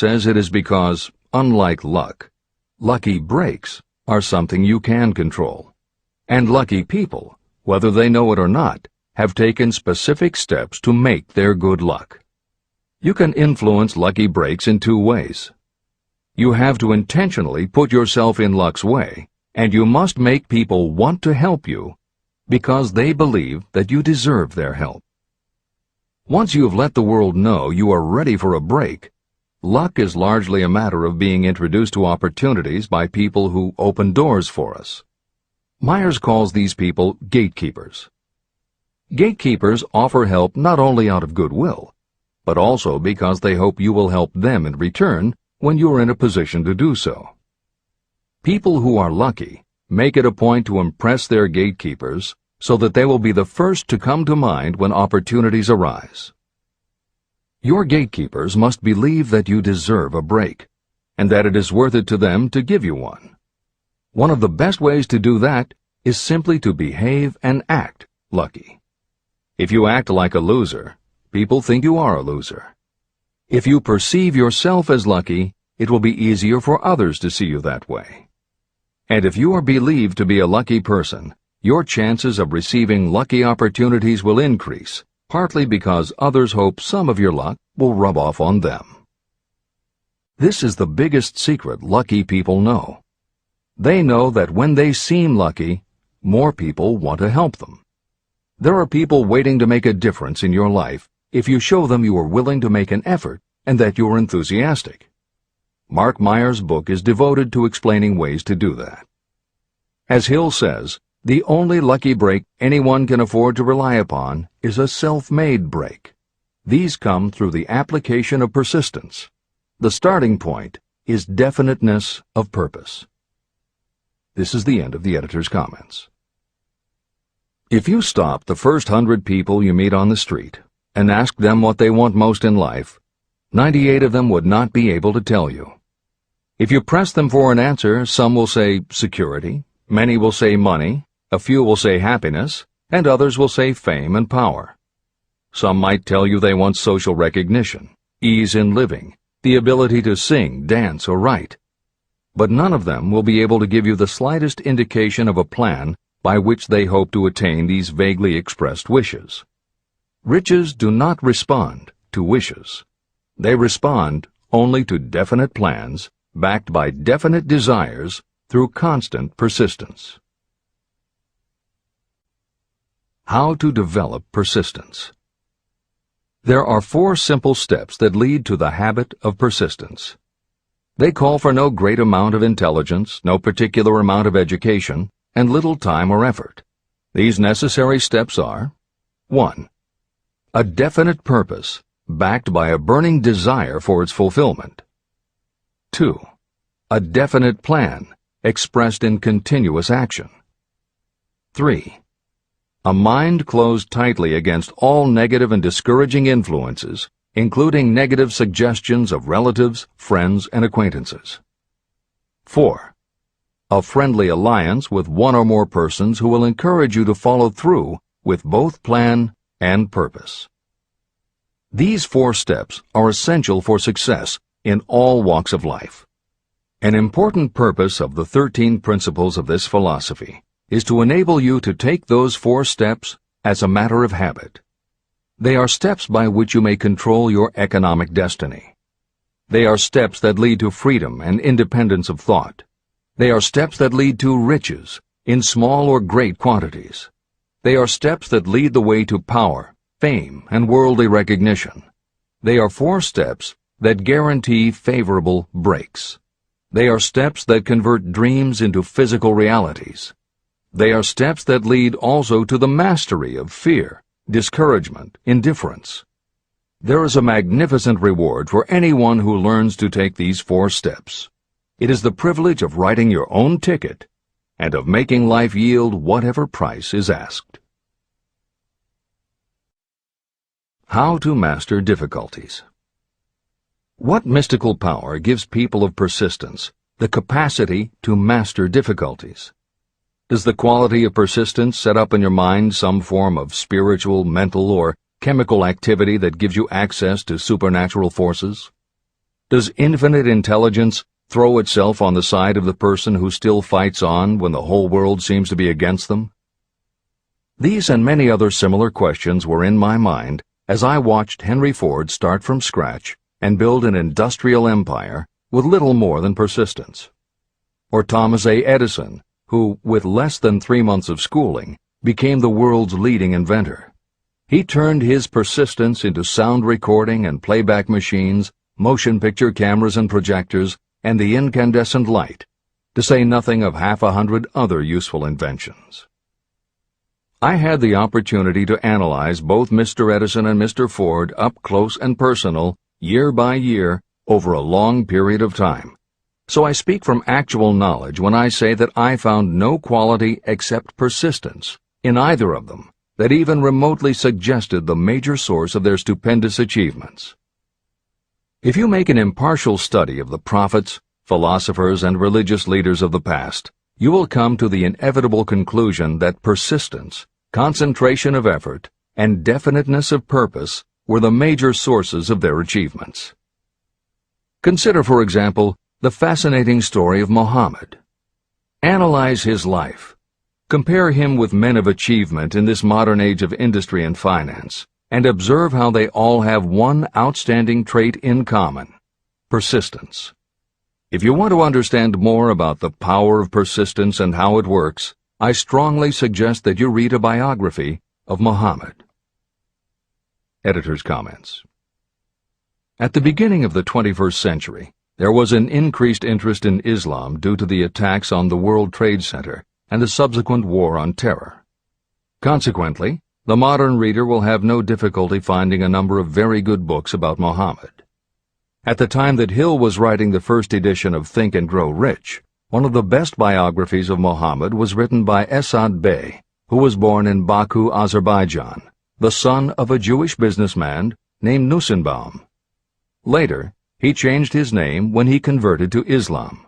says it is because, unlike luck, lucky breaks are something you can control. And lucky people, whether they know it or not, have taken specific steps to make their good luck. You can influence lucky breaks in two ways. You have to intentionally put yourself in luck's way, and you must make people want to help you because they believe that you deserve their help. Once you have let the world know you are ready for a break, luck is largely a matter of being introduced to opportunities by people who open doors for us. Myers calls these people gatekeepers. Gatekeepers offer help not only out of goodwill, but also because they hope you will help them in return when you are in a position to do so. People who are lucky make it a point to impress their gatekeepers so that they will be the first to come to mind when opportunities arise. Your gatekeepers must believe that you deserve a break, and that it is worth it to them to give you one. One of the best ways to do that is simply to behave and act lucky. If you act like a loser, people think you are a loser. If you perceive yourself as lucky, it will be easier for others to see you that way. And if you are believed to be a lucky person, your chances of receiving lucky opportunities will increase, partly because others hope some of your luck will rub off on them. This is the biggest secret lucky people know. They know that when they seem lucky, more people want to help them. There are people waiting to make a difference in your life if you show them you are willing to make an effort and that you are enthusiastic. Mark Myers' book is devoted to explaining ways to do that. As Hill says, the only lucky break anyone can afford to rely upon is a self-made break. These come through the application of persistence. The starting point is definiteness of purpose. This is the end of the editor's comments. If you stop the first 100 people you meet on the street and ask them what they want most in life, 98 of them would not be able to tell you. If you press them for an answer, some will say security, many will say money, a few will say happiness, and others will say fame and power. Some might tell you they want social recognition, ease in living, the ability to sing, dance, or write. But none of them will be able to give you the slightest indication of a plan by which they hope to attain these vaguely expressed wishes. Riches do not respond to wishes. They respond only to definite plans, backed by definite desires through constant persistence. How to develop persistence. There are 4 simple steps that lead to the habit of persistence. They call for no great amount of intelligence, no particular amount of education, and little time or effort. These necessary steps are: 1. A definite purpose, backed by a burning desire for its fulfillment. 2. A definite plan, expressed in continuous action. 3. A mind closed tightly against all negative and discouraging influences, including negative suggestions of relatives, friends, and acquaintances. 4. A friendly alliance with one or more persons who will encourage you to follow through with both plan and purpose. These 4 steps are essential for success in all walks of life. An important purpose of the 13 principles of this philosophy is to enable you to take those 4 steps as a matter of habit. They are steps by which you may control your economic destiny. They are steps that lead to freedom and independence of thought. They are steps that lead to riches, in small or great quantities. They are steps that lead the way to power, fame, and worldly recognition. They are 4 steps that guarantee favorable breaks. They are steps that convert dreams into physical realities. They are steps that lead also to the mastery of fear, discouragement, indifference. There is a magnificent reward for anyone who learns to take these 4 steps. It is the privilege of writing your own ticket and of making life yield whatever price is asked. How to master difficulties. What mystical power gives people of persistence the capacity to master difficulties? Does the quality of persistence set up in your mind some form of spiritual, mental, or chemical activity that gives you access to supernatural forces? Does infinite intelligence throw itself on the side of the person who still fights on when the whole world seems to be against them? These and many other similar questions were in my mind as I watched Henry Ford start from scratch and build an industrial empire with little more than persistence. Or Thomas A. Edison, who, with less than 3 months of schooling, became the world's leading inventor. He turned his persistence into sound recording and playback machines, motion picture cameras and projectors, and the incandescent light, to say nothing of 100 other useful inventions. I had the opportunity to analyze both Mr. Edison and Mr. Ford up close and personal, year by year, over a long period of time. So I speak from actual knowledge when I say that I found no quality except persistence in either of them that even remotely suggested the major source of their stupendous achievements. If you make an impartial study of the prophets, philosophers, and religious leaders of the past, you will come to the inevitable conclusion that persistence, concentration of effort, and definiteness of purpose were the major sources of their achievements. Consider, for example, the fascinating story of Muhammad. Analyze his life. Compare him with men of achievement in this modern age of industry and finance, and observe how they all have one outstanding trait in common: persistence. If you want to understand more about the power of persistence and how it works, I strongly suggest that you read a biography of Muhammad. Editor's comments. At the beginning of the 21st century, there was an increased interest in Islam due to the attacks on the World Trade Center and the subsequent war on terror. Consequently, the modern reader will have no difficulty finding a number of very good books about Muhammad. At the time that Hill was writing the first edition of Think and Grow Rich, one of the best biographies of Muhammad was written by Esad Bey, who was born in Baku, Azerbaijan, the son of a Jewish businessman named Nusenbaum. Later, he changed his name when he converted to Islam.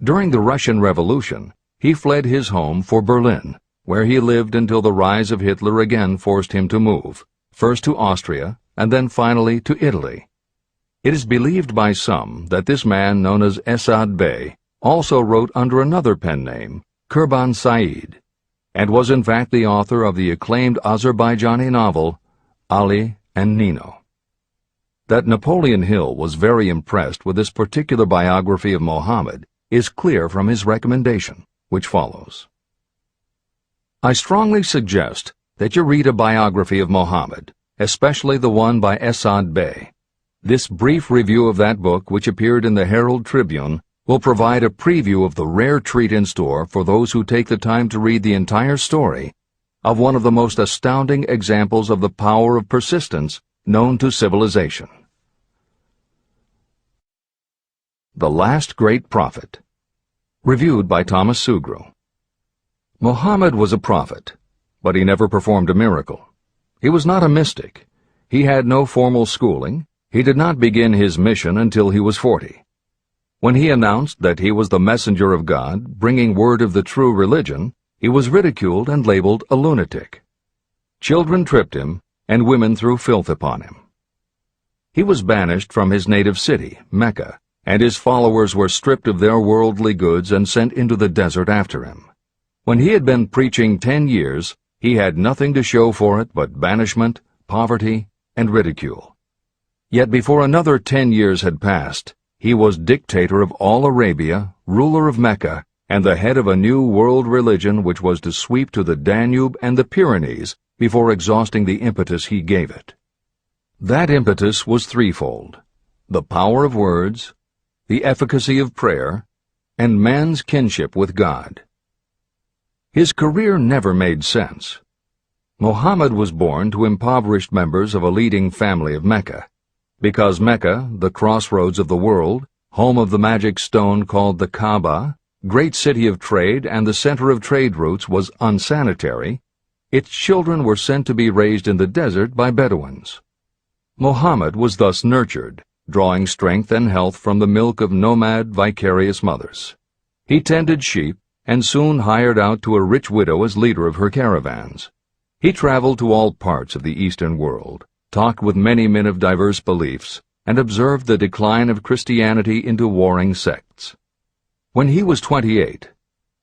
During the Russian Revolution, he fled his home for Berlin, where he lived until the rise of Hitler again forced him to move, first to Austria and then finally to Italy. It is believed by some that this man, known as Esad Bey, also wrote under another pen name, Kurban Said, and was in fact the author of the acclaimed Azerbaijani novel, Ali and Nino. That Napoleon Hill was very impressed with this particular biography of Muhammad is clear from his recommendation, which follows. I strongly suggest that you read a biography of Muhammad, especially the one by Esad Bey. This brief review of that book, which appeared in the Herald Tribune, will provide a preview of the rare treat in store for those who take the time to read the entire story of one of the most astounding examples of the power of persistence known to civilization. The Last Great Prophet. Reviewed by Thomas Sugru. Muhammad was a prophet, but he never performed a miracle. He was not a mystic. He had no formal schooling. He did not begin his mission until he was 40. When he announced that he was the messenger of God, bringing word of the true religion, he was ridiculed and labeled a lunatic. Children tripped him, and women threw filth upon him. He was banished from his native city, Mecca, and his followers were stripped of their worldly goods and sent into the desert after him. When he had been preaching 10 years, he had nothing to show for it but banishment, poverty, and ridicule. Yet before another 10 years had passed, he was dictator of all Arabia, ruler of Mecca, and the head of a new world religion which was to sweep to the Danube and the Pyrenees before exhausting the impetus he gave it. That impetus was threefold: the power of words, the efficacy of prayer, and man's kinship with God. His career never made sense. Muhammad was born to impoverished members of a leading family of Mecca. Because Mecca, the crossroads of the world, home of the magic stone called the Kaaba, great city of trade and the center of trade routes, was unsanitary, its children were sent to be raised in the desert by Bedouins. Muhammad was thus nurtured, drawing strength and health from the milk of nomad, vicarious mothers. He tended sheep and soon hired out to a rich widow as leader of her caravans. He traveled to all parts of the Eastern world, talked with many men of diverse beliefs, and observed the decline of Christianity into warring sects. When he was 28,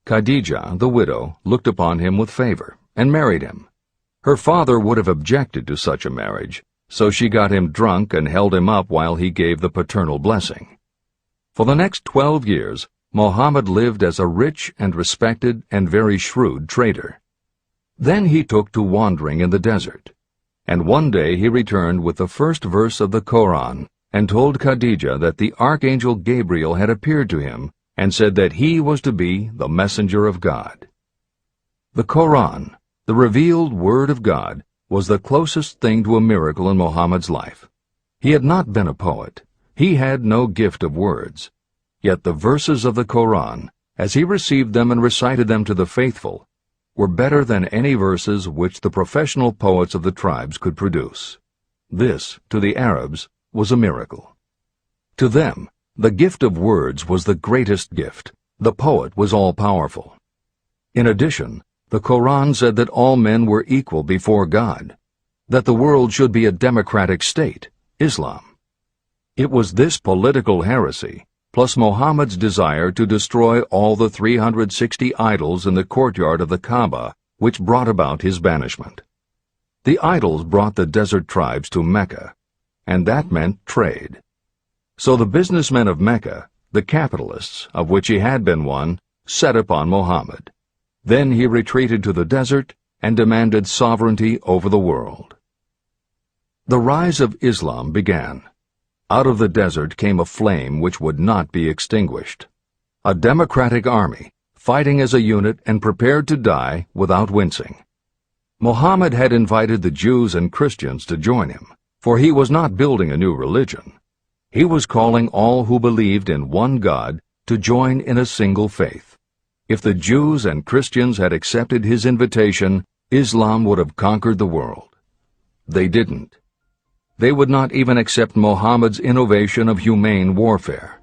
Khadijah, the widow, looked upon him with favor and married him. Her father would have objected to such a marriage, so she got him drunk and held him up while he gave the paternal blessing. For the next 12 years, Muhammad lived as a rich and respected and very shrewd trader. Then he took to wandering in the desert, and one day he returned with the first verse of the Koran and told Khadijah that the archangel Gabriel had appeared to him and said that he was to be the messenger of God. The Koran, the revealed word of God, was the closest thing to a miracle in Muhammad's life. He had not been a poet. He had no gift of words. Yet the verses of the Koran, as he received them and recited them to the faithful, were better than any verses which the professional poets of the tribes could produce. This, to the Arabs, was a miracle. To them, the gift of words was the greatest gift. The poet was all-powerful. In addition, the Koran said that all men were equal before God, that the world should be a democratic state, Islam. It was this political heresy, plus Muhammad's desire to destroy all the 360 idols in the courtyard of the Kaaba, which brought about his banishment. The idols brought the desert tribes to Mecca, and that meant trade. So the businessmen of Mecca, the capitalists, of which he had been one, set upon Muhammad. Then he retreated to the desert and demanded sovereignty over the world. The rise of Islam began. Out of the desert came a flame which would not be extinguished. A democratic army, fighting as a unit and prepared to die without wincing. Muhammad had invited the Jews and Christians to join him, for he was not building a new religion. He was calling all who believed in one God to join in a single faith. If the Jews and Christians had accepted his invitation, Islam would have conquered the world. They didn't. They would not even accept Muhammad's innovation of humane warfare.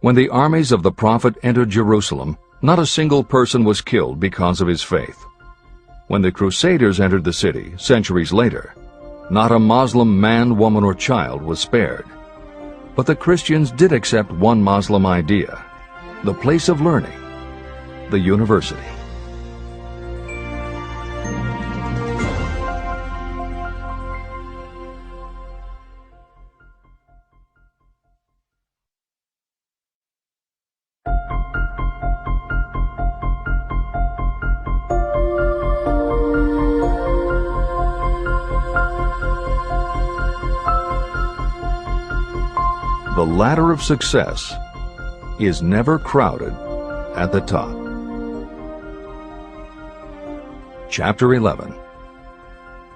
When the armies of the Prophet entered Jerusalem, not a single person was killed because of his faith. When the Crusaders entered the city, centuries later, not a Muslim man, woman, or child was spared. But the Christians did accept one Muslim idea, the place of learning, the university. The ladder of success is never crowded at the top. Chapter 11.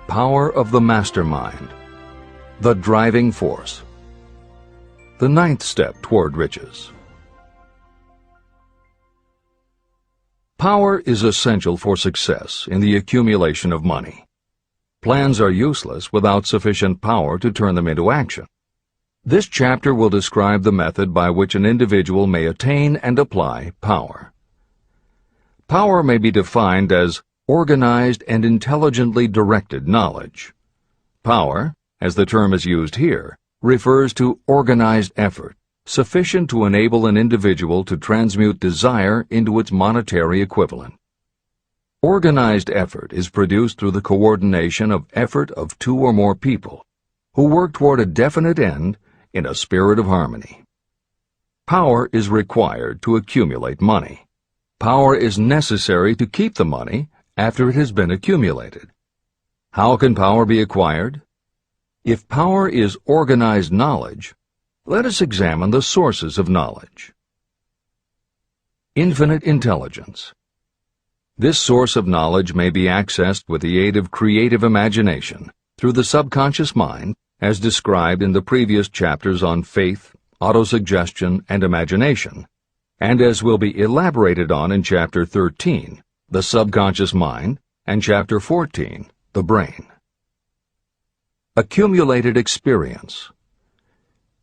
Power of the Mastermind, the Driving Force. The 9th step toward riches. Power is essential for success in the accumulation of money. Plans are useless without sufficient power to turn them into action. This chapter will describe the method by which an individual may attain and apply power. Power may be defined as organized and intelligently directed knowledge. Power, as the term is used here, refers to organized effort, sufficient to enable an individual to transmute desire into its monetary equivalent. Organized effort is produced through the coordination of effort of 2 or more people who work toward a definite end in a spirit of harmony. Power is required to accumulate money. Power is necessary to keep the money after it has been accumulated. How can power be acquired? If power is organized knowledge, let us examine the sources of knowledge. Infinite intelligence. This source of knowledge may be accessed with the aid of creative imagination through the subconscious mind, as described in the previous chapters on faith, autosuggestion, and imagination, and as will be elaborated on in Chapter 13, the subconscious mind, and Chapter 14, the brain. Accumulated experience.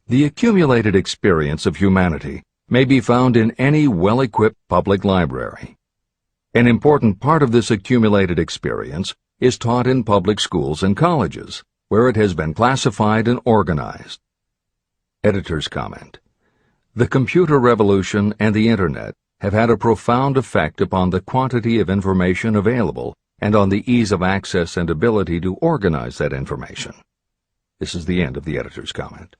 The accumulated experience of humanity may be found in any well-equipped public library. An important part of this accumulated experience is taught in public schools and colleges, where it has been classified and organized. Editor's comment. The computer revolution and the Internet have had a profound effect upon the quantity of information available and on the ease of access and ability to organize that information. This is the end of the editor's comment.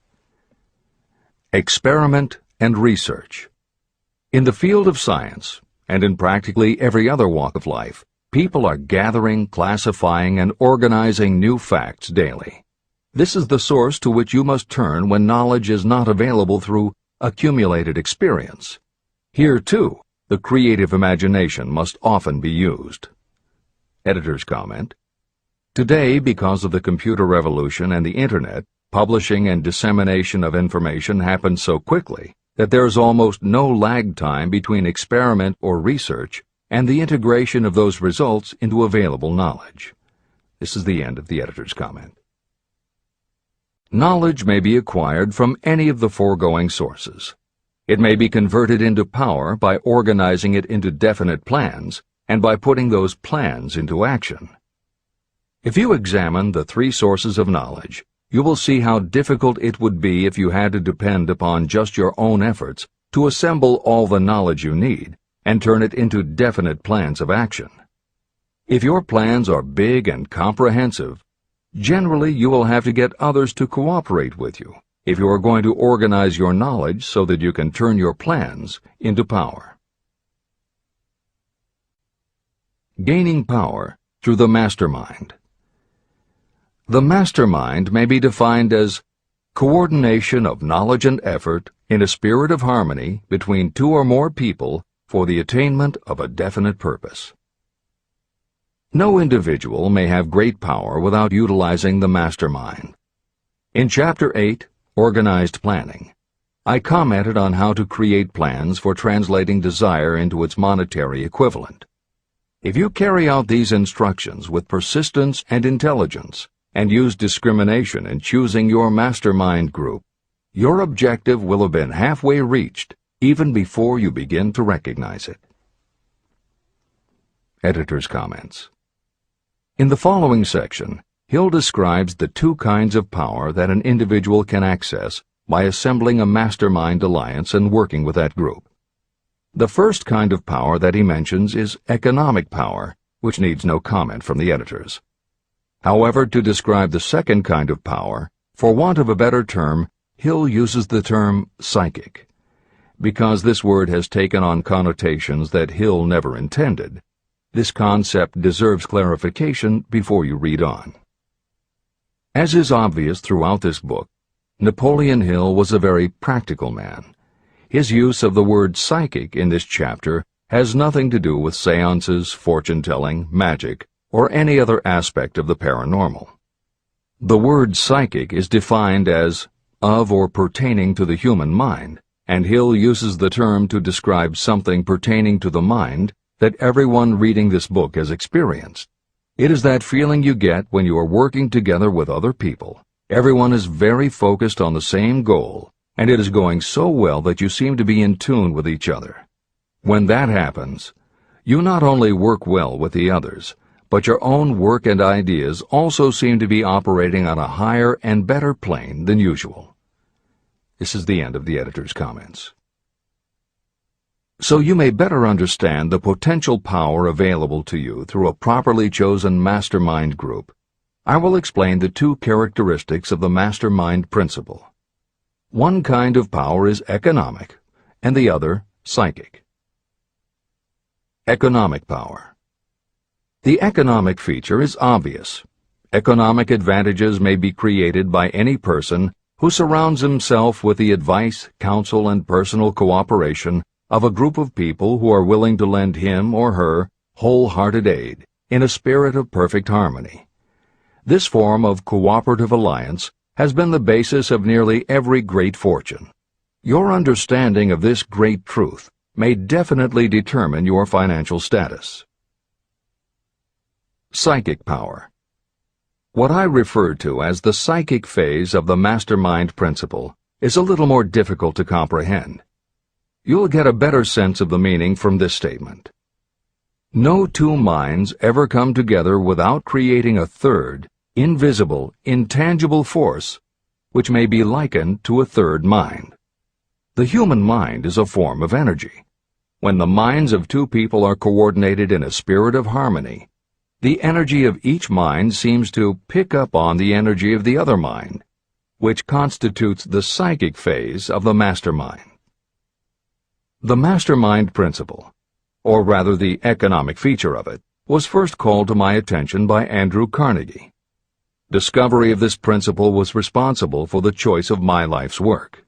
Experiment and research. In the field of science, and in practically every other walk of life, people are gathering, classifying, and organizing new facts daily. This is the source to which you must turn when knowledge is not available through accumulated experience. Here, too, the creative imagination must often be used. Editor's comment. Today, because of the computer revolution and the Internet, publishing and dissemination of information happens so quickly that there is almost no lag time between experiment or research and the integration of those results into available knowledge. This is the end of the editor's comment. Knowledge may be acquired from any of the foregoing sources. It may be converted into power by organizing it into definite plans and by putting those plans into action. If you examine the three sources of knowledge, you will see how difficult it would be if you had to depend upon just your own efforts to assemble all the knowledge you need and turn it into definite plans of action. If your plans are big and comprehensive, generally you will have to get others to cooperate with you if you are going to organize your knowledge so that you can turn your plans into power. Gaining power through the mastermind. The mastermind may be defined as coordination of knowledge and effort in a spirit of harmony between two or more people for the attainment of a definite purpose. No individual may have great power without utilizing the mastermind. In Chapter 8, Organized Planning, I commented on how to create plans for translating desire into its monetary equivalent. If you carry out these instructions with persistence and intelligence, and use discrimination in choosing your mastermind group, your objective will have been halfway reached even before you begin to recognize it. Editor's comments. In the following section, Hill describes the two kinds of power that an individual can access by assembling a mastermind alliance and working with that group. The first kind of power that he mentions is economic power, which needs no comment from the editors. However, to describe the second kind of power, for want of a better term, Hill uses the term psychic. Because this word has taken on connotations that Hill never intended, this concept deserves clarification before you read on. As is obvious throughout this book, Napoleon Hill was a very practical man. His use of the word psychic in this chapter has nothing to do with seances, fortune-telling, magic, or any other aspect of the paranormal. The word psychic is defined as of or pertaining to the human mind, and Hill uses the term to describe something pertaining to the mind that everyone reading this book has experienced. It is that feeling you get when you are working together with other people. Everyone is very focused on the same goal, and it is going so well that you seem to be in tune with each other. When that happens, you not only work well with the others, but your own work and ideas also seem to be operating on a higher and better plane than usual. This is the end of the editor's comments. So you may better understand the potential power available to you through a properly chosen mastermind group, I will explain the two characteristics of the mastermind principle. One kind of power is economic, and the other psychic. Economic power. The economic feature is obvious. Economic advantages may be created by any person who surrounds himself with the advice, counsel, and personal cooperation of a group of people who are willing to lend him or her wholehearted aid in a spirit of perfect harmony. This form of cooperative alliance has been the basis of nearly every great fortune. Your understanding of this great truth may definitely determine your financial status. Psychic power. What I refer to as the psychic phase of the mastermind principle is a little more difficult to comprehend. You'll get a better sense of the meaning from this statement. No two minds ever come together without creating a third, invisible, intangible force which may be likened to a third mind. The human mind is a form of energy. When the minds of two people are coordinated in a spirit of harmony, the energy of each mind seems to pick up on the energy of the other mind, which constitutes the psychic phase of the mastermind. The mastermind principle, or rather the economic feature of it, was first called to my attention by Andrew Carnegie. Discovery of this principle was responsible for the choice of my life's work.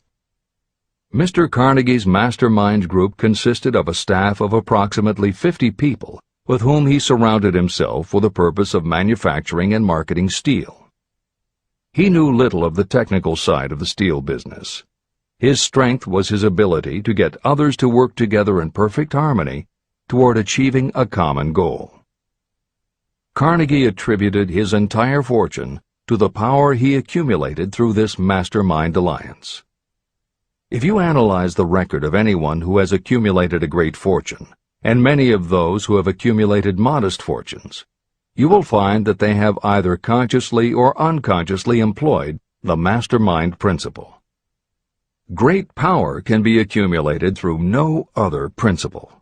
Mr. Carnegie's mastermind group consisted of a staff of approximately 50 people with whom he surrounded himself for the purpose of manufacturing and marketing steel. He knew little of the technical side of the steel business. His strength was his ability to get others to work together in perfect harmony toward achieving a common goal. Carnegie attributed his entire fortune to the power he accumulated through this mastermind alliance. If you analyze the record of anyone who has accumulated a great fortune, and many of those who have accumulated modest fortunes, you will find that they have either consciously or unconsciously employed the mastermind principle. Great power can be accumulated through no other principle.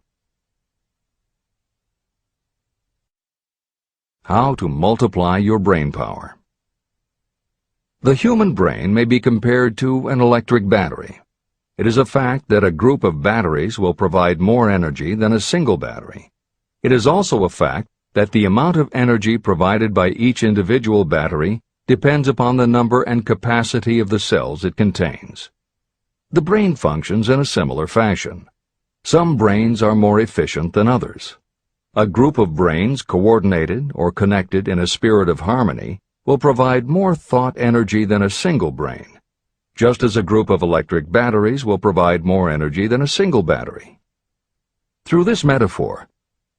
How to multiply your brain power. The human brain may be compared to an electric battery. It is a fact that a group of batteries will provide more energy than a single battery. It is also a fact that the amount of energy provided by each individual battery depends upon the number and capacity of the cells it contains. The brain functions in a similar fashion. Some brains are more efficient than others. A group of brains coordinated or connected in a spirit of harmony will provide more thought energy than a single brain, just as a group of electric batteries will provide more energy than a single battery. Through this metaphor,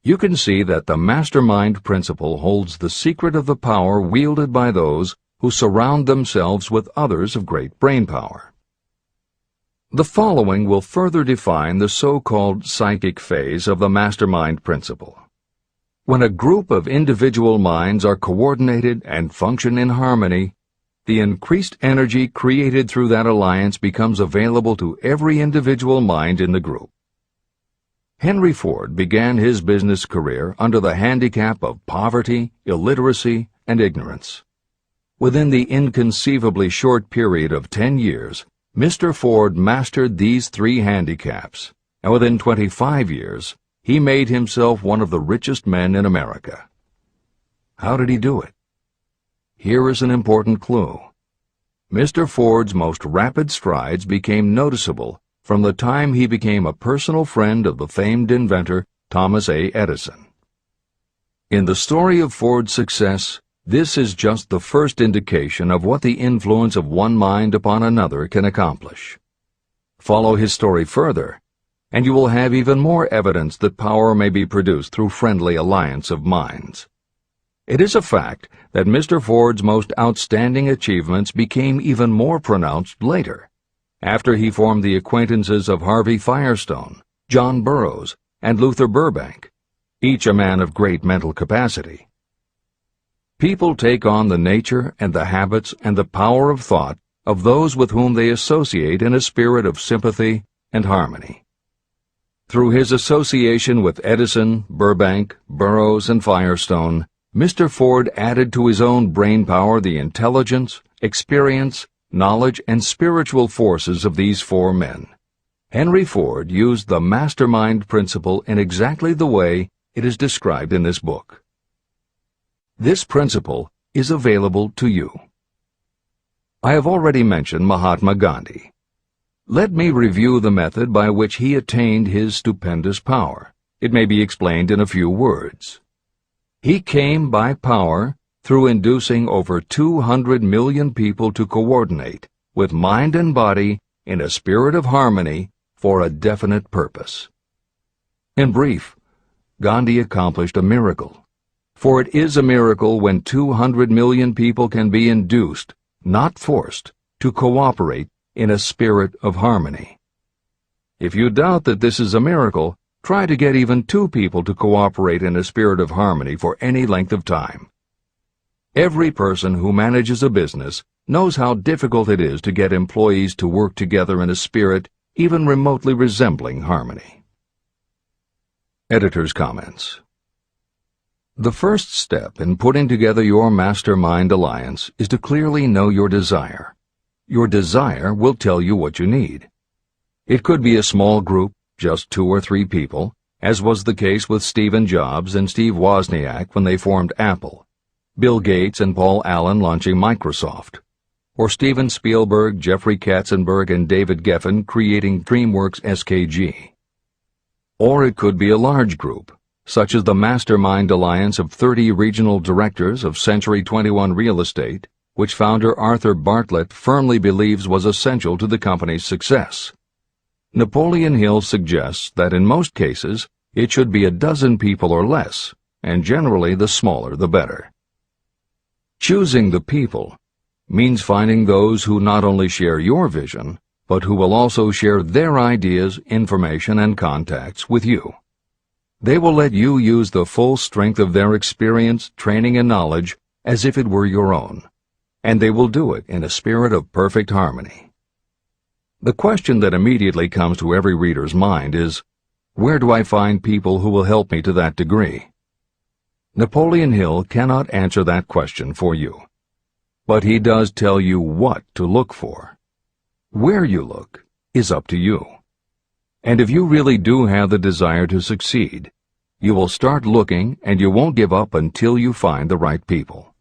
you can see that the mastermind principle holds the secret of the power wielded by those who surround themselves with others of great brain power. The following will further define the so-called psychic phase of the mastermind principle. When a group of individual minds are coordinated and function in harmony, the increased energy created through that alliance becomes available to every individual mind in the group. Henry Ford began his business career under the handicap of poverty, illiteracy, and ignorance. Within the inconceivably short period of 10 years, Mr. Ford mastered these three handicaps, and within 25 years, he made himself one of the richest men in America. How did he do it? Here is an important clue. Mr. Ford's most rapid strides became noticeable from the time he became a personal friend of the famed inventor Thomas A. Edison. In the story of Ford's success, this is just the first indication of what the influence of one mind upon another can accomplish. Follow his story further, and you will have even more evidence that power may be produced through friendly alliance of minds. It is a fact that Mr. Ford's most outstanding achievements became even more pronounced later, after he formed the acquaintances of Harvey Firestone, John Burroughs, and Luther Burbank, each a man of great mental capacity. People take on the nature and the habits and the power of thought of those with whom they associate in a spirit of sympathy and harmony. Through his association with Edison, Burbank, Burroughs, and Firestone, Mr. Ford added to his own brain power the intelligence, experience, knowledge, and spiritual forces of these four men. Henry Ford used the mastermind principle in exactly the way it is described in this book. This principle is available to you. I have already mentioned Mahatma Gandhi. Let me review the method by which he attained his stupendous power. It may be explained in a few words. He came by power through inducing over 200 million people to coordinate with mind and body in a spirit of harmony for a definite purpose. In brief, Gandhi accomplished a miracle. For it is a miracle when 200 million people can be induced, not forced, to cooperate in a spirit of harmony. If you doubt that this is a miracle, try to get even 2 people to cooperate in a spirit of harmony for any length of time. Every person who manages a business knows how difficult it is to get employees to work together in a spirit even remotely resembling harmony. Editor's comments. The first step in putting together your mastermind alliance is to clearly know your desire. Your desire will tell you what you need. It could be a small group, just 2 or 3 people, as was the case with Stephen Jobs and Steve Wozniak when they formed Apple, Bill Gates and Paul Allen launching Microsoft, or Steven Spielberg, Jeffrey Katzenberg, and David Geffen creating DreamWorks SKG. Or it could be a large group, such as the Mastermind Alliance of 30 regional directors of Century 21 Real Estate, which founder Arthur Bartlett firmly believes was essential to the company's success. Napoleon Hill suggests that in most cases it should be a dozen people or less, and generally the smaller the better. Choosing the people means finding those who not only share your vision, but who will also share their ideas, information, and contacts with you. They will let you use the full strength of their experience, training, and knowledge as if it were your own, and they will do it in a spirit of perfect harmony. The question that immediately comes to every reader's mind is, where do I find people who will help me to that degree? Napoleon Hill cannot answer that question for you, but he does tell you what to look for. Where you look is up to you. And if you really do have the desire to succeed, you will start looking and you won't give up until you find the right people.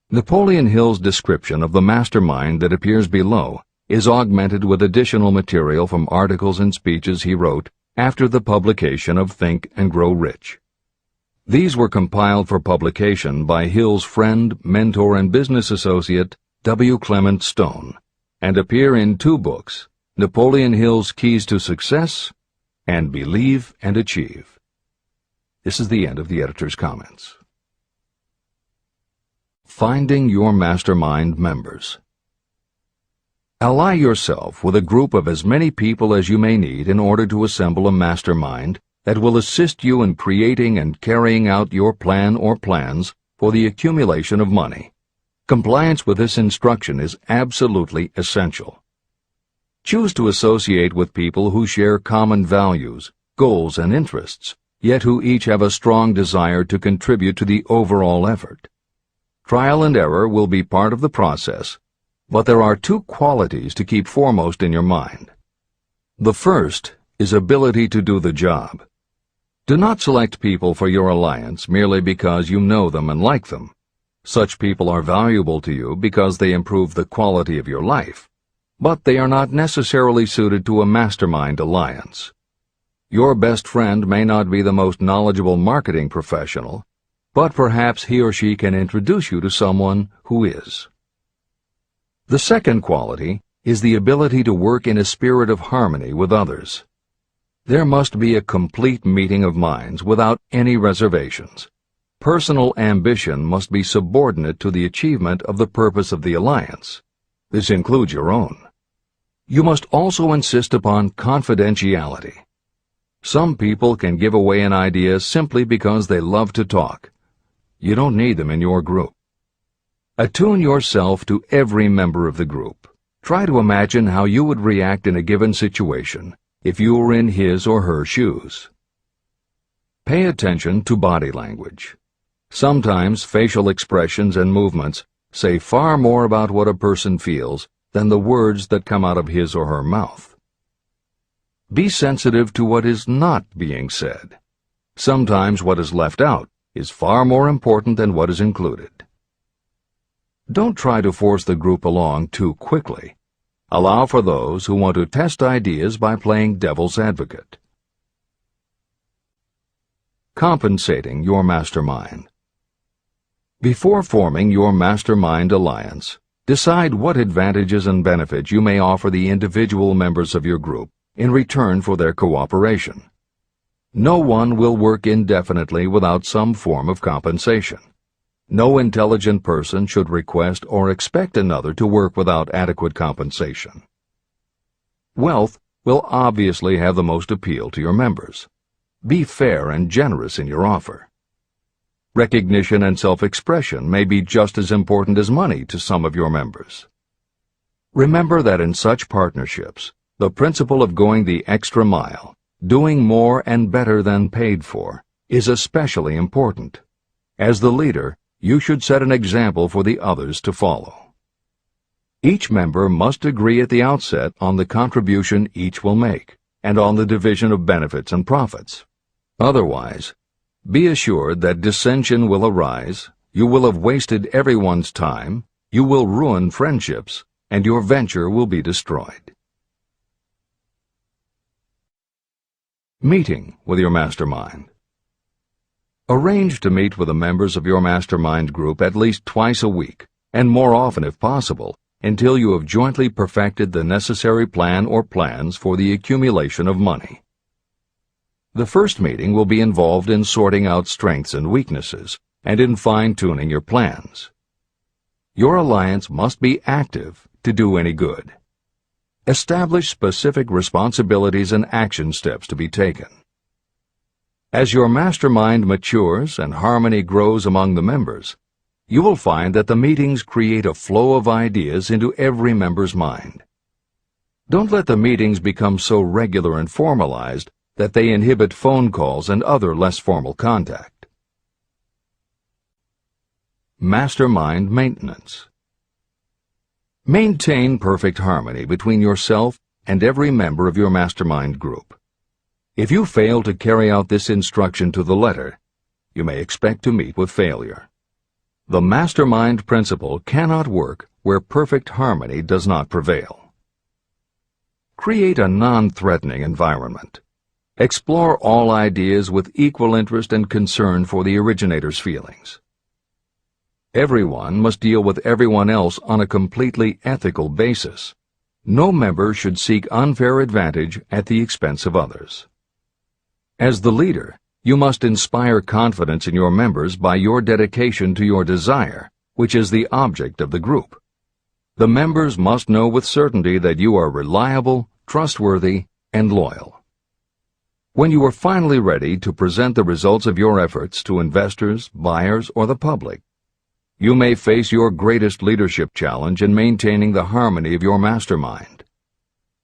Napoleon Hill's description of the mastermind that appears below is augmented with additional material from articles and speeches he wrote after the publication of Think and Grow Rich. These were compiled for publication by Hill's friend, mentor, and business associate W. Clement Stone, and appear in 2 books, Napoleon Hill's Keys to Success and Believe and Achieve. This is the end of the editor's comments. Finding your mastermind members. Ally yourself with a group of as many people as you may need in order to assemble a mastermind that will assist you in creating and carrying out your plan or plans for the accumulation of money. Compliance with this instruction is absolutely essential. Choose to associate with people who share common values, goals, and interests, yet who each have a strong desire to contribute to the overall effort. Trial and error will be part of the process, but there are 2 qualities to keep foremost in your mind. The first is ability to do the job. Do not select people for your alliance merely because you know them and like them. Such people are valuable to you because they improve the quality of your life, but they are not necessarily suited to a mastermind alliance. Your best friend may not be the most knowledgeable marketing professional, but perhaps he or she can introduce you to someone who is. The second quality is the ability to work in a spirit of harmony with others. There must be a complete meeting of minds without any reservations. Personal ambition must be subordinate to the achievement of the purpose of the alliance. This includes your own. You must also insist upon confidentiality. Some people can give away an idea simply because they love to talk. You don't need them in your group. Attune yourself to every member of the group. Try to imagine how you would react in a given situation if you were in his or her shoes. Pay attention to body language. Sometimes facial expressions and movements say far more about what a person feels than the words that come out of his or her mouth. Be sensitive to what is not being said. Sometimes what is left out is far more important than what is included. Don't try to force the group along too quickly. Allow for those who want to test ideas by playing devil's advocate. Compensating your mastermind. Before forming your mastermind alliance, decide what advantages and benefits you may offer the individual members of your group in return for their cooperation. No one will work indefinitely without some form of compensation. No intelligent person should request or expect another to work without adequate compensation. Wealth will obviously have the most appeal to your members. Be fair and generous in your offer. Recognition and self-expression may be just as important as money to some of your members. Remember that in such partnerships, the principle of going the extra mile, doing more and better than paid for, is especially important. As the leader, you should set an example for the others to follow. Each member must agree at the outset on the contribution each will make, and on the division of benefits and profits. Otherwise, be assured that dissension will arise, you will have wasted everyone's time, you will ruin friendships, and your venture will be destroyed. Meeting with your mastermind. Arrange to meet with the members of your mastermind group at least twice a week, and more often if possible, until you have jointly perfected the necessary plan or plans for the accumulation of money. The first meeting will be involved in sorting out strengths and weaknesses, and in fine-tuning your plans. Your alliance must be active to do any good. Establish specific responsibilities and action steps to be taken. As your mastermind matures and harmony grows among the members, you will find that the meetings create a flow of ideas into every member's mind. Don't let the meetings become so regular and formalized that they inhibit phone calls and other less formal contact. Mastermind maintenance. Maintain perfect harmony between yourself and every member of your mastermind group. If you fail to carry out this instruction to the letter, you may expect to meet with failure. The mastermind principle cannot work where perfect harmony does not prevail. Create a non-threatening environment. Explore all ideas with equal interest and concern for the originator's feelings. Everyone must deal with everyone else on a completely ethical basis. No member should seek unfair advantage at the expense of others. As the leader, you must inspire confidence in your members by your dedication to your desire, which is the object of the group. The members must know with certainty that you are reliable, trustworthy, and loyal. When you are finally ready to present the results of your efforts to investors, buyers, or the public, you may face your greatest leadership challenge in maintaining the harmony of your mastermind.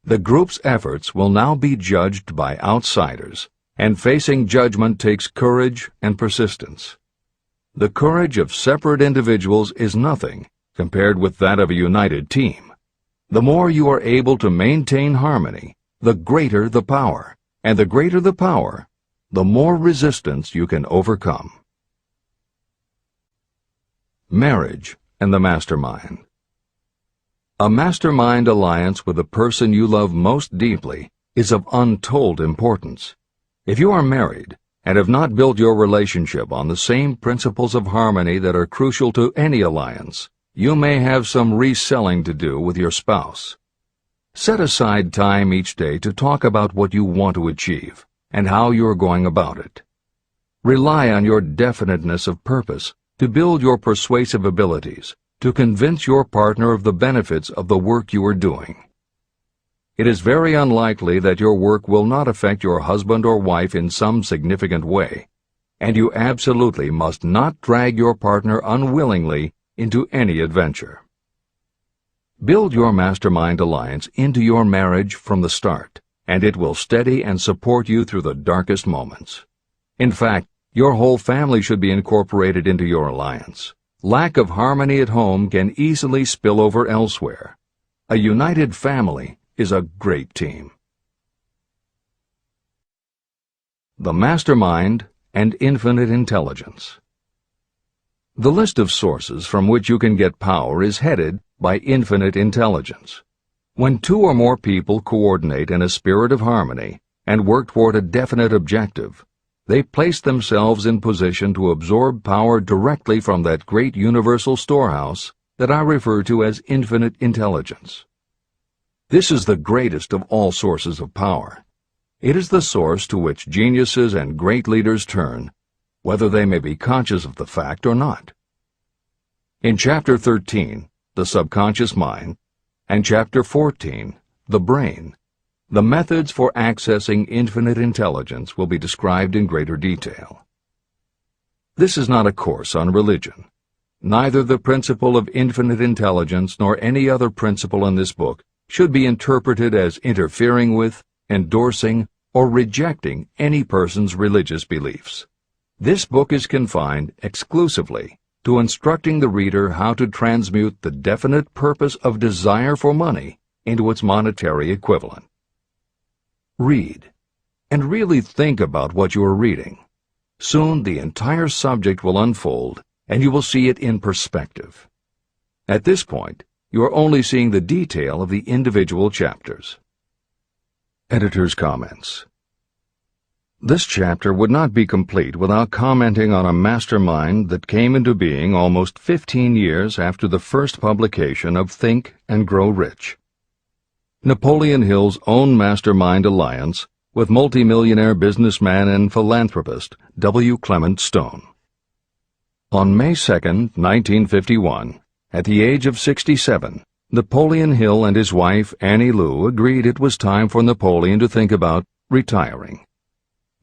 The group's efforts will now be judged by outsiders, and facing judgment takes courage and persistence. The courage of separate individuals is nothing compared with that of a united team. The more you are able to maintain harmony, the greater the power, and the greater the power, the more resistance you can overcome. Marriage and the mastermind. A mastermind alliance with the person you love most deeply is of untold importance. If you are married and have not built your relationship on the same principles of harmony that are crucial to any alliance, you may have some reselling to do with your spouse. Set aside time each day to talk about what you want to achieve and how you are going about it. Rely on your definiteness of purpose to build your persuasive abilities, to convince your partner of the benefits of the work you are doing. It is very unlikely that your work will not affect your husband or wife in some significant way, and you absolutely must not drag your partner unwillingly into any adventure. Build your mastermind alliance into your marriage from the start, and it will steady and support you through the darkest moments. In fact, your whole family should be incorporated into your alliance. Lack of harmony at home can easily spill over elsewhere. A united family is a great team. The mastermind and infinite intelligence. The list of sources from which you can get power is headed by infinite intelligence. When two or more people coordinate in a spirit of harmony and work toward a definite objective, they place themselves in position to absorb power directly from that great universal storehouse that I refer to as infinite intelligence. This is the greatest of all sources of power. It is the source to which geniuses and great leaders turn, whether they may be conscious of the fact or not. In Chapter 13, The Subconscious Mind, and Chapter 14, The Brain, the methods for accessing infinite intelligence will be described in greater detail. This is not a course on religion. Neither the principle of infinite intelligence nor any other principle in this book should be interpreted as interfering with, endorsing, or rejecting any person's religious beliefs. This book is confined exclusively to instructing the reader how to transmute the definite purpose of desire for money into its monetary equivalent. Read, and really think about what you are reading. Soon the entire subject will unfold, and you will see it in perspective. At this point, you are only seeing the detail of the individual chapters. Editor's comments. This chapter would not be complete without commenting on a mastermind that came into being almost 15 years after the first publication of Think and Grow Rich. Napoleon Hill's own mastermind alliance with multimillionaire businessman and philanthropist W. Clement Stone. On May 2, 1951, at the age of 67, Napoleon Hill and his wife Annie Lou agreed it was time for Napoleon to think about retiring.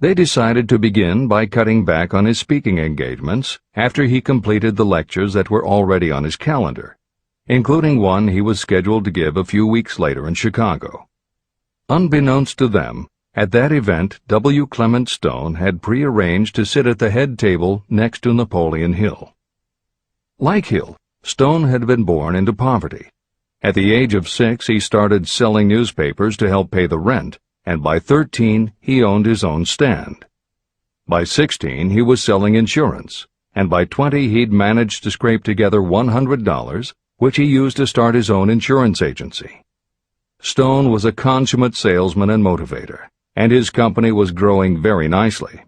They decided to begin by cutting back on his speaking engagements after he completed the lectures that were already on his calendar, including one he was scheduled to give a few weeks later in Chicago. Unbeknownst to them, at that event, W. Clement Stone had prearranged to sit at the head table next to Napoleon Hill. Like Hill, Stone had been born into poverty. At the age of 6, he started selling newspapers to help pay the rent, and by 13, he owned his own stand. By 16, he was selling insurance, and by 20, he'd managed to scrape together $100, which he used to start his own insurance agency. Stone was a consummate salesman and motivator, and his company was growing very nicely.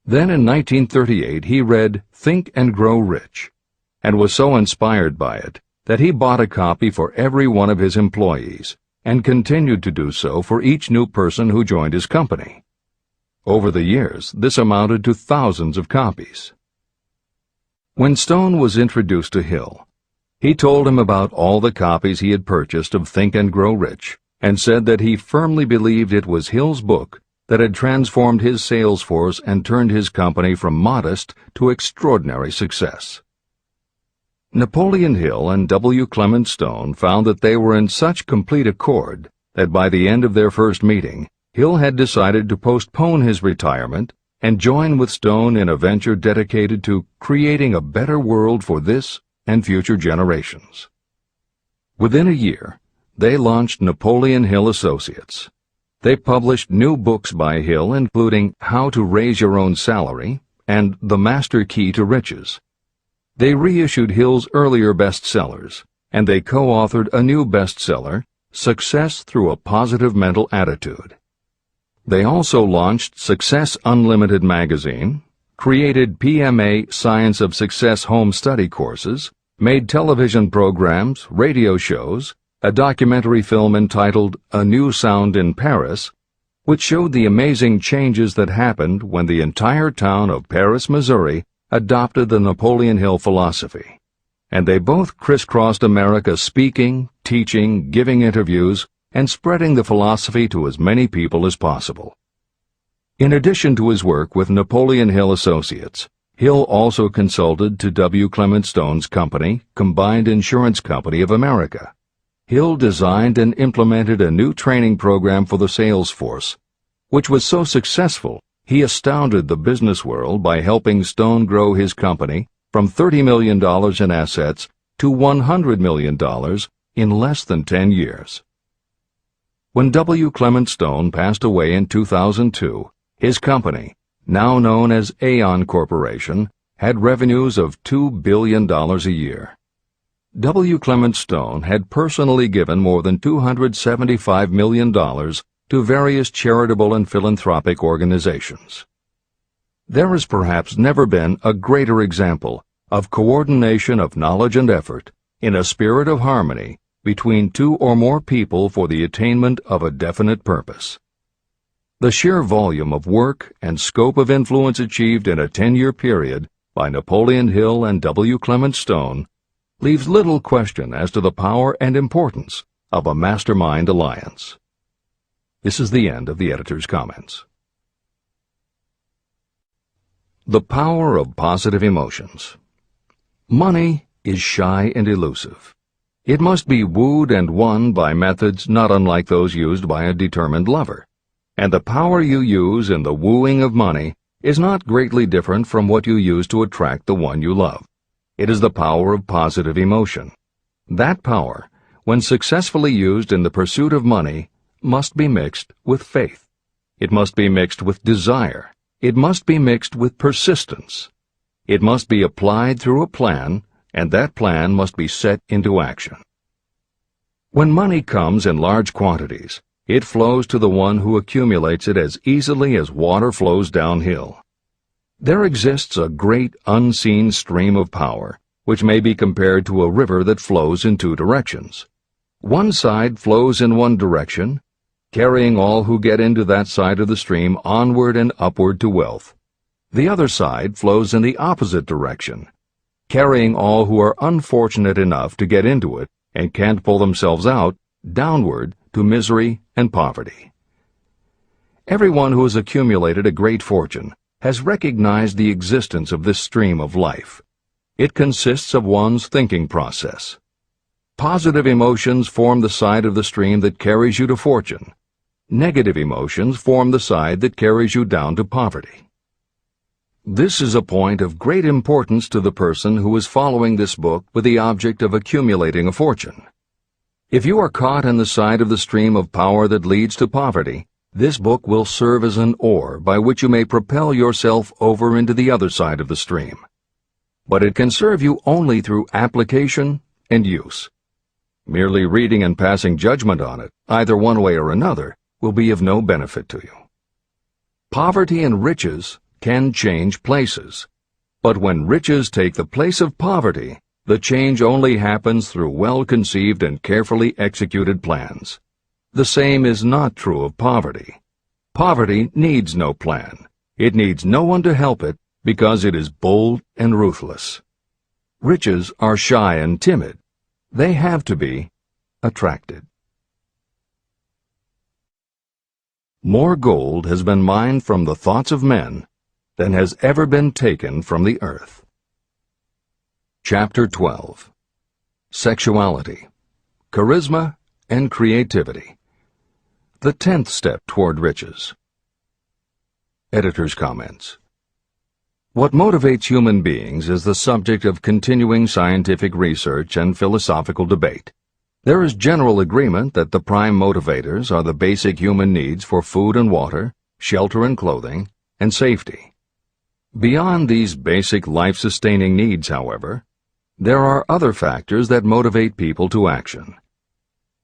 Then in 1938, he read Think and Grow Rich, and was so inspired by it that he bought a copy for every one of his employees, and continued to do so for each new person who joined his company. Over the years, this amounted to thousands of copies. When Stone was introduced to Hill, he told him about all the copies he had purchased of Think and Grow Rich, and said that he firmly believed it was Hill's book that had transformed his sales force and turned his company from modest to extraordinary success. Napoleon Hill and W. Clement Stone found that they were in such complete accord that by the end of their first meeting, Hill had decided to postpone his retirement and join with Stone in a venture dedicated to creating a better world for this and future generations. Within a year, they launched Napoleon Hill Associates. They published new books by Hill, including How to Raise Your Own Salary and The Master Key to Riches. They reissued Hill's earlier bestsellers, and they co-authored a new bestseller, Success Through a Positive Mental Attitude. They also launched Success Unlimited magazine, created PMA Science of Success home study courses, made television programs, radio shows, a documentary film entitled A New Sound in Paris, which showed the amazing changes that happened when the entire town of Paris, Missouri, adopted the Napoleon Hill philosophy, and they both crisscrossed America speaking, teaching, giving interviews, and spreading the philosophy to as many people as possible. In addition to his work with Napoleon Hill Associates, Hill also consulted to W. Clement Stone's company, Combined Insurance Company of America. Hill designed and implemented a new training program for the sales force, which was so successful he astounded the business world by helping Stone grow his company from $30 million in assets to $100 million in less than 10 years. When W. Clement Stone passed away in 2002, his company, now known as Aon Corporation, had revenues of $2 billion a year. W. Clement Stone had personally given more than $275 million to various charitable and philanthropic organizations. There has perhaps never been a greater example of coordination of knowledge and effort in a spirit of harmony between two or more people for the attainment of a definite purpose. The sheer volume of work and scope of influence achieved in a 10-year period by Napoleon Hill and W. Clement Stone leaves little question as to the power and importance of a mastermind alliance. This is the end of the editor's comments. The power of positive emotions. Money is shy and elusive. It must be wooed and won by methods not unlike those used by a determined lover. And the power you use in the wooing of money is not greatly different from what you use to attract the one you love. It is the power of positive emotion. That power, when successfully used in the pursuit of money, must be mixed with faith. It must be mixed with desire. It must be mixed with persistence. It must be applied through a plan, and that plan must be set into action. When money comes in large quantities, it flows to the one who accumulates it as easily as water flows downhill. There exists a great unseen stream of power, which may be compared to a river that flows in two directions. One side flows in one direction, carrying all who get into that side of the stream onward and upward to wealth. The other side flows in the opposite direction, carrying all who are unfortunate enough to get into it and can't pull themselves out downward to misery and poverty. Everyone who has accumulated a great fortune has recognized the existence of this stream of life. It consists of one's thinking process. Positive emotions form the side of the stream that carries you to fortune. Negative emotions form the side that carries you down to poverty. This is a point of great importance to the person who is following this book with the object of accumulating a fortune. If you are caught in the side of the stream of power that leads to poverty, this book will serve as an oar by which you may propel yourself over into the other side of the stream. But it can serve you only through application and use. Merely reading and passing judgment on it, either one way or another, will be of no benefit to you. Poverty and riches can change places. But when riches take the place of poverty, the change only happens through well-conceived and carefully executed plans. The same is not true of poverty. Poverty needs no plan. It needs no one to help it because it is bold and ruthless. Riches are shy and timid. They have to be attracted. More gold has been mined from the thoughts of men than has ever been taken from the earth. Chapter 12. Sexuality, Charisma, and Creativity. The 10th step toward riches. Editor's comments. What motivates human beings is the subject of continuing scientific research and philosophical debate. There is general agreement that the prime motivators are the basic human needs for food and water, shelter and clothing, and safety. Beyond these basic life-sustaining needs, however, there are other factors that motivate people to action.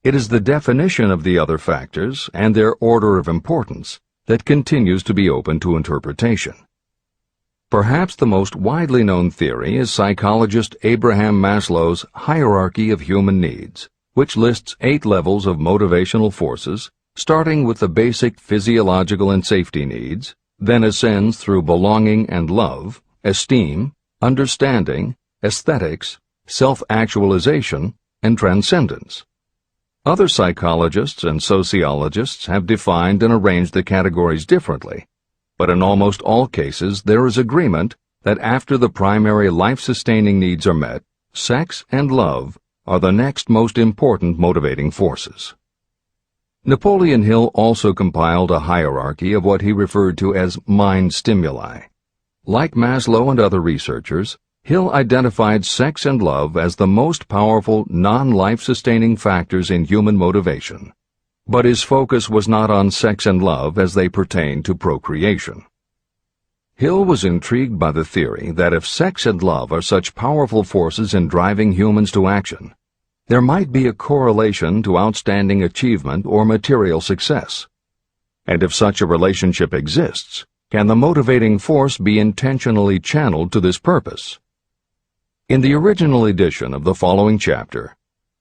It is the definition of the other factors and their order of importance that continues to be open to interpretation. Perhaps the most widely known theory is psychologist Abraham Maslow's hierarchy of human needs, which lists 8 levels of motivational forces, starting with the basic physiological and safety needs, then ascends through belonging and love, esteem, understanding, aesthetics, self-actualization, and transcendence. Other psychologists and sociologists have defined and arranged the categories differently, but in almost all cases there is agreement that after the primary life-sustaining needs are met, sex and love are the next most important motivating forces. Napoleon Hill also compiled a hierarchy of what he referred to as mind stimuli. Like Maslow and other researchers, Hill identified sex and love as the most powerful non-life-sustaining factors in human motivation. But his focus was not on sex and love as they pertain to procreation. Hill was intrigued by the theory that if sex and love are such powerful forces in driving humans to action, there might be a correlation to outstanding achievement or material success. And if such a relationship exists, can the motivating force be intentionally channeled to this purpose? In the original edition of the following chapter,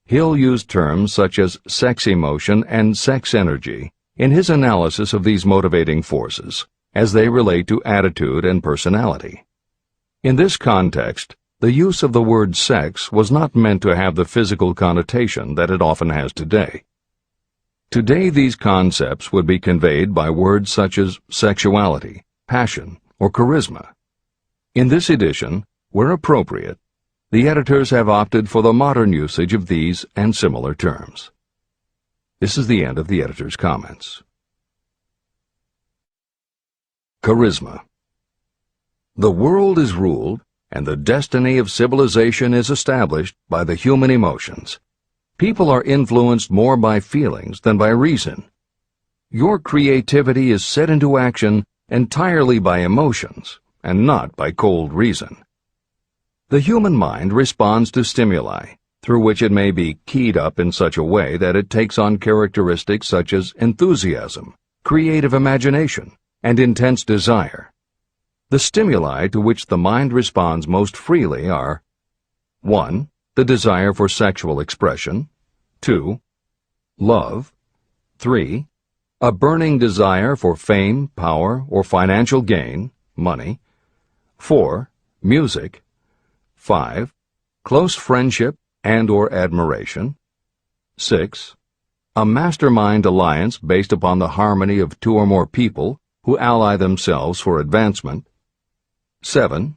Hill used terms such as sex emotion and sex energy in his analysis of these motivating forces as they relate to attitude and personality. In this context, the use of the word sex was not meant to have the physical connotation that it often has today. Today these concepts would be conveyed by words such as sexuality, passion, or charisma. In this edition, where appropriate, the editors have opted for the modern usage of these and similar terms. This is the end of the editor's comments. Charisma. The world is ruled, and the destiny of civilization is established by the human emotions. People are influenced more by feelings than by reason. Your creativity is set into action entirely by emotions, and not by cold reason. The human mind responds to stimuli, through which it may be keyed up in such a way that it takes on characteristics such as enthusiasm, creative imagination, and intense desire. The stimuli to which the mind responds most freely are 1. The desire for sexual expression, 2. Love, 3. A burning desire for fame, power, or financial gain, money, 4. Music, 5. Close friendship and/or admiration, 6. A mastermind alliance based upon the harmony of two or more people who ally themselves for advancement, 7.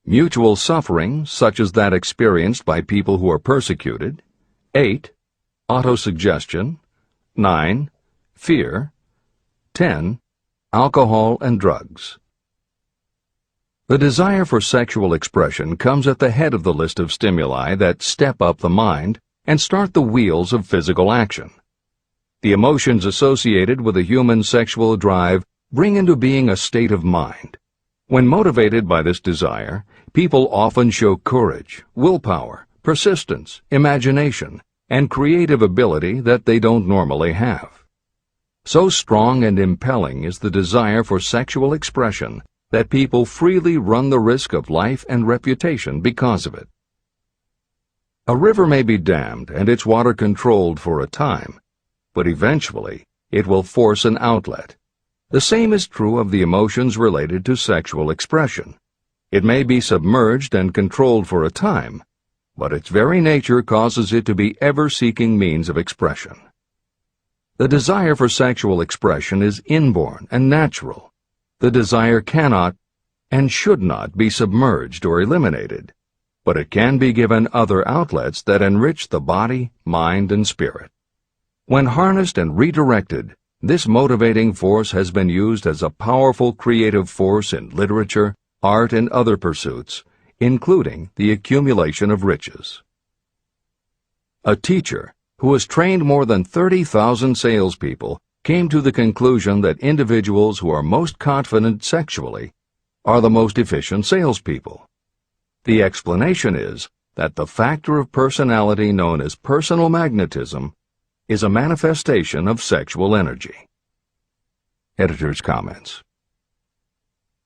Mutual suffering, such as that experienced by people who are persecuted, 8. Autosuggestion, 9. Fear, 10. Alcohol and drugs. The desire for sexual expression comes at the head of the list of stimuli that step up the mind and start the wheels of physical action. The emotions associated with a human sexual drive bring into being a state of mind. When motivated by this desire, people often show courage, willpower, persistence, imagination, and creative ability that they don't normally have. So strong and impelling is the desire for sexual expression that people freely run the risk of life and reputation because of it. A river may be dammed and its water controlled for a time, but eventually it will force an outlet. The same is true of the emotions related to sexual expression. It may be submerged and controlled for a time, but its very nature causes it to be ever-seeking means of expression. The desire for sexual expression is inborn and natural. The desire cannot and should not be submerged or eliminated, but it can be given other outlets that enrich the body, mind, and spirit. When harnessed and redirected, this motivating force has been used as a powerful creative force in literature, art, and other pursuits, including the accumulation of riches. A teacher who has trained more than 30,000 salespeople came to the conclusion that individuals who are most confident sexually are the most efficient salespeople. The explanation is that the factor of personality known as personal magnetism is a manifestation of sexual energy. Editor's comments.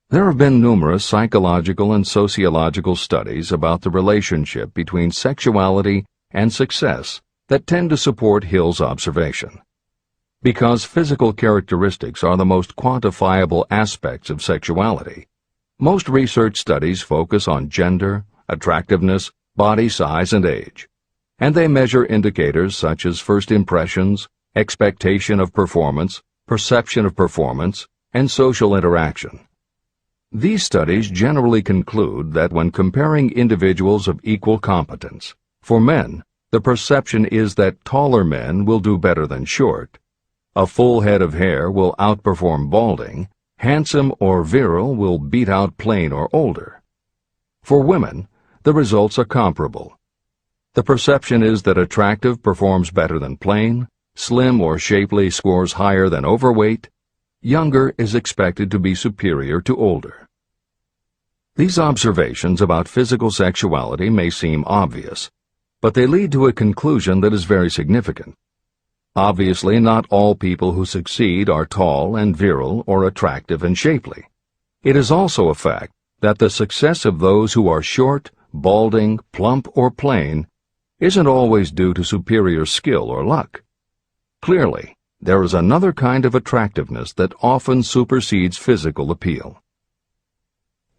There have been numerous psychological and sociological studies about the relationship between sexuality and success that tend to support Hill's observation. Because physical characteristics are the most quantifiable aspects of sexuality, most research studies focus on gender, attractiveness, body size, and age, and they measure indicators such as first impressions, expectation of performance, perception of performance, and social interaction. These studies generally conclude that when comparing individuals of equal competence, for men, the perception is that taller men will do better than short, a full head of hair will outperform balding, handsome or virile will beat out plain or older. For women, the results are comparable. The perception is that attractive performs better than plain, slim or shapely scores higher than overweight, younger is expected to be superior to older. These observations about physical sexuality may seem obvious, but they lead to a conclusion that is very significant. Obviously, not all people who succeed are tall and virile or attractive and shapely. It is also a fact that the success of those who are short, balding, plump, or plain isn't always due to superior skill or luck. Clearly, there is another kind of attractiveness that often supersedes physical appeal.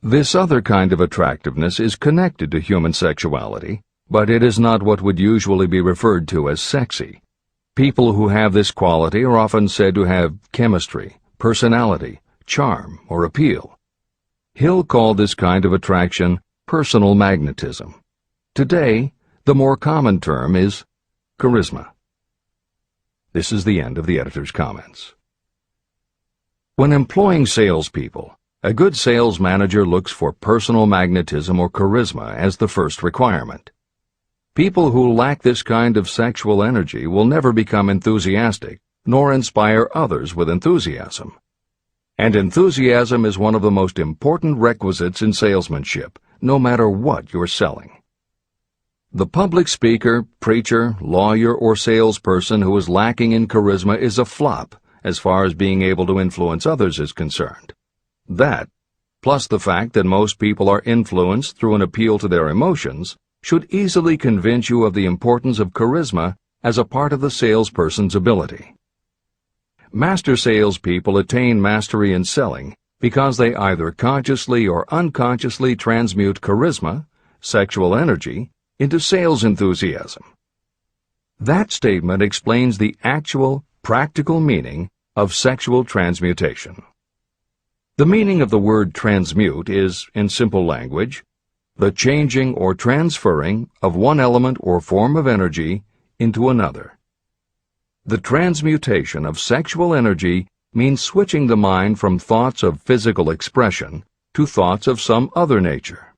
This other kind of attractiveness is connected to human sexuality, but it is not what would usually be referred to as sexy. People who have this quality are often said to have chemistry, personality, charm, or appeal. Hill called this kind of attraction personal magnetism. Today, the more common term is charisma. This is the end of the editor's comments. When employing salespeople, a good sales manager looks for personal magnetism or charisma as the first requirement. People who lack this kind of sexual energy will never become enthusiastic, nor inspire others with enthusiasm. And enthusiasm is one of the most important requisites in salesmanship, no matter what you're selling. The public speaker, preacher, lawyer, or salesperson who is lacking in charisma is a flop as far as being able to influence others is concerned. That, plus the fact that most people are influenced through an appeal to their emotions, should easily convince you of the importance of charisma as a part of the salesperson's ability. Master salespeople attain mastery in selling because they either consciously or unconsciously transmute charisma, sexual energy, into sales enthusiasm. That statement explains the actual, practical meaning of sexual transmutation. The meaning of the word transmute is, in simple language, the changing or transferring of one element or form of energy into another. The transmutation of sexual energy means switching the mind from thoughts of physical expression to thoughts of some other nature.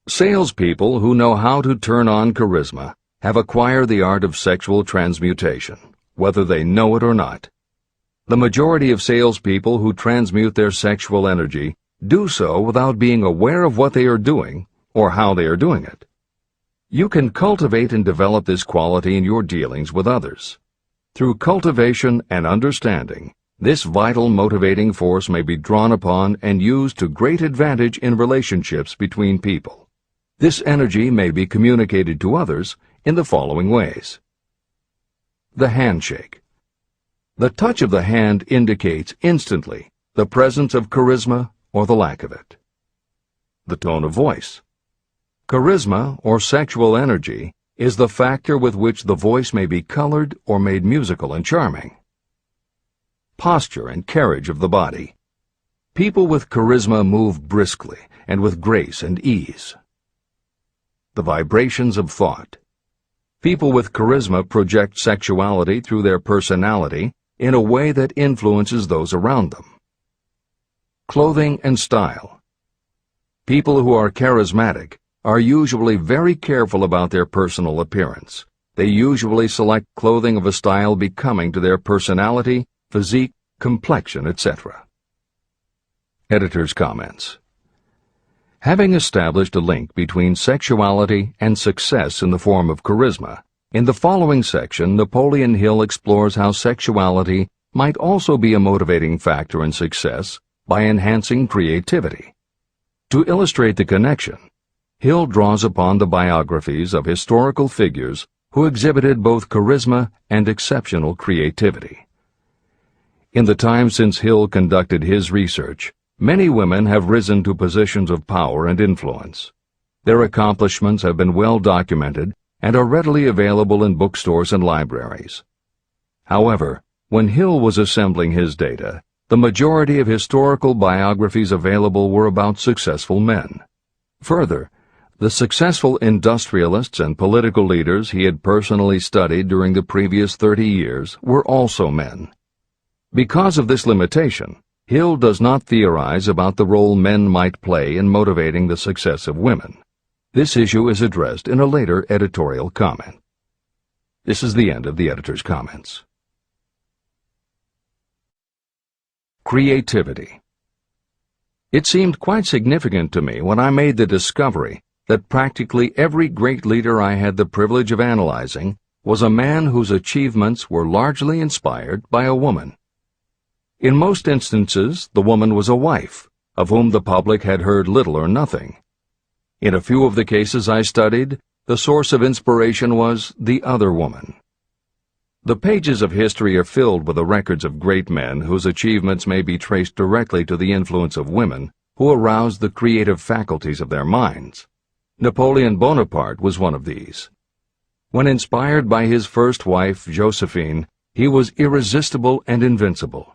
Salespeople who know how to turn on charisma have acquired the art of sexual transmutation, whether they know it or not. The majority of salespeople who transmute their sexual energy do so without being aware of what they are doing or how they are doing it. You can cultivate and develop this quality in your dealings with others. Through cultivation and understanding, this vital motivating force may be drawn upon and used to great advantage in relationships between people. This energy may be communicated to others in the following ways. The handshake. The touch of the hand indicates instantly the presence of charisma or the lack of it. The tone of voice. Charisma, or sexual energy, is the factor with which the voice may be colored or made musical and charming. Posture and carriage of the body. People with charisma move briskly and with grace and ease. The vibrations of thought. People with charisma project sexuality through their personality in a way that influences those around them. Clothing and style. People who are charismatic are usually very careful about their personal appearance. They usually select clothing of a style becoming to their personality, physique, complexion, etc. Editor's comments. Having established a link between sexuality and success in the form of charisma, in the following section, Napoleon Hill explores how sexuality might also be a motivating factor in success by enhancing creativity. To illustrate the connection, Hill draws upon the biographies of historical figures who exhibited both charisma and exceptional creativity. In the time since Hill conducted his research, many women have risen to positions of power and influence. Their accomplishments have been well documented and are readily available in bookstores and libraries. However, when Hill was assembling his data, the majority of historical biographies available were about successful men. Further, the successful industrialists and political leaders he had personally studied during the previous 30 years were also men. Because of this limitation, Hill does not theorize about the role men might play in motivating the success of women. This issue is addressed in a later editorial comment. This is the end of the editor's comments. Creativity. It seemed quite significant to me when I made the discovery that practically every great leader I had the privilege of analyzing was a man whose achievements were largely inspired by a woman. In most instances, the woman was a wife, of whom the public had heard little or nothing. In a few of the cases I studied, the source of inspiration was the other woman. The pages of history are filled with the records of great men whose achievements may be traced directly to the influence of women who aroused the creative faculties of their minds. Napoleon Bonaparte was one of these. When inspired by his first wife, Josephine, he was irresistible and invincible.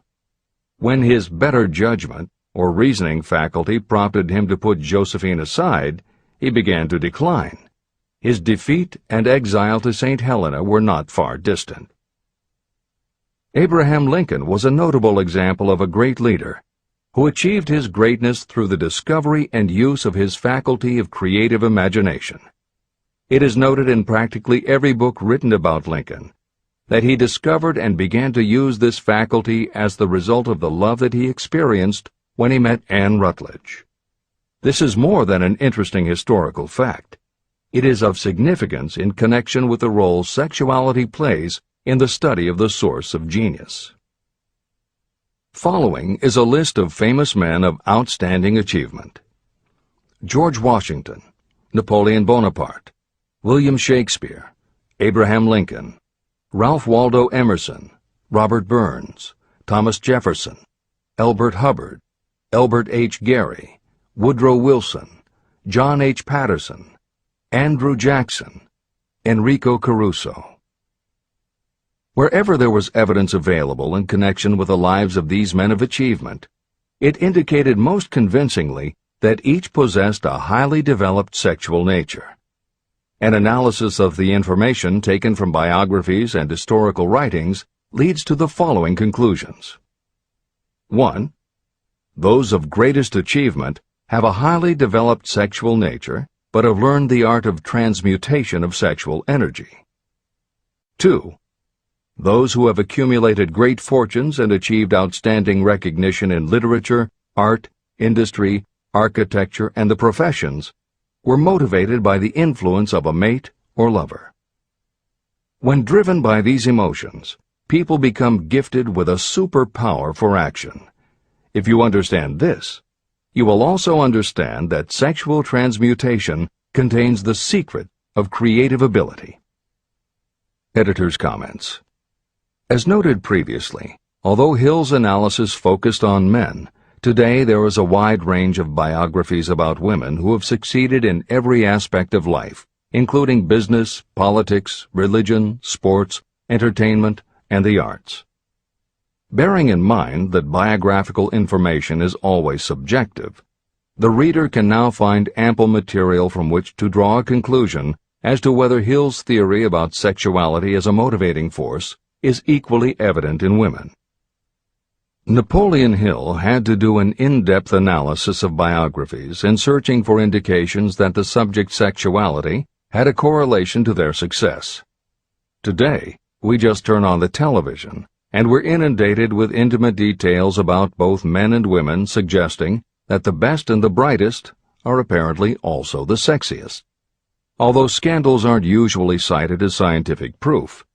When his better judgment, or reasoning faculty prompted him to put Josephine aside, he began to decline. His defeat and exile to St. Helena were not far distant. Abraham Lincoln was a notable example of a great leader who achieved his greatness through the discovery and use of his faculty of creative imagination. It is noted in practically every book written about Lincoln that he discovered and began to use this faculty as the result of the love that he experienced when he met Anne Rutledge. This is more than an interesting historical fact. It is of significance in connection with the role sexuality plays in the study of the source of genius. Following is a list of famous men of outstanding achievement: George Washington, Napoleon Bonaparte, William Shakespeare, Abraham Lincoln, Ralph Waldo Emerson, Robert Burns, Thomas Jefferson, Elbert Hubbard, Elbert H. Gary, Woodrow Wilson, John H. Patterson, Andrew Jackson, Enrico Caruso. Wherever there was evidence available in connection with the lives of these men of achievement, it indicated most convincingly that each possessed a highly developed sexual nature. An analysis of the information taken from biographies and historical writings leads to the following conclusions. 1. Those of greatest achievement have a highly developed sexual nature, but have learned the art of transmutation of sexual energy. 2. Those who have accumulated great fortunes and achieved outstanding recognition in literature, art, industry, architecture, and the professions were motivated by the influence of a mate or lover. When driven by these emotions, people become gifted with a superpower for action. If you understand this, you will also understand that sexual transmutation contains the secret of creative ability. Editor's comments. As noted previously, although Hill's analysis focused on men, today there is a wide range of biographies about women who have succeeded in every aspect of life, including business, politics, religion, sports, entertainment, and the arts. Bearing in mind that biographical information is always subjective, the reader can now find ample material from which to draw a conclusion as to whether Hill's theory about sexuality as a motivating force is equally evident in women. Napoleon Hill had to do an in-depth analysis of biographies in searching for indications that the subject sexuality had a correlation to their success. Today, we just turn on the television, and we're inundated with intimate details about both men and women, suggesting that the best and the brightest are apparently also the sexiest. Although scandals aren't usually cited as scientific proof,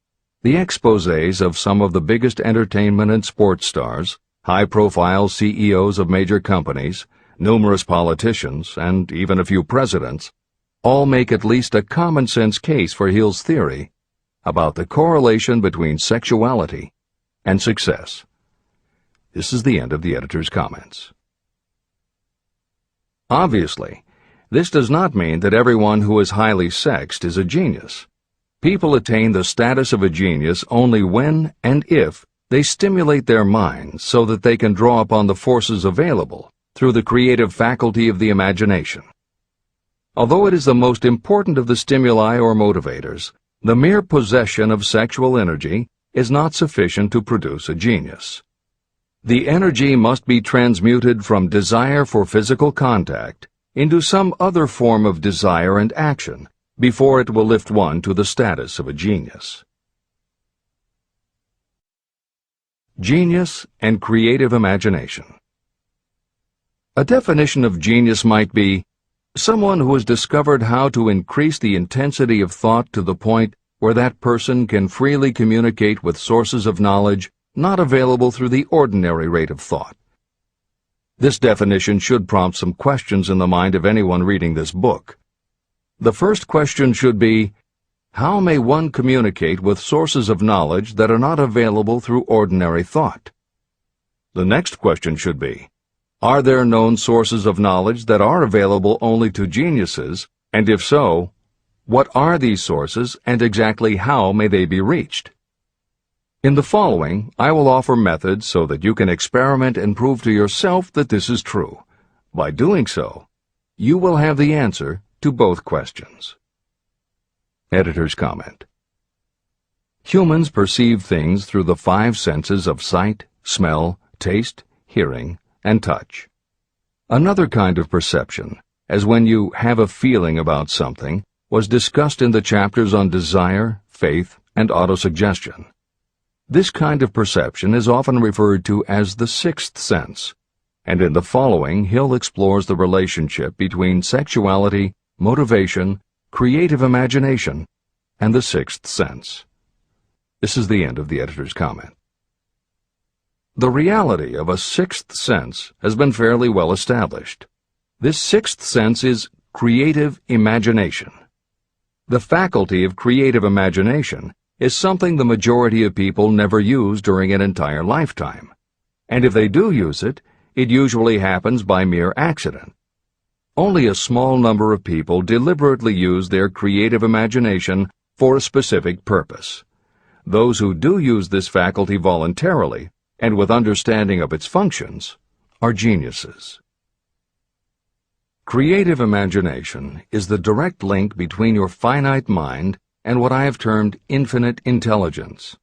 the exposés of some of the biggest entertainment and sports stars, high-profile CEOs of major companies, numerous politicians, and even a few presidents, all make at least a common-sense case for Hill's theory about the correlation between sexuality and success. This is the end of the editor's comments. Obviously, this does not mean that everyone who is highly sexed is a genius. People attain the status of a genius only when and if they stimulate their minds so that they can draw upon the forces available through the creative faculty of the imagination. Although it is the most important of the stimuli or motivators, the mere possession of sexual energy is not sufficient to produce a genius. The energy must be transmuted from desire for physical contact into some other form of desire and action before it will lift one to the status of a genius. Genius and creative imagination. A definition of genius might be someone who has discovered how to increase the intensity of thought to the point where that person can freely communicate with sources of knowledge not available through the ordinary rate of thought. This definition should prompt some questions in the mind of anyone reading this book. The first question should be, how may one communicate with sources of knowledge that are not available through ordinary thought? The next question should be, are there known sources of knowledge that are available only to geniuses, and if so, what are these sources and exactly how may they be reached? In the following, I will offer methods so that you can experiment and prove to yourself that this is true. By doing so, you will have the answer to both questions. Editor's comment. Humans perceive things through the 5 senses of sight, smell, taste, hearing, and touch. Another kind of perception, as when you have a feeling about something, was discussed in the chapters on desire, faith, and autosuggestion. This kind of perception is often referred to as the 6th sense, and in the following Hill explores the relationship between sexuality, motivation, creative imagination, and the 6th sense. This is the end of the editor's comment. The reality of a 6th sense has been fairly well established. This 6th sense is creative imagination. The faculty of creative imagination is something the majority of people never use during an entire lifetime, and if they do use it, it usually happens by mere accident. Only a small number of people deliberately use their creative imagination for a specific purpose. Those who do use this faculty voluntarily and with understanding of its functions are geniuses. Creative imagination is the direct link between your finite mind and what I have termed infinite intelligence.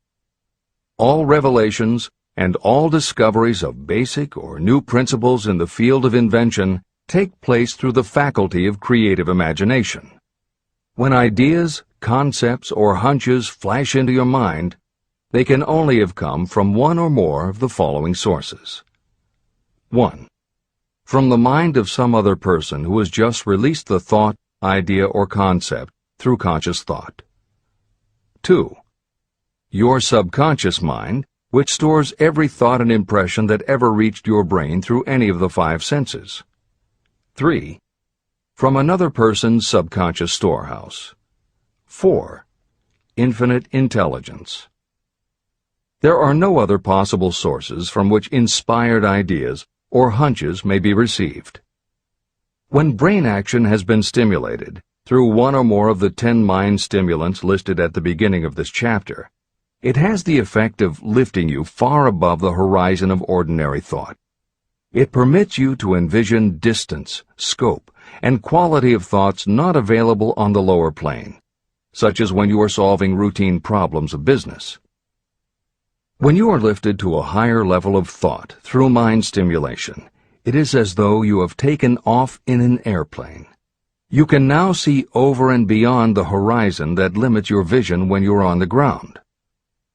All revelations and all discoveries of basic or new principles in the field of invention take place through the faculty of creative imagination. When ideas, concepts, or hunches flash into your mind, they can only have come from one or more of the following sources. 1. From the mind of some other person who has just released the thought, idea, or concept through conscious thought. 2. Your subconscious mind, which stores every thought and impression that ever reached your brain through any of the 5 senses. 3. From another person's subconscious storehouse. 4. Infinite intelligence. There are no other possible sources from which inspired ideas or hunches may be received. When brain action has been stimulated through one or more of the 10 mind stimulants listed at the beginning of this chapter, it has the effect of lifting you far above the horizon of ordinary thought. It permits you to envision distance, scope, and quality of thoughts not available on the lower plane, such as when you are solving routine problems of business. When you are lifted to a higher level of thought through mind stimulation, it is as though you have taken off in an airplane. You can now see over and beyond the horizon that limits your vision when you are on the ground.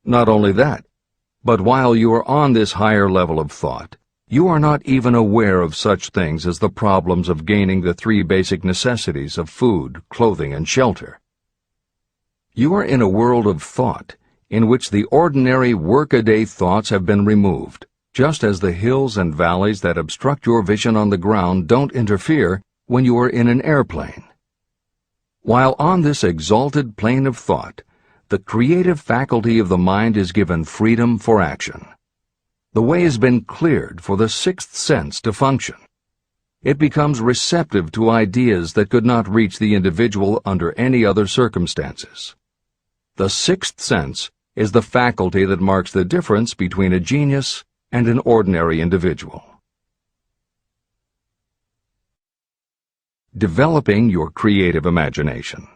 Not only that, but while you are on this higher level of thought, you are not even aware of such things as the problems of gaining the 3 basic necessities of food, clothing, and shelter. You are in a world of thought in which the ordinary workaday thoughts have been removed, just as the hills and valleys that obstruct your vision on the ground don't interfere when you are in an airplane. While on this exalted plane of thought, the creative faculty of the mind is given freedom for action. The way has been cleared for the 6th sense to function. It becomes receptive to ideas that could not reach the individual under any other circumstances. The 6th sense is the faculty that marks the difference between a genius and an ordinary individual. Developing your creative imagination.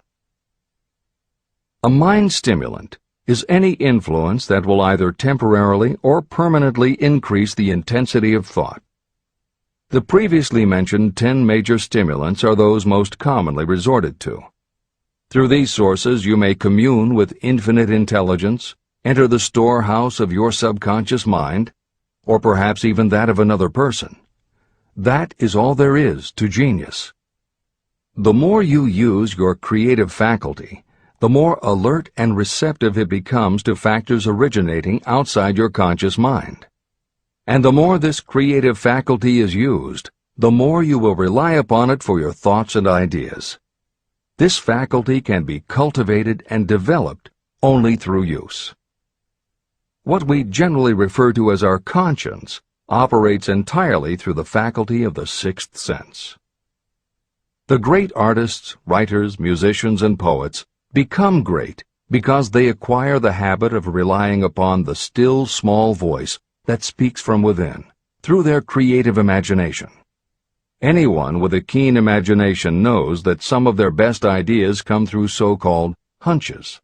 A mind stimulant is any influence that will either temporarily or permanently increase the intensity of thought. The previously mentioned 10 major stimulants are those most commonly resorted to. Through these sources you may commune with infinite intelligence, enter the storehouse of your subconscious mind, or perhaps even that of another person. That is all there is to genius. The more you use your creative faculty, the more alert and receptive it becomes to factors originating outside your conscious mind. And the more this creative faculty is used, the more you will rely upon it for your thoughts and ideas. This faculty can be cultivated and developed only through use. What we generally refer to as our conscience operates entirely through the faculty of the 6th sense. The great artists, writers, musicians, and poets become great because they acquire the habit of relying upon the still small voice that speaks from within, through their creative imagination. Anyone with a keen imagination knows that some of their best ideas come through so-called hunches.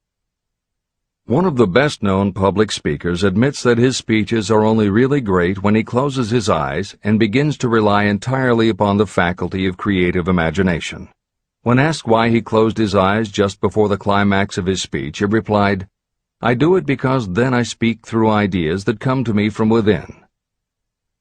One of the best-known public speakers admits that his speeches are only really great when he closes his eyes and begins to rely entirely upon the faculty of creative imagination. When asked why he closed his eyes just before the climax of his speech, he replied, "I do it because then I speak through ideas that come to me from within."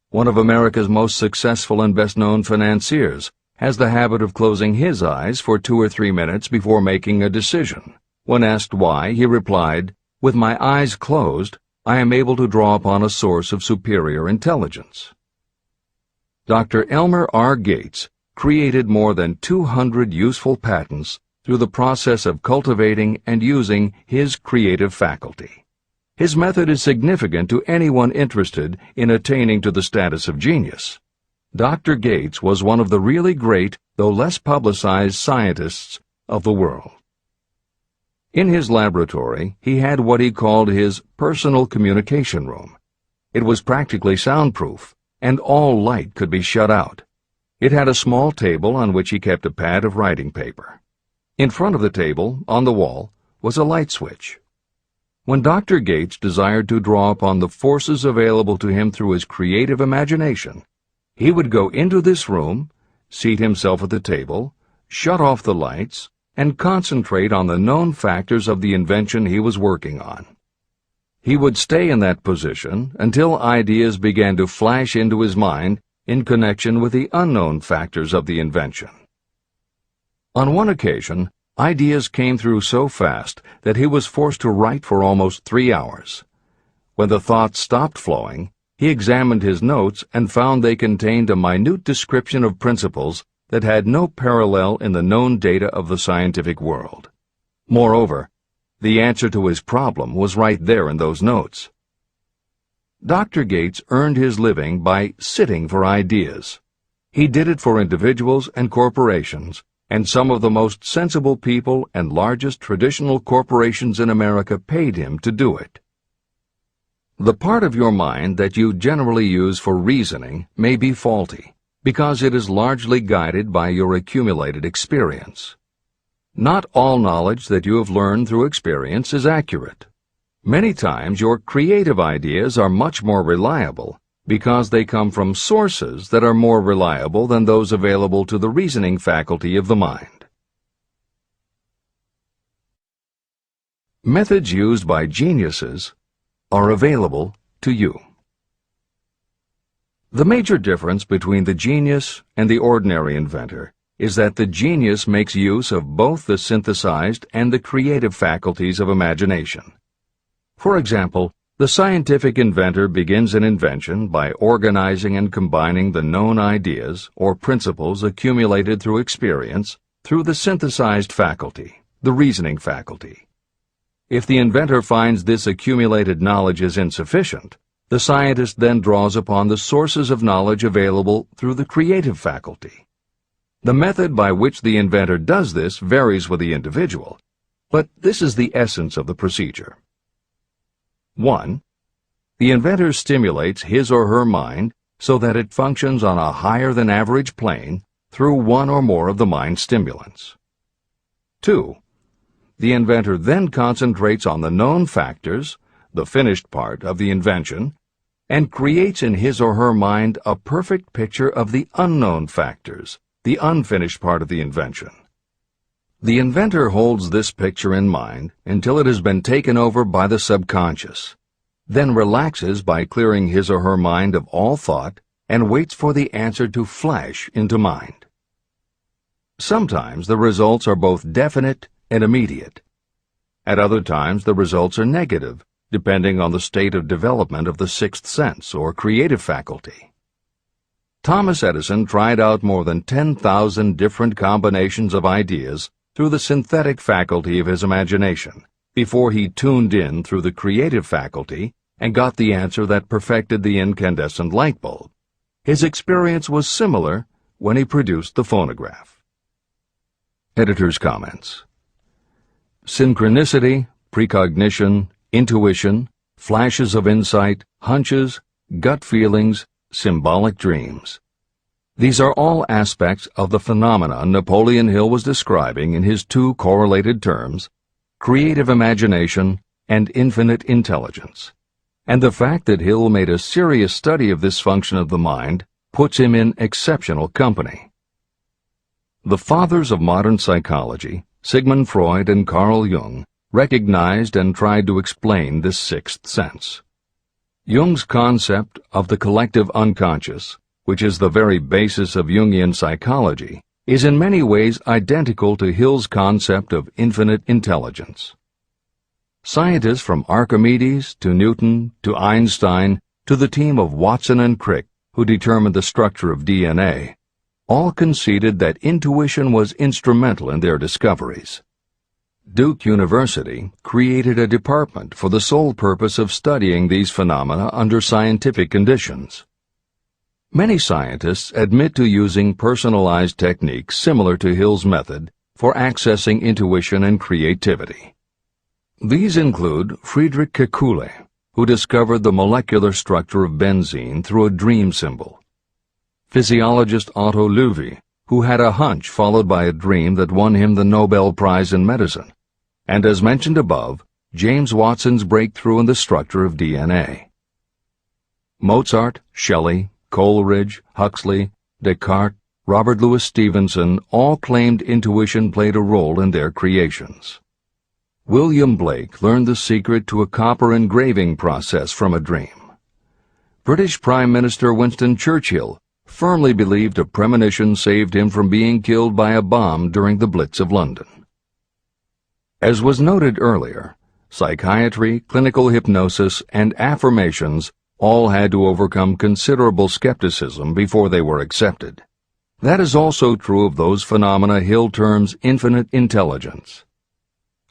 One of America's most successful and best-known financiers has the habit of closing his eyes for 2 or 3 minutes before making a decision. When asked why, he replied, "With my eyes closed, I am able to draw upon a source of superior intelligence." Dr. Elmer R. Gates created more than 200 useful patents through the process of cultivating and using his creative faculty. His method is significant to anyone interested in attaining to the status of genius. Dr. Gates was one of the really great, though less publicized, scientists of the world. In his laboratory, he had what he called his personal communication room. It was practically soundproof, and all light could be shut out. It had a small table on which he kept a pad of writing paper. In front of the table, on the wall, was a light switch. When Dr. Gates desired to draw upon the forces available to him through his creative imagination, he would go into this room, seat himself at the table, shut off the lights, and concentrate on the known factors of the invention he was working on. He would stay in that position until ideas began to flash into his mind in connection with the unknown factors of the invention. On one occasion, ideas came through so fast that he was forced to write for almost 3 hours. When the thoughts stopped flowing, he examined his notes and found they contained a minute description of principles that had no parallel in the known data of the scientific world. Moreover, the answer to his problem was right there in those notes. Dr. Gates earned his living by sitting for ideas. He did it for individuals and corporations, and some of the most sensible people and largest traditional corporations in America paid him to do it. The part of your mind that you generally use for reasoning may be faulty, because it is largely guided by your accumulated experience. Not all knowledge that you have learned through experience is accurate. Many times your creative ideas are much more reliable because they come from sources that are more reliable than those available to the reasoning faculty of the mind. Methods used by geniuses are available to you. The major difference between the genius and the ordinary inventor is that the genius makes use of both the synthesized and the creative faculties of imagination. For example, the scientific inventor begins an invention by organizing and combining the known ideas or principles accumulated through experience through the synthesized faculty, the reasoning faculty. If the inventor finds this accumulated knowledge is insufficient, the scientist then draws upon the sources of knowledge available through the creative faculty. The method by which the inventor does this varies with the individual, but this is the essence of the procedure. 1. The inventor stimulates his or her mind so that it functions on a higher-than-average plane through one or more of the mind stimulants. 2. The inventor then concentrates on the known factors, the finished part of the invention, and creates in his or her mind a perfect picture of the unknown factors, the unfinished part of the invention. The inventor holds this picture in mind until it has been taken over by the subconscious, then relaxes by clearing his or her mind of all thought and waits for the answer to flash into mind. Sometimes the results are both definite and immediate. At other times the results are negative, depending on the state of development of the sixth sense or creative faculty. Thomas Edison tried out more than 10,000 different combinations of ideas through the synthetic faculty of his imagination, before he tuned in through the creative faculty and got the answer that perfected the incandescent light bulb. His experience was similar when he produced the phonograph. Editor's comments. Synchronicity precognition, intuition, flashes of insight, hunches, gut feelings, symbolic dreams. These are all aspects of the phenomenon Napoleon Hill was describing in his two correlated terms, creative imagination and infinite intelligence. And the fact that Hill made a serious study of this function of the mind puts him in exceptional company. The fathers of modern psychology, Sigmund Freud and Carl Jung, recognized and tried to explain this sixth sense. Jung's concept of the collective unconscious, which is the very basis of Jungian psychology, is in many ways identical to Hill's concept of infinite intelligence. Scientists from Archimedes to Newton to Einstein to the team of Watson and Crick who determined the structure of DNA, all conceded that intuition was instrumental in their discoveries. Duke University created a department for the sole purpose of studying these phenomena under scientific conditions. Many scientists admit to using personalized techniques similar to Hill's method for accessing intuition and creativity. These include Friedrich Kekule, who discovered the molecular structure of benzene through a dream symbol; physiologist Otto Loewi, who had a hunch followed by a dream that won him the Nobel Prize in Medicine; and as mentioned above, James Watson's breakthrough in the structure of DNA. Mozart, Shelley, Coleridge, Huxley, Descartes, Robert Louis Stevenson all claimed intuition played a role in their creations. William Blake learned the secret to a copper engraving process from a dream. British Prime Minister Winston Churchill firmly believed a premonition saved him from being killed by a bomb during the Blitz of London. As was noted earlier, psychiatry, clinical hypnosis, and affirmations all had to overcome considerable skepticism before they were accepted. That is also true of those phenomena Hill terms infinite intelligence.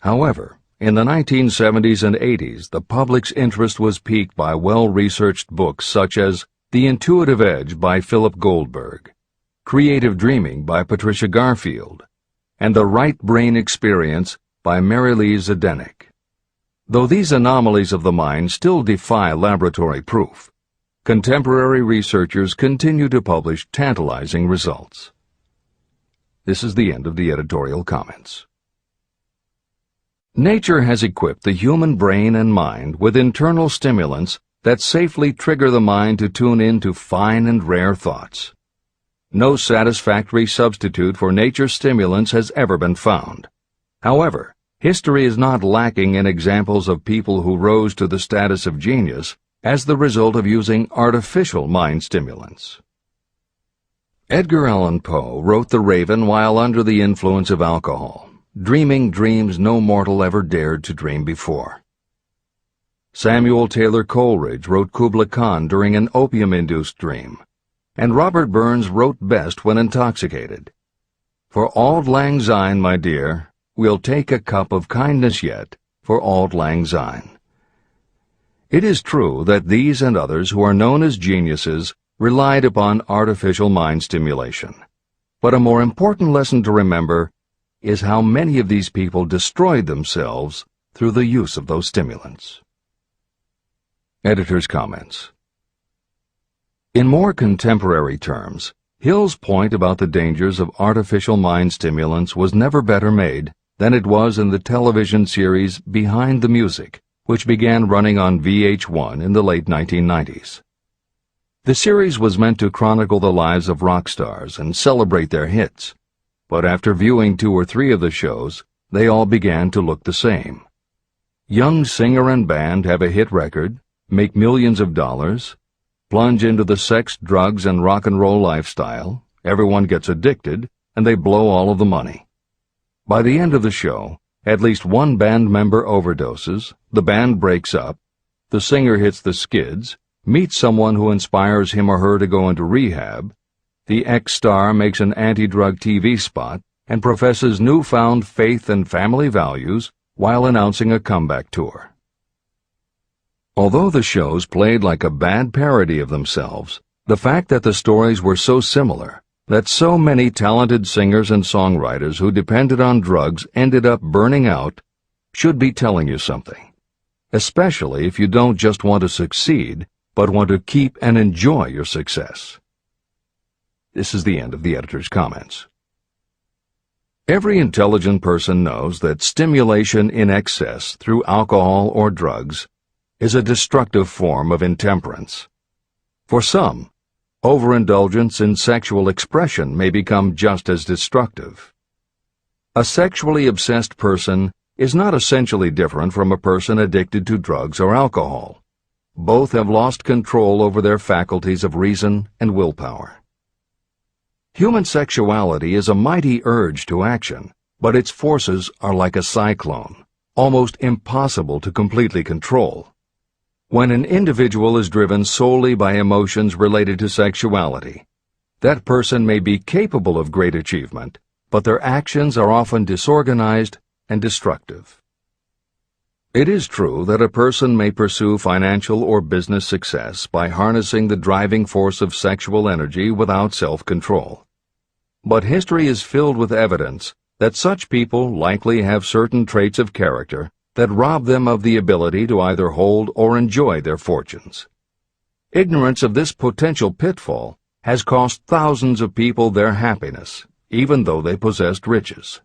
However, in the 1970s and 80s, the public's interest was piqued by well-researched books such as The Intuitive Edge by Philip Goldberg, Creative Dreaming by Patricia Garfield, and The Right Brain Experience by Mary-Lee Zdenek. Though these anomalies of the mind still defy laboratory proof, contemporary researchers continue to publish tantalizing results. This is the end of the editorial comments. Nature has equipped the human brain and mind with internal stimulants that safely trigger the mind to tune in to fine and rare thoughts. No satisfactory substitute for nature's stimulants has ever been found. However, history is not lacking in examples of people who rose to the status of genius as the result of using artificial mind stimulants. Edgar Allan Poe wrote The Raven while under the influence of alcohol, dreaming dreams no mortal ever dared to dream before. Samuel Taylor Coleridge wrote Kubla Khan during an opium-induced dream, and Robert Burns wrote best when intoxicated. For auld lang syne, my dear, we'll take a cup of kindness yet for auld lang syne. It is true that these and others who are known as geniuses relied upon artificial mind stimulation. But a more important lesson to remember is how many of these people destroyed themselves through the use of those stimulants. Editor's comments. In more contemporary terms, Hill's point about the dangers of artificial mind stimulants was never better made than it was in the television series Behind the Music, which began running on VH1 in the late 1990s. The series was meant to chronicle the lives of rock stars and celebrate their hits, but after viewing 2 or 3 of the shows, they all began to look the same. Young singer and band have a hit record, make millions of dollars, plunge into the sex, drugs, and rock and roll lifestyle, everyone gets addicted, and they blow all of the money. By the end of the show, at least one band member overdoses, the band breaks up, the singer hits the skids, meets someone who inspires him or her to go into rehab, the ex-star makes an anti-drug TV spot and professes newfound faith and family values while announcing a comeback tour. Although the shows played like a bad parody of themselves, the fact that the stories were so similar, that so many talented singers and songwriters who depended on drugs ended up burning out, should be telling you something, especially if you don't just want to succeed, but want to keep and enjoy your success. This is the end of the editor's comments. Every intelligent person knows that stimulation in excess through alcohol or drugs is a destructive form of intemperance. For some, overindulgence in sexual expression may become just as destructive. A sexually obsessed person is not essentially different from a person addicted to drugs or alcohol. Both have lost control over their faculties of reason and willpower. Human sexuality is a mighty urge to action, but its forces are like a cyclone, almost impossible to completely control. When an individual is driven solely by emotions related to sexuality, that person may be capable of great achievement, but their actions are often disorganized and destructive. It is true that a person may pursue financial or business success by harnessing the driving force of sexual energy without self-control. But history is filled with evidence that such people likely have certain traits of character that rob them of the ability to either hold or enjoy their fortunes. Ignorance of this potential pitfall has cost thousands of people their happiness, even though they possessed riches.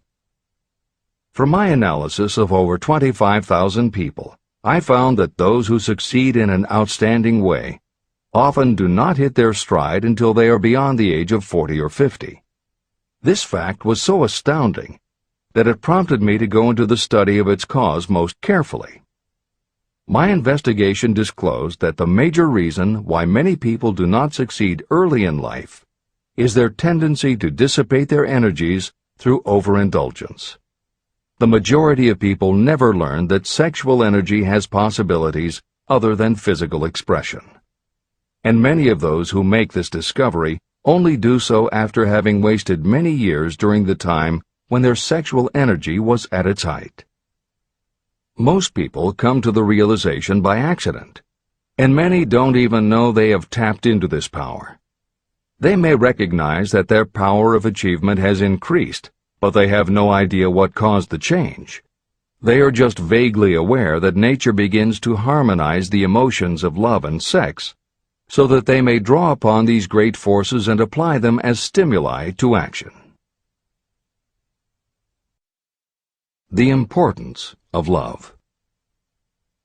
From my analysis of over 25,000 people, I found that those who succeed in an outstanding way often do not hit their stride until they are beyond the age of 40 or 50. This fact was so astounding that it prompted me to go into the study of its cause most carefully. My investigation disclosed that the major reason why many people do not succeed early in life is their tendency to dissipate their energies through overindulgence. The majority of people never learn that sexual energy has possibilities other than physical expression. And many of those who make this discovery only do so after having wasted many years during the time when their sexual energy was at its height. Most people come to the realization by accident, and many don't even know they have tapped into this power. They may recognize that their power of achievement has increased, but they have no idea what caused the change. They are just vaguely aware that nature begins to harmonize the emotions of love and sex, so that they may draw upon these great forces and apply them as stimuli to action. The importance of love.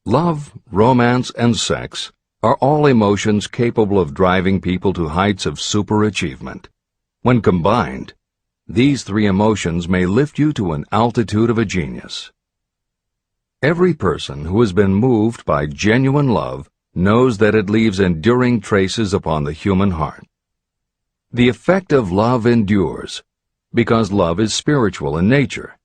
Love, romance, and sex are all emotions capable of driving people to heights of superachievement. When combined, these three emotions may lift you to an altitude of a genius. Every person who has been moved by genuine love knows that it leaves enduring traces upon the human heart. The effect of love endures, because love is spiritual in nature.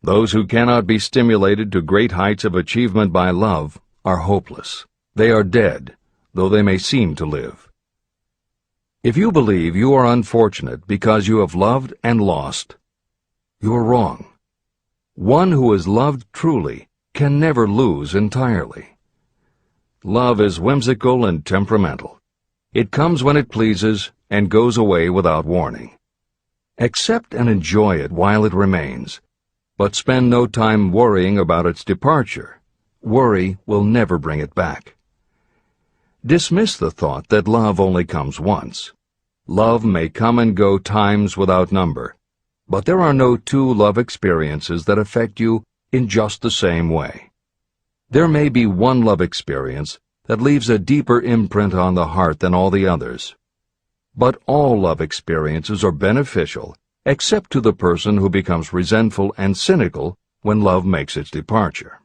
Those who cannot be stimulated to great heights of achievement by love are hopeless. They are dead, though they may seem to live. If you believe you are unfortunate because you have loved and lost, you are wrong. One who is loved truly can never lose entirely. Love is whimsical and temperamental. It comes when it pleases and goes away without warning. Accept and enjoy it while it remains, but spend no time worrying about its departure. Worry will never bring it back. Dismiss the thought that love only comes once. Love may come and go times without number, but there are no two love experiences that affect you in just the same way. There may be one love experience that leaves a deeper imprint on the heart than all the others. But all love experiences are beneficial, except to the person who becomes resentful and cynical when love makes its departure.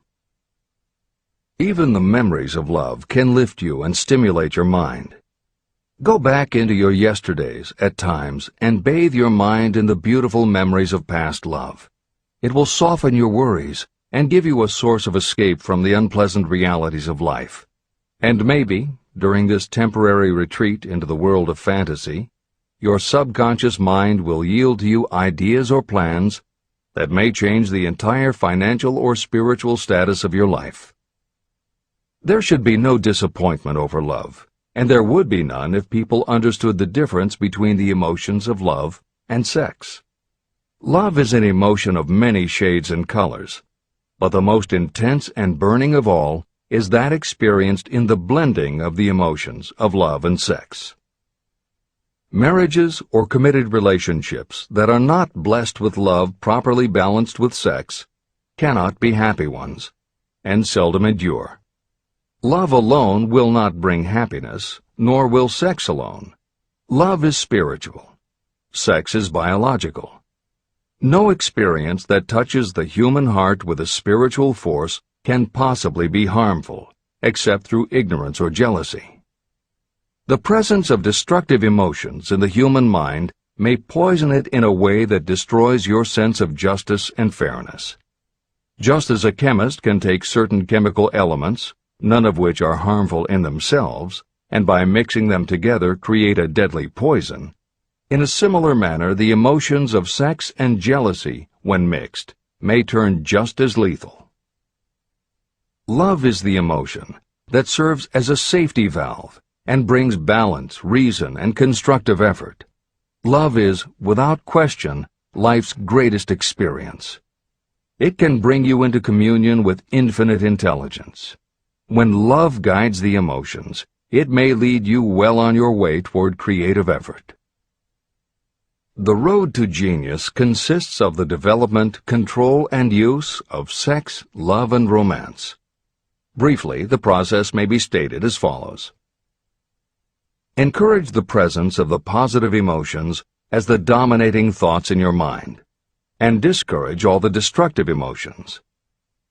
Even the memories of love can lift you and stimulate your mind. Go back into your yesterdays at times and bathe your mind in the beautiful memories of past love. It will soften your worries and give you a source of escape from the unpleasant realities of life. And maybe, during this temporary retreat into the world of fantasy, your subconscious mind will yield to you ideas or plans that may change the entire financial or spiritual status of your life. There should be no disappointment over love, and there would be none if people understood the difference between the emotions of love and sex. Love is an emotion of many shades and colors. but the most intense and burning of all is that experienced in the blending of the emotions of love and sex. Marriages or committed relationships that are not blessed with love properly balanced with sex cannot be happy ones, and seldom endure. Love alone will not bring happiness, nor will sex alone. Love is spiritual. Sex is biological. No experience that touches the human heart with a spiritual force can possibly be harmful, except through ignorance or jealousy. The presence of destructive emotions in the human mind may poison it in a way that destroys your sense of justice and fairness. Just as a chemist can take certain chemical elements, none of which are harmful in themselves, and by mixing them together create a deadly poison, in a similar manner the emotions of sex and jealousy, when mixed, may turn just as lethal. Love is the emotion that serves as a safety valve and brings balance, reason, and constructive effort. Love is, without question, life's greatest experience. It can bring you into communion with infinite intelligence. When love guides the emotions, it may lead you well on your way toward creative effort. The road to genius consists of the development, control, and use of sex, love, and romance. Briefly, the process may be stated as follows. Encourage the presence of the positive emotions as the dominating thoughts in your mind, and discourage all the destructive emotions.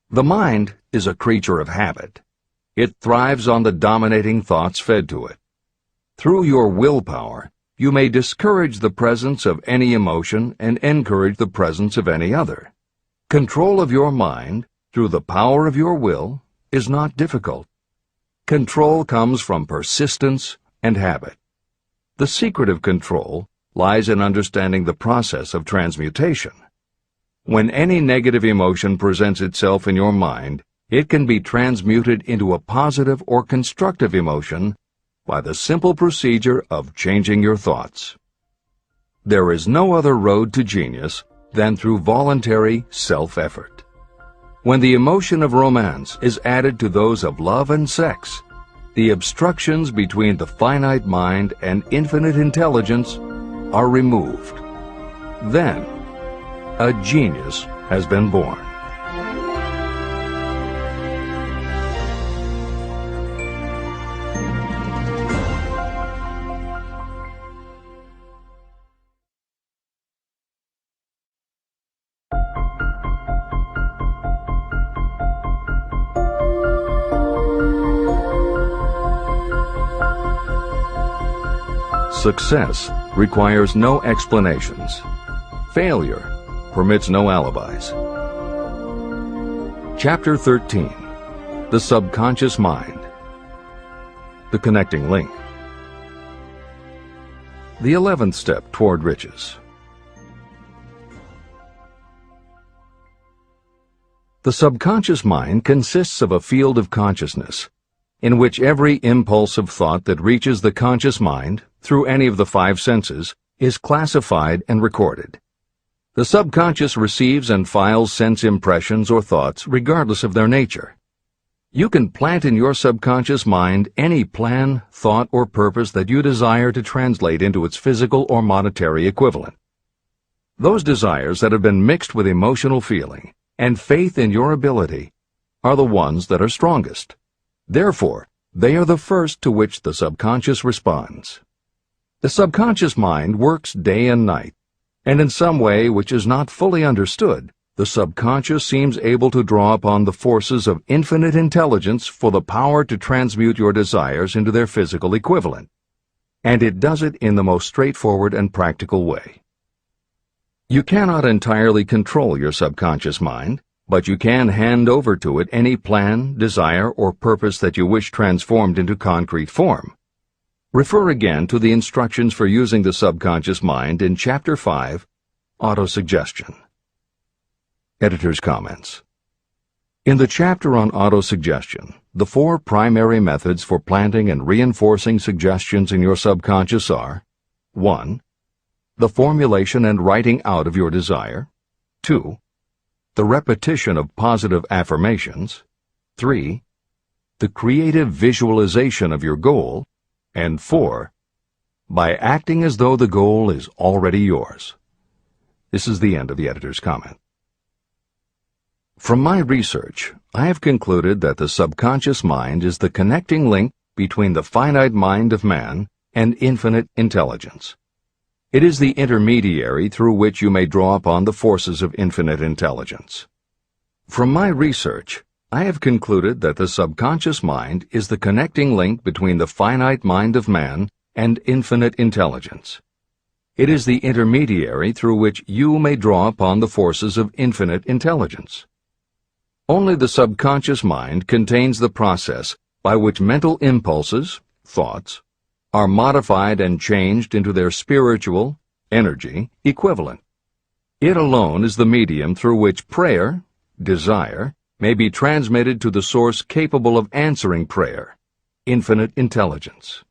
The mind is a creature of habit. It thrives on the dominating thoughts fed to it. Through your willpower, you may discourage the presence of any emotion and encourage the presence of any other. Control of your mind, through the power of your will, is not difficult. Control comes from persistence and habit. The secret of control lies in understanding the process of transmutation. When any negative emotion presents itself in your mind, it can be transmuted into a positive or constructive emotion by the simple procedure of changing your thoughts. There is no other road to genius than through voluntary self-effort. When the emotion of romance is added to those of love and sex, the obstructions between the finite mind and infinite intelligence are removed. Then, a genius has been born. Success requires no explanations. Failure permits no alibis. Chapter 13. The Subconscious Mind. The Connecting Link. The 11th Step Toward Riches. The subconscious mind consists of a field of consciousness, in which every impulse of thought that reaches the conscious mind, through any of the 5 senses, is classified and recorded. The subconscious receives and files sense impressions or thoughts regardless of their nature. You can plant in your subconscious mind any plan, thought, or purpose that you desire to translate into its physical or monetary equivalent. Those desires that have been mixed with emotional feeling and faith in your ability are the ones that are strongest. Therefore, they are the first to which the subconscious responds. The subconscious mind works day and night, and in some way which is not fully understood, the subconscious seems able to draw upon the forces of infinite intelligence for the power to transmute your desires into their physical equivalent. And it does it in the most straightforward and practical way. You cannot entirely control your subconscious mind, but you can hand over to it any plan, desire, or purpose that you wish transformed into concrete form. Refer again to the instructions for using the subconscious mind in Chapter 5, Autosuggestion. Editor's comments. In the chapter on autosuggestion, the 4 primary methods for planting and reinforcing suggestions in your subconscious are: 1. The formulation and writing out of your desire. 2. the repetition of positive affirmations. 3. The creative visualization of your goal. And 4. By acting as though the goal is already yours. This is the end of the editor's comment. From my research, I have concluded that the subconscious mind is the connecting link between the finite mind of man and infinite intelligence. It is the intermediary through which you may draw upon the forces of infinite intelligence. From my research, I have concluded that the subconscious mind is the connecting link between the finite mind of man and infinite intelligence. It is the intermediary through which you may draw upon the forces of infinite intelligence. Only the subconscious mind contains the process by which mental impulses, thoughts, are modified and changed into their spiritual, energy, equivalent. It alone is the medium through which prayer, desire, may be transmitted to the source capable of answering prayer, infinite intelligence.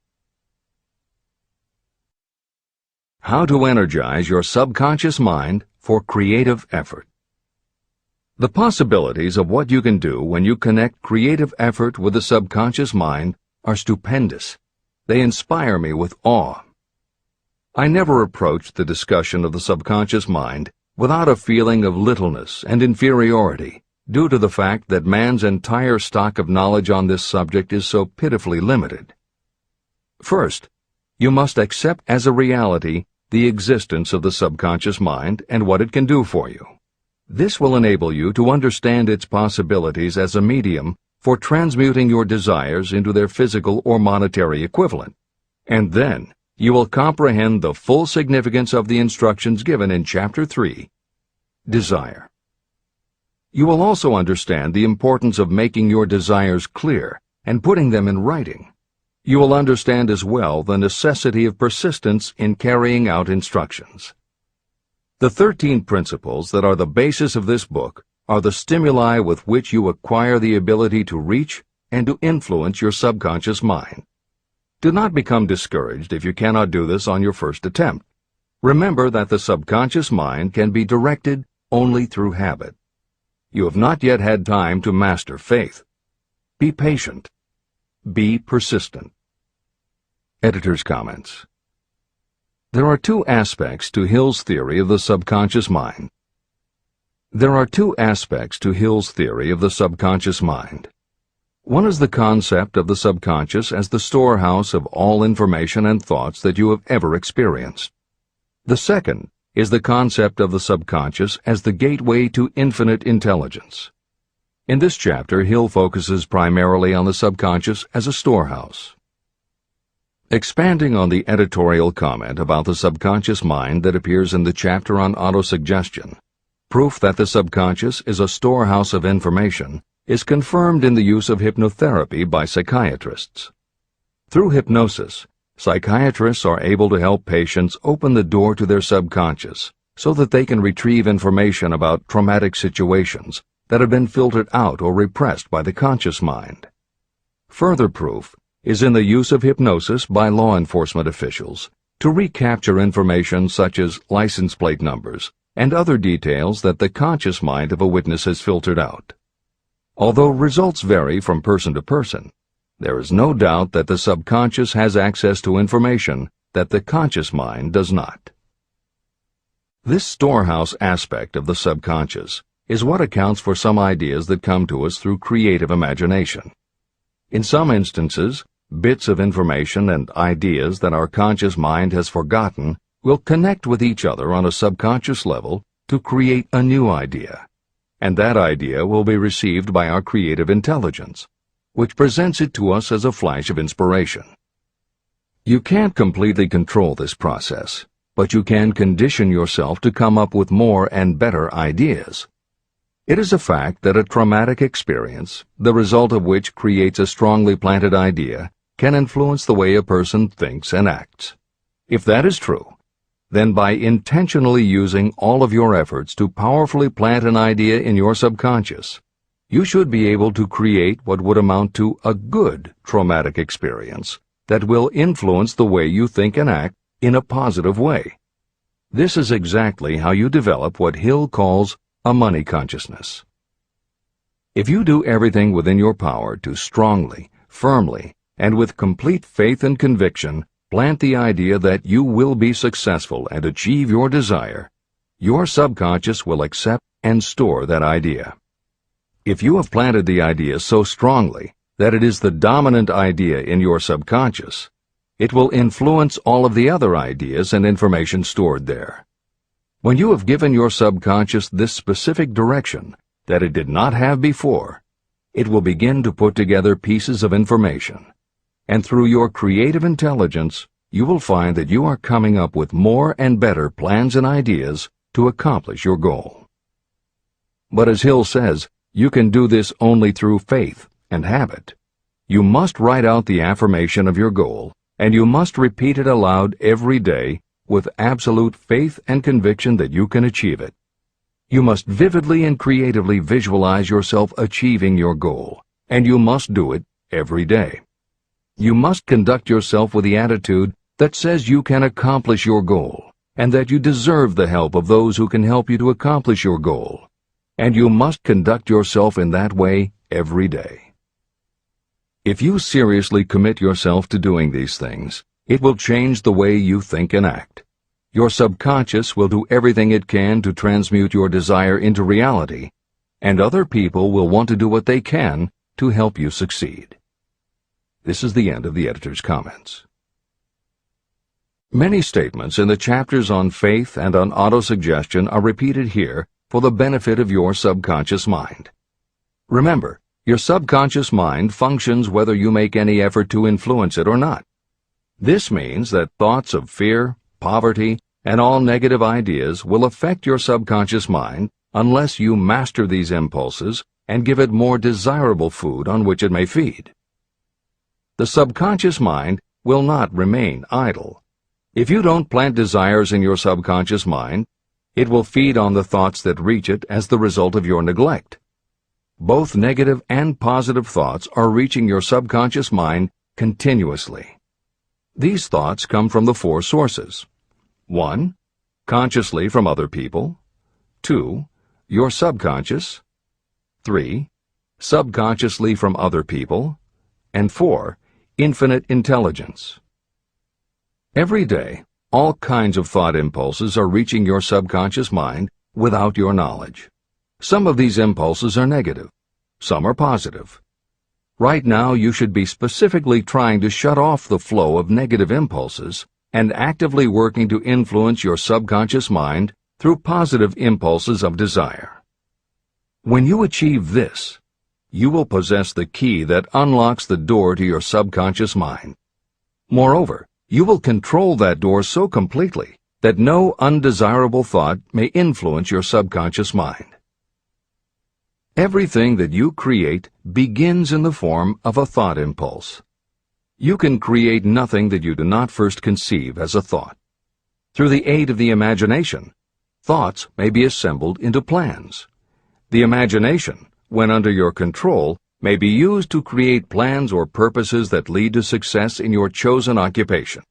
How to energize your subconscious mind for creative effort. The possibilities of what you can do when you connect creative effort with the subconscious mind are stupendous. They inspire me with awe. I never approached the discussion of the subconscious mind without a feeling of littleness and inferiority due to the fact that man's entire stock of knowledge on this subject is so pitifully limited. First, you must accept as a reality the existence of the subconscious mind and what it can do for you. This will enable you to understand its possibilities as a medium for transmuting your desires into their physical or monetary equivalent, and then you will comprehend the full significance of the instructions given in Chapter 3, Desire. You will also understand the importance of making your desires clear and putting them in writing. You will understand as well the necessity of persistence in carrying out instructions. The 13 principles that are the basis of this book are the stimuli with which you acquire the ability to reach and to influence your subconscious mind. Do not become discouraged if you cannot do this on your first attempt. Remember that the subconscious mind can be directed only through habit. You have not yet had time to master faith. Be patient. Be persistent. Editor's comments. There are two aspects to Hill's theory of the subconscious mind. There are two aspects to Hill's theory of the subconscious mind. One is the concept of the subconscious as the storehouse of all information and thoughts that you have ever experienced. The second is the concept of the subconscious as the gateway to infinite intelligence. In this chapter, Hill focuses primarily on the subconscious as a storehouse. Expanding on the editorial comment about the subconscious mind that appears in the chapter on autosuggestion, proof that the subconscious is a storehouse of information is confirmed in the use of hypnotherapy by psychiatrists. Through hypnosis, psychiatrists are able to help patients open the door to their subconscious so that they can retrieve information about traumatic situations that have been filtered out or repressed by the conscious mind. Further proof is in the use of hypnosis by law enforcement officials to recapture information such as license plate numbers and other details that the conscious mind of a witness has filtered out. Although results vary from person to person, there is no doubt that the subconscious has access to information that the conscious mind does not. This storehouse aspect of the subconscious is what accounts for some ideas that come to us through creative imagination. In some instances, bits of information and ideas that our conscious mind has forgotten will connect with each other on a subconscious level to create a new idea, and that idea will be received by our creative intelligence, which presents it to us as a flash of inspiration. You can't completely control this process, but you can condition yourself to come up with more and better ideas. It is a fact that a traumatic experience, the result of which creates a strongly planted idea, can influence the way a person thinks and acts. If that is true, then by intentionally using all of your efforts to powerfully plant an idea in your subconscious, you should be able to create what would amount to a good traumatic experience that will influence the way you think and act in a positive way. This is exactly how you develop what Hill calls a money consciousness. If you do everything within your power to strongly, firmly, and with complete faith and conviction plant the idea that you will be successful and achieve your desire, your subconscious will accept and store that idea. If you have planted the idea so strongly that it is the dominant idea in your subconscious, it will influence all of the other ideas and information stored there. When you have given your subconscious this specific direction that it did not have before, it will begin to put together pieces of information, and through your creative intelligence, you will find that you are coming up with more and better plans and ideas to accomplish your goal. But as Hill says, you can do this only through faith and habit. You must write out the affirmation of your goal, and you must repeat it aloud every day with absolute faith and conviction that you can achieve it. You must vividly and creatively visualize yourself achieving your goal, and you must do it every day. You must conduct yourself with the attitude that says you can accomplish your goal, and that you deserve the help of those who can help you to accomplish your goal. And you must conduct yourself in that way every day. If you seriously commit yourself to doing these things, it will change the way you think and act. Your subconscious will do everything it can to transmute your desire into reality, and other people will want to do what they can to help you succeed. This is the end of the editor's comments. Many statements in the chapters on faith and on autosuggestion are repeated here for the benefit of your subconscious mind. Remember, your subconscious mind functions whether you make any effort to influence it or not. This means that thoughts of fear, poverty, and all negative ideas will affect your subconscious mind unless you master these impulses and give it more desirable food on which it may feed. The subconscious mind will not remain idle. If you don't plant desires in your subconscious mind, it will feed on the thoughts that reach it as the result of your neglect. Both negative and positive thoughts are reaching your subconscious mind continuously. These thoughts come from the four sources. 1. Consciously from other people. 2. Your subconscious. 3. Subconsciously from other people. And 4. Infinite intelligence. Every day, all kinds of thought impulses are reaching your subconscious mind without your knowledge. Some of these impulses are negative. Some are positive. Right now, you should be specifically trying to shut off the flow of negative impulses and actively working to influence your subconscious mind through positive impulses of desire. When you achieve this, you will possess the key that unlocks the door to your subconscious mind. Moreover, you will control that door so completely that no undesirable thought may influence your subconscious mind. Everything that you create begins in the form of a thought impulse. You can create nothing that you do not first conceive as a thought. Through the aid of the imagination, thoughts may be assembled into plans. The imagination, when under your control, may be used to create plans or purposes that lead to success in your chosen occupation.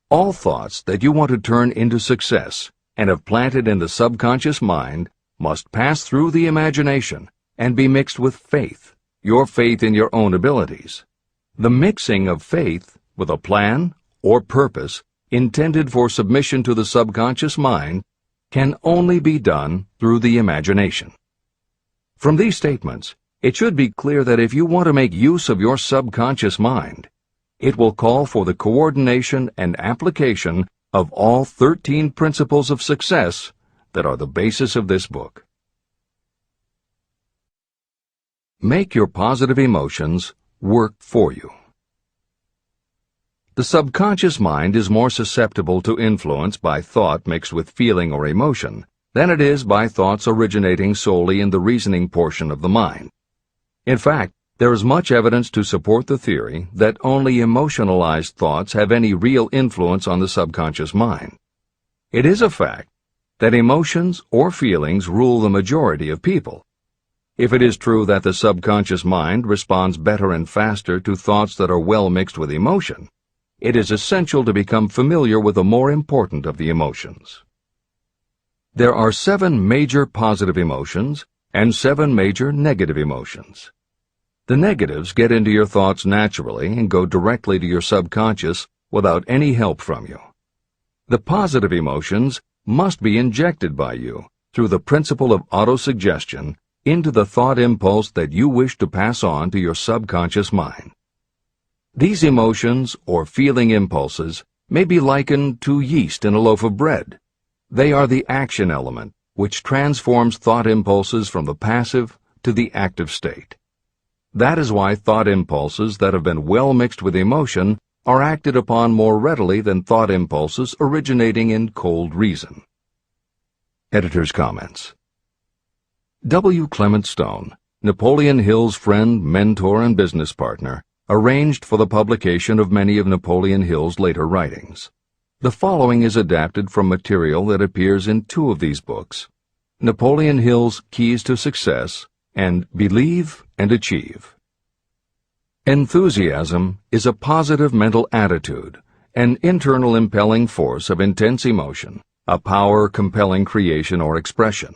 All thoughts that you want to turn into success and have planted in the subconscious mind must pass through the imagination and be mixed with faith, your faith in your own abilities. The mixing of faith with a plan or purpose intended for submission to the subconscious mind can only be done through the imagination. From these statements, it should be clear that if you want to make use of your subconscious mind, it will call for the coordination and application of all 13 principles of success that are the basis of this book. Make your positive emotions work for you. The subconscious mind is more susceptible to influence by thought mixed with feeling or emotion than it is by thoughts originating solely in the reasoning portion of the mind. In fact, there is much evidence to support the theory that only emotionalized thoughts have any real influence on the subconscious mind. It is a fact that emotions or feelings rule the majority of people. If it is true that the subconscious mind responds better and faster to thoughts that are well mixed with emotion, it is essential to become familiar with the more important of the emotions. There are 7 major positive emotions and 7 major negative emotions. The negatives get into your thoughts naturally and go directly to your subconscious without any help from you. The positive emotions must be injected by you through the principle of autosuggestion into the thought impulse that you wish to pass on to your subconscious mind. These emotions or feeling impulses may be likened to yeast in a loaf of bread. They are the action element which transforms thought impulses from the passive to the active state. That is why thought impulses that have been well mixed with emotion are acted upon more readily than thought impulses originating in cold reason. Editor's comments. W. Clement Stone, Napoleon Hill's friend, mentor, and business partner, arranged for the publication of many of Napoleon Hill's later writings. The following is adapted from material that appears in 2 of these books, Napoleon Hill's Keys to Success and Believe and Achieve. Enthusiasm is a positive mental attitude, an internal impelling force of intense emotion, a power compelling creation or expression.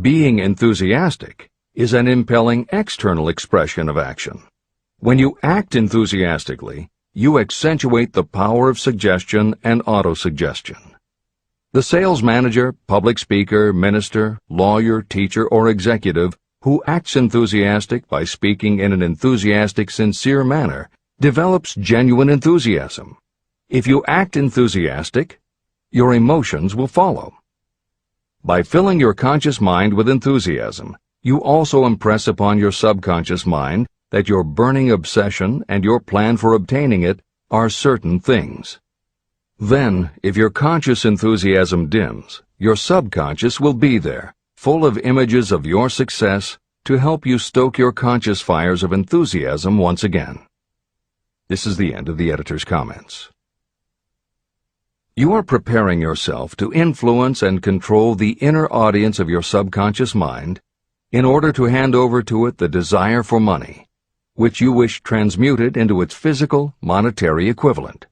Being enthusiastic is an impelling external expression of action. When you act enthusiastically, you accentuate the power of suggestion and autosuggestion. The sales manager, public speaker, minister, lawyer, teacher, or executive who acts enthusiastic by speaking in an enthusiastic, sincere manner develops genuine enthusiasm. If you act enthusiastic, your emotions will follow. By filling your conscious mind with enthusiasm, you also impress upon your subconscious mind that your burning obsession and your plan for obtaining it are certain things. Then, if your conscious enthusiasm dims, your subconscious will be there, full of images of your success, to help you stoke your conscious fires of enthusiasm once again. This is the end of the editor's comments. You are preparing yourself to influence and control the inner audience of your subconscious mind in order to hand over to it the desire for money, which you wish transmuted into its physical, monetary equivalent.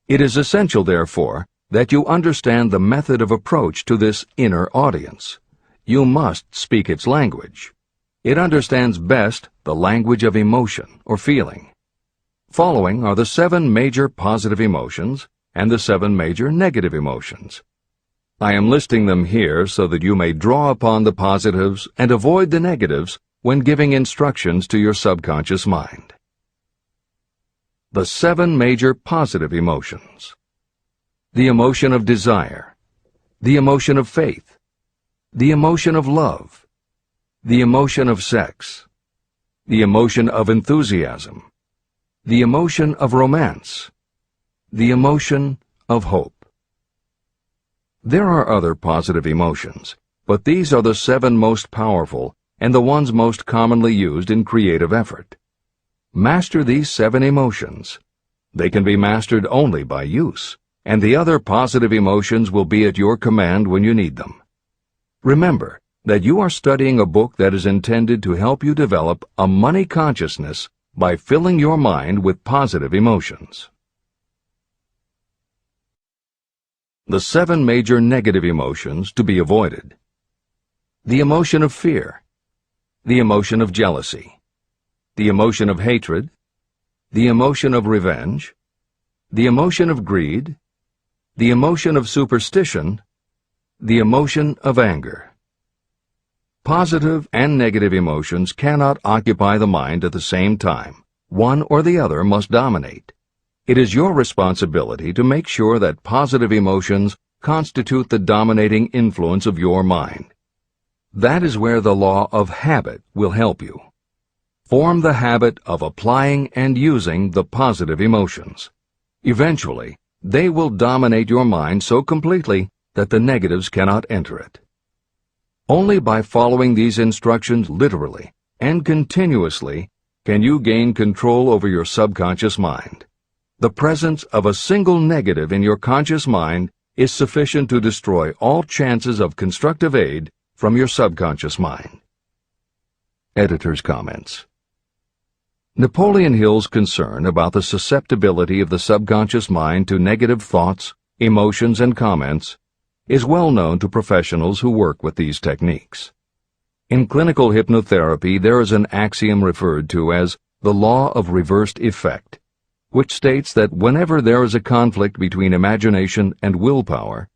It is essential, therefore, that you understand the method of approach to this inner audience. You must speak its language. It understands best the language of emotion or feeling. Following are the 7 major positive emotions and the 7 major negative emotions. I am listing them here so that you may draw upon the positives and avoid the negatives when giving instructions to your subconscious mind. The 7 major positive emotions. The emotion of desire, the emotion of faith, the emotion of love, the emotion of sex, the emotion of enthusiasm, the emotion of romance, the emotion of hope. There are other positive emotions, but these are the 7 most powerful and the ones most commonly used in creative effort. Master these 7 emotions. They can be mastered only by use, and the other positive emotions will be at your command when you need them. Remember that you are studying a book that is intended to help you develop a money consciousness by filling your mind with positive emotions. The 7 major negative emotions to be avoided. The emotion of fear, the emotion of jealousy, the emotion of hatred, the emotion of revenge, the emotion of greed, the emotion of superstition, the emotion of anger. Positive and negative emotions cannot occupy the mind at the same time. One or the other must dominate. It is your responsibility to make sure that positive emotions constitute the dominating influence of your mind. That is where the law of habit will help you. Form the habit of applying and using the positive emotions. Eventually, they will dominate your mind so completely that the negatives cannot enter it. Only by following these instructions literally and continuously can you gain control over your subconscious mind. The presence of a single negative in your conscious mind is sufficient to destroy all chances of constructive aid from your subconscious mind. Editor's comments. Napoleon Hill's concern about the susceptibility of the subconscious mind to negative thoughts, emotions, and comments is well known to professionals who work with these techniques. In clinical hypnotherapy, there is an axiom referred to as the law of reversed effect, which states that whenever there is a conflict between imagination and willpower,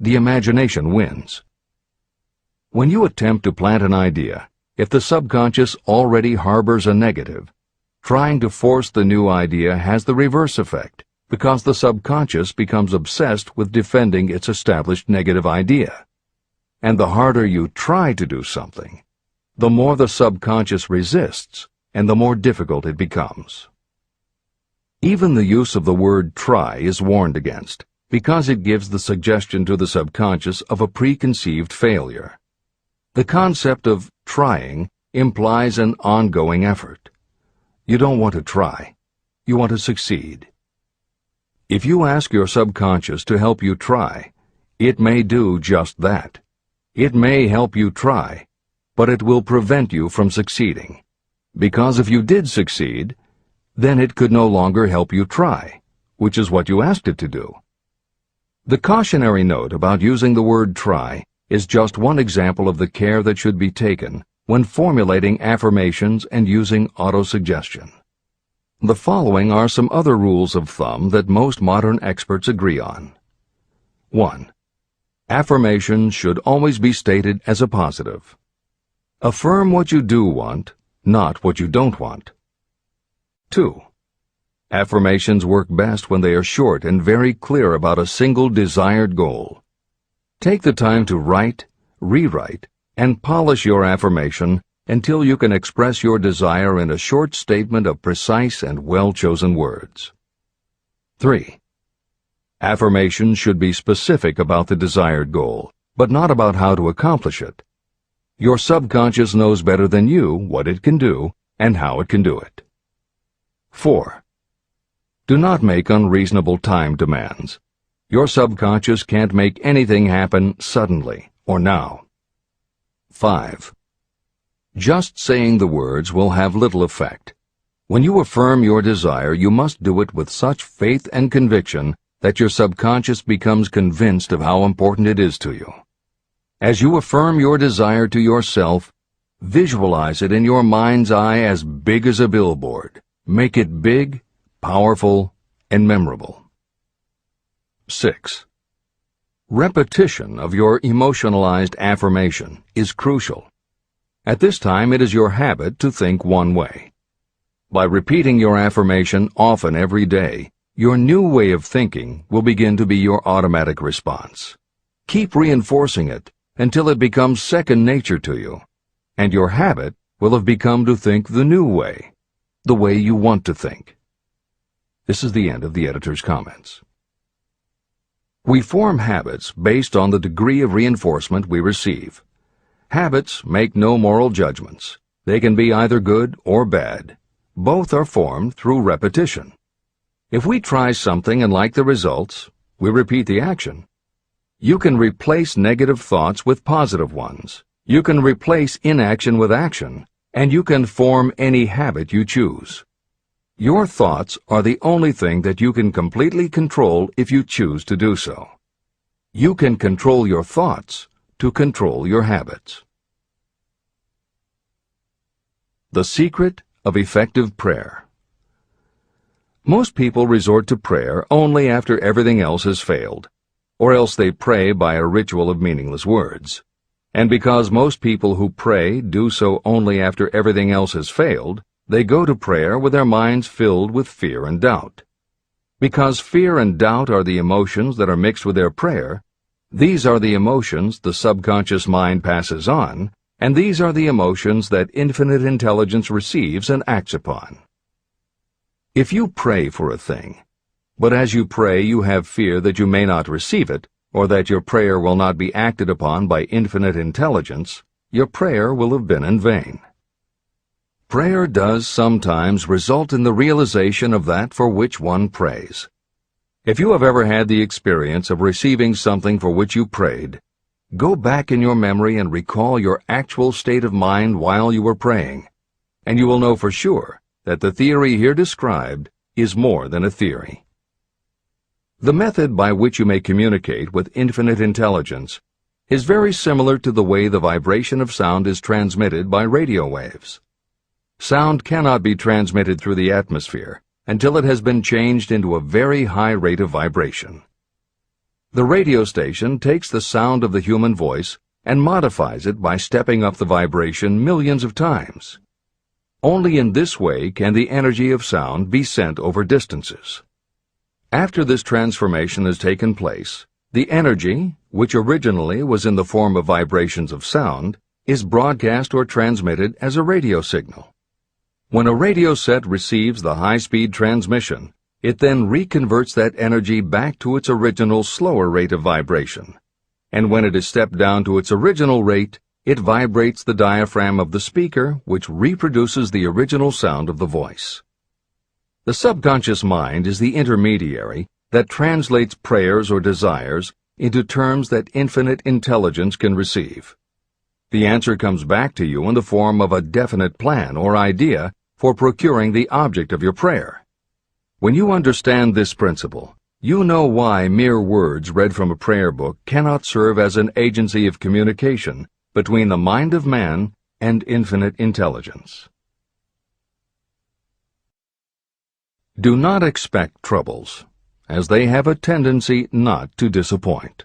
the imagination wins. When you attempt to plant an idea, if the subconscious already harbors a negative, trying to force the new idea has the reverse effect, because the subconscious becomes obsessed with defending its established negative idea. And the harder you try to do something, the more the subconscious resists, and the more difficult it becomes. Even the use of the word try is warned against, because it gives the suggestion to the subconscious of a preconceived failure. The concept of trying implies an ongoing effort. You don't want to try. You want to succeed. If you ask your subconscious to help you try, it may do just that. It may help you try, but it will prevent you from succeeding. Because if you did succeed, then it could no longer help you try, which is what you asked it to do. The cautionary note about using the word try is just one example of the care that should be taken when formulating affirmations and using autosuggestion. The following are some other rules of thumb that most modern experts agree on. 1. Affirmations should always be stated as a positive. Affirm what you do want, not what you don't want. 2. Affirmations work best when they are short and very clear about a single desired goal. Take the time to write, rewrite, and polish your affirmation until you can express your desire in a short statement of precise and well-chosen words. 3. Affirmations should be specific about the desired goal, but not about how to accomplish it. Your subconscious knows better than you what it can do and how it can do it. 4. Do not make unreasonable time demands. Your subconscious can't make anything happen suddenly or now. 5. Just saying the words will have little effect. When you affirm your desire, you must do it with such faith and conviction that your subconscious becomes convinced of how important it is to you. As you affirm your desire to yourself, visualize it in your mind's eye as big as a billboard. Make it big, powerful, and memorable. 6. Repetition of your emotionalized affirmation is crucial. At this time, it is your habit to think one way. By repeating your affirmation often every day, your new way of thinking will begin to be your automatic response. Keep reinforcing it until it becomes second nature to you, and your habit will have become to think the new way, the way you want to think. This is the end of the editor's comments. We form habits based on the degree of reinforcement we receive. Habits make no moral judgments. They can be either good or bad. Both are formed through repetition. If we try something and like the results, we repeat the action. You can replace negative thoughts with positive ones. You can replace inaction with action, and you can form any habit you choose. Your thoughts are the only thing that you can completely control if you choose to do so. You can control your thoughts to control your habits. The secret of effective prayer. Most people resort to prayer only after everything else has failed, or else they pray by a ritual of meaningless words. And because most people who pray do so only after everything else has failed, they go to prayer with their minds filled with fear and doubt. Because fear and doubt are the emotions that are mixed with their prayer, these are the emotions the subconscious mind passes on, and these are the emotions that infinite intelligence receives and acts upon. If you pray for a thing, but as you pray you have fear that you may not receive it, or that your prayer will not be acted upon by infinite intelligence, your prayer will have been in vain. Prayer does sometimes result in the realization of that for which one prays. If you have ever had the experience of receiving something for which you prayed, go back in your memory and recall your actual state of mind while you were praying, and you will know for sure that the theory here described is more than a theory. The method by which you may communicate with infinite intelligence is very similar to the way the vibration of sound is transmitted by radio waves. Sound cannot be transmitted through the atmosphere until it has been changed into a very high rate of vibration. The radio station takes the sound of the human voice and modifies it by stepping up the vibration millions of times. Only in this way can the energy of sound be sent over distances. After this transformation has taken place, the energy, which originally was in the form of vibrations of sound, is broadcast or transmitted as a radio signal. When a radio set receives the high-speed transmission, it then reconverts that energy back to its original slower rate of vibration. And when it is stepped down to its original rate, it vibrates the diaphragm of the speaker, which reproduces the original sound of the voice. The subconscious mind is the intermediary that translates prayers or desires into terms that infinite intelligence can receive. The answer comes back to you in the form of a definite plan or idea for procuring the object of your prayer. When you understand this principle, you know why mere words read from a prayer book cannot serve as an agency of communication between the mind of man and infinite intelligence. Do not expect troubles, as they have a tendency not to disappoint.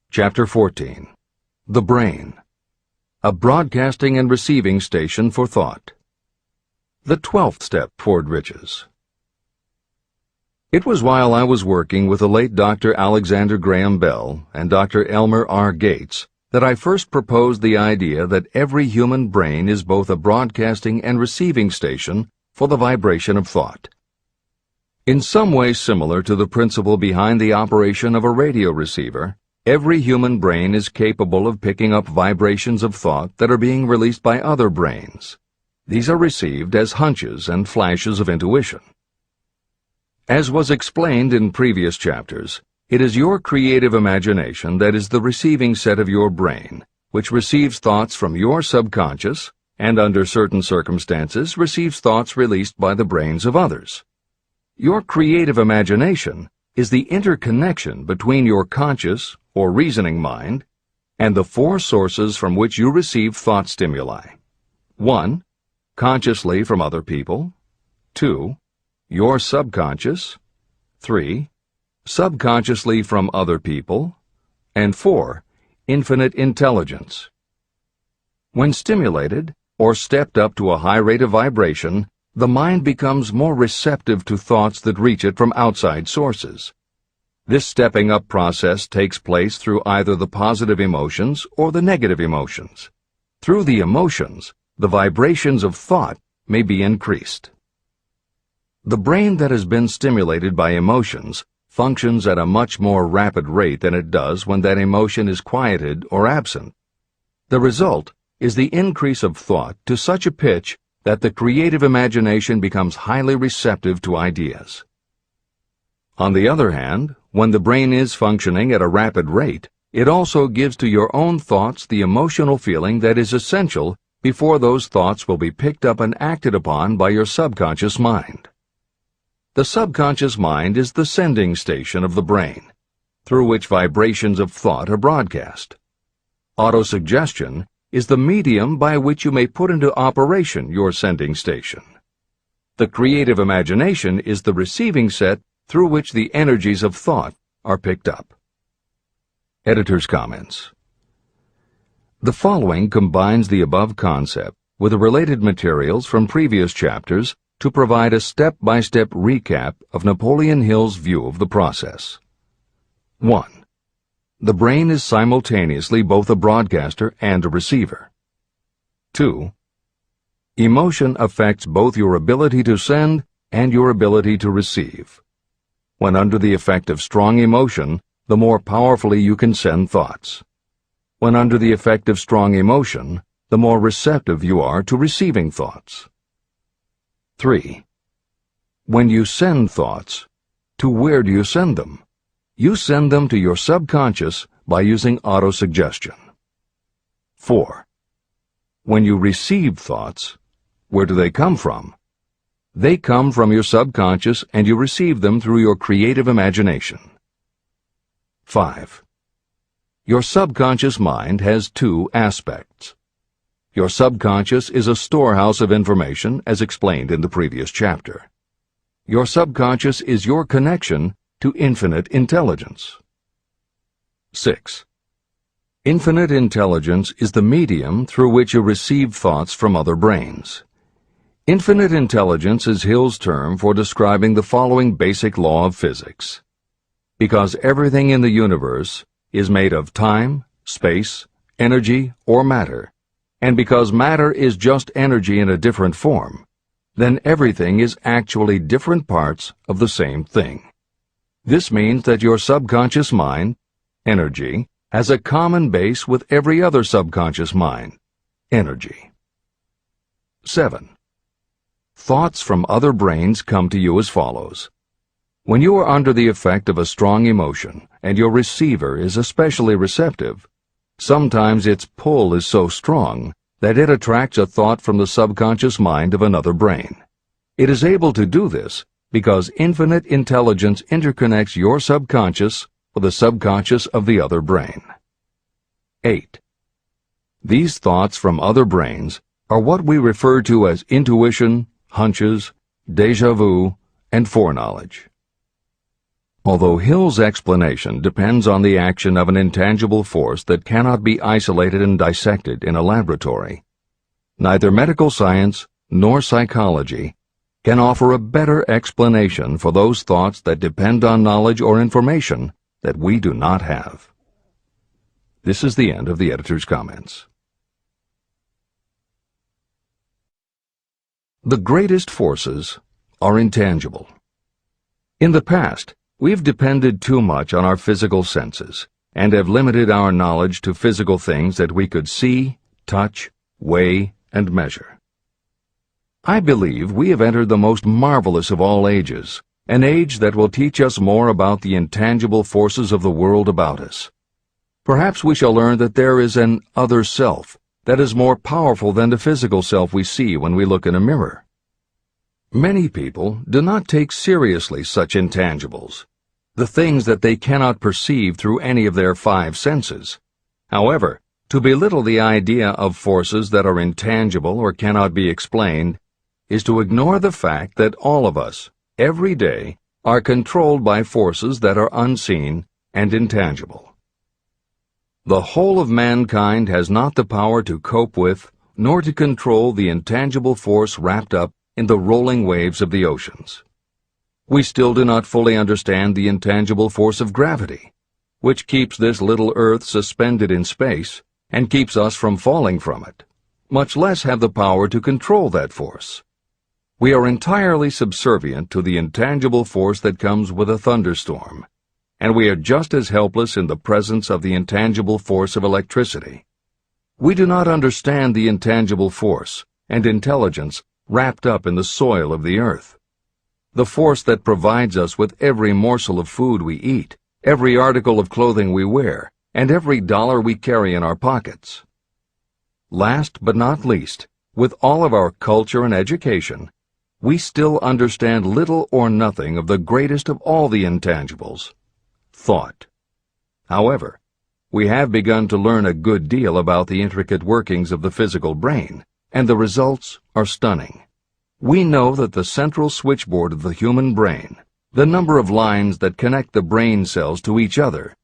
Chapter 14. The Brain. A broadcasting and receiving station for thought. The 12th step toward riches. It was while I was working with the late Dr. Alexander Graham Bell and Dr. Elmer R. Gates that I first proposed the idea that every human brain is both a broadcasting and receiving station for the vibration of thought. In some way similar to the principle behind the operation of a radio receiver, every human brain is capable of picking up vibrations of thought that are being released by other brains. These are received as hunches and flashes of intuition. As was explained in previous chapters, it is your creative imagination that is the receiving set of your brain, which receives thoughts from your subconscious and, under certain circumstances, receives thoughts released by the brains of others. Your creative imagination is the interconnection between your conscious or reasoning mind and the four sources from which you receive thought stimuli. 1. Consciously from other people. 2. Your subconscious. 3. Subconsciously from other people. And 4. Infinite intelligence. When stimulated or stepped up to a high rate of vibration, the mind becomes more receptive to thoughts that reach it from outside sources. This stepping up process takes place through either the positive emotions or the negative emotions. Through the emotions, the vibrations of thought may be increased. The brain that has been stimulated by emotions functions at a much more rapid rate than it does when that emotion is quieted or absent. The result is the increase of thought to such a pitch that the creative imagination becomes highly receptive to ideas. On the other hand, when the brain is functioning at a rapid rate, it also gives to your own thoughts the emotional feeling that is essential before those thoughts will be picked up and acted upon by your subconscious mind. The subconscious mind is the sending station of the brain, through which vibrations of thought are broadcast. Autosuggestion is the medium by which you may put into operation your sending station. The creative imagination is the receiving set through which the energies of thought are picked up. Editor's comments. The following combines the above concept with the related materials from previous chapters to provide a step-by-step recap of Napoleon Hill's view of the process. 1. The brain is simultaneously both a broadcaster and a receiver. 2. Emotion affects both your ability to send and your ability to receive. When under the effect of strong emotion, the more powerfully you can send thoughts. When under the effect of strong emotion, the more receptive you are to receiving thoughts. 3. When you send thoughts, to where do you send them? You send them to your subconscious by using autosuggestion. 4. When you receive thoughts, where do they come from? They come from your subconscious and you receive them through your creative imagination. 5. Your subconscious mind has two aspects. Your subconscious is a storehouse of information, as explained in the previous chapter. Your subconscious is your connection to infinite intelligence. 6. Infinite intelligence is the medium through which you receive thoughts from other brains. Infinite intelligence is Hill's term for describing the following basic law of physics. Because everything in the universe is made of time, space, energy, or matter, and because matter is just energy in a different form, then everything is actually different parts of the same thing. This means that your subconscious mind, energy, has a common base with every other subconscious mind, energy. 7. Thoughts from other brains come to you as follows. When you are under the effect of a strong emotion and your receiver is especially receptive, sometimes its pull is so strong that it attracts a thought from the subconscious mind of another brain. It is able to do this because infinite intelligence interconnects your subconscious with the subconscious of the other brain. 8. These thoughts from other brains are what we refer to as intuition, hunches, déjà vu, and foreknowledge. Although Hill's explanation depends on the action of an intangible force that cannot be isolated and dissected in a laboratory, neither medical science nor psychology can offer a better explanation for those thoughts that depend on knowledge or information that we do not have. This is the end of the editor's comments. The greatest forces are intangible. In the past, we've depended too much on our physical senses and have limited our knowledge to physical things that we could see, touch, weigh, and measure. I believe we have entered the most marvelous of all ages, an age that will teach us more about the intangible forces of the world about us. Perhaps we shall learn that there is an other self that is more powerful than the physical self we see when we look in a mirror. Many people do not take seriously such intangibles, the things that they cannot perceive through any of their five senses. However, to belittle the idea of forces that are intangible or cannot be explained is to ignore the fact that all of us, every day, are controlled by forces that are unseen and intangible. The whole of mankind has not the power to cope with nor to control the intangible force wrapped up in the rolling waves of the oceans. We still do not fully understand the intangible force of gravity, which keeps this little Earth suspended in space and keeps us from falling from it, much less have the power to control that force. We are entirely subservient to the intangible force that comes with a thunderstorm, and we are just as helpless in the presence of the intangible force of electricity. We do not understand the intangible force and intelligence wrapped up in the soil of the earth, the force that provides us with every morsel of food we eat, every article of clothing we wear, and every dollar we carry in our pockets. Last but not least, with all of our culture and education, we still understand little or nothing of the greatest of all the intangibles, thought. However, we have begun to learn a good deal about the intricate workings of the physical brain, and the results are stunning. We know that the central switchboard of the human brain, the number of lines that connect the brain cells to each other,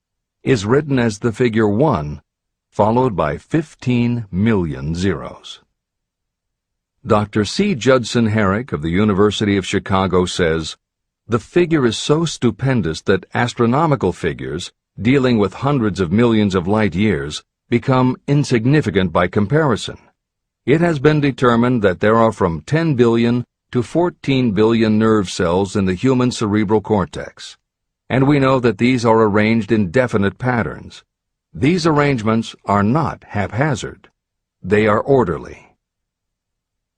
is written as the figure 1, followed by 15 million zeros. Dr. C. Judson Herrick of the University of Chicago says, "The figure is so stupendous that astronomical figures, dealing with hundreds of millions of light years, become insignificant by comparison. It has been determined that there are from 10 billion to 14 billion nerve cells in the human cerebral cortex, and we know that these are arranged in definite patterns. These arrangements are not haphazard. They are orderly.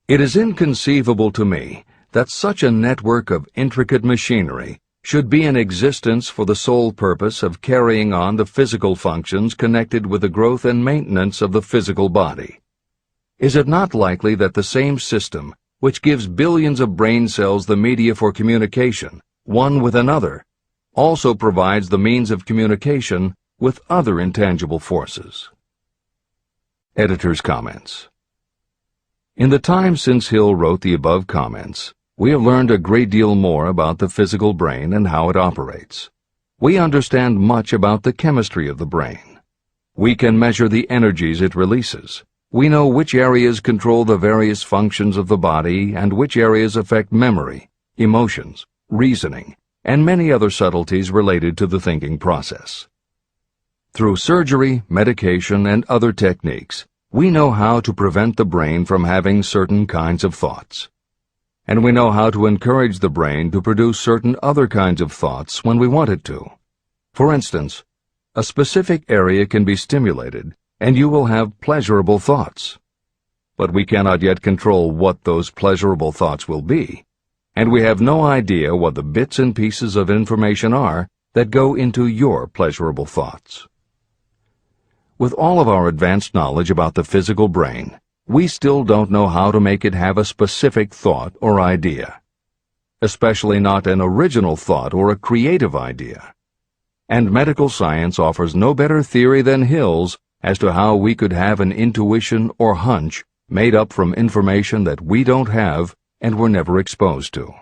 It is inconceivable to me that such a network of intricate machinery should be in existence for the sole purpose of carrying on the physical functions connected with the growth and maintenance of the physical body. Is it not likely that the same system which gives billions of brain cells the media for communication, one with another, also provides the means of communication with other intangible forces. Editor's comments. In the time since Hill wrote the above comments, we have learned a great deal more about the physical brain and how it operates. We understand much about the chemistry of the brain. We can measure the energies it releases. We know which areas control the various functions of the body and which areas affect memory, emotions, reasoning, and many other subtleties related to the thinking process. Through surgery, medication, and other techniques, we know how to prevent the brain from having certain kinds of thoughts. And we know how to encourage the brain to produce certain other kinds of thoughts when we want it to. For instance, a specific area can be stimulated, and you will have pleasurable thoughts. But we cannot yet control what those pleasurable thoughts will be, and we have no idea what the bits and pieces of information are that go into your pleasurable thoughts. With all of our advanced knowledge about the physical brain, we still don't know how to make it have a specific thought or idea, especially not an original thought or a creative idea. And medical science offers no better theory than Hill's as to how we could have an intuition or hunch made up from information that we don't have and were never exposed to.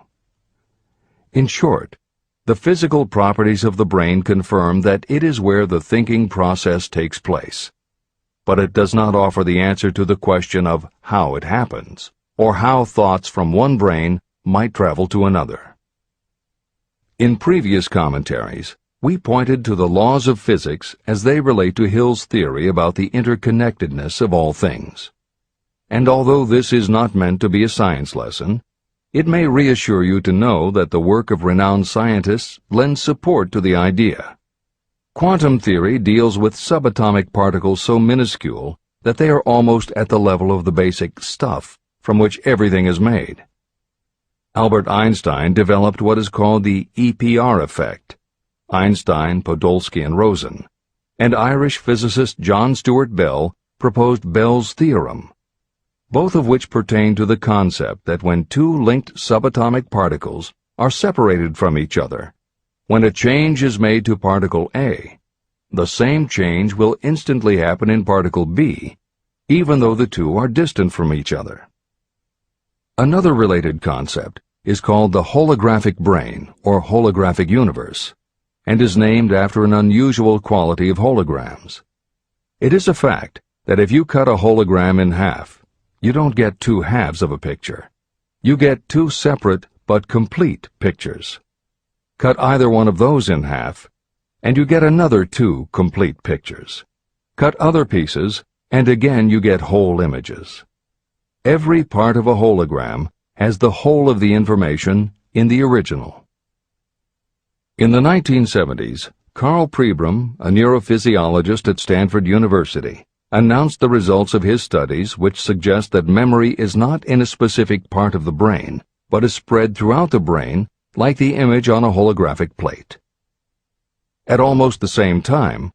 In short, the physical properties of the brain confirm that it is where the thinking process takes place. But it does not offer the answer to the question of how it happens, or how thoughts from one brain might travel to another. In previous commentaries, we pointed to the laws of physics as they relate to Hill's theory about the interconnectedness of all things. And although this is not meant to be a science lesson, it may reassure you to know that the work of renowned scientists lends support to the idea. Quantum theory deals with subatomic particles so minuscule that they are almost at the level of the basic stuff from which everything is made. Albert Einstein developed what is called the EPR effect. Einstein, Podolsky, and Rosen, and Irish physicist John Stuart Bell proposed Bell's theorem, both of which pertain to the concept that when two linked subatomic particles are separated from each other, when a change is made to particle A, the same change will instantly happen in particle B, even though the two are distant from each other. Another related concept is called the holographic brain or holographic universe, and is named after an unusual quality of holograms. It is a fact that if you cut a hologram in half, you don't get two halves of a picture. You get two separate but complete pictures. Cut either one of those in half, and you get another two complete pictures. Cut other pieces, and again you get whole images. Every part of a hologram has the whole of the information in the original. In the 1970s, Carl Pribram, a neurophysiologist at Stanford University, announced the results of his studies which suggest that memory is not in a specific part of the brain, but is spread throughout the brain like the image on a holographic plate. At almost the same time,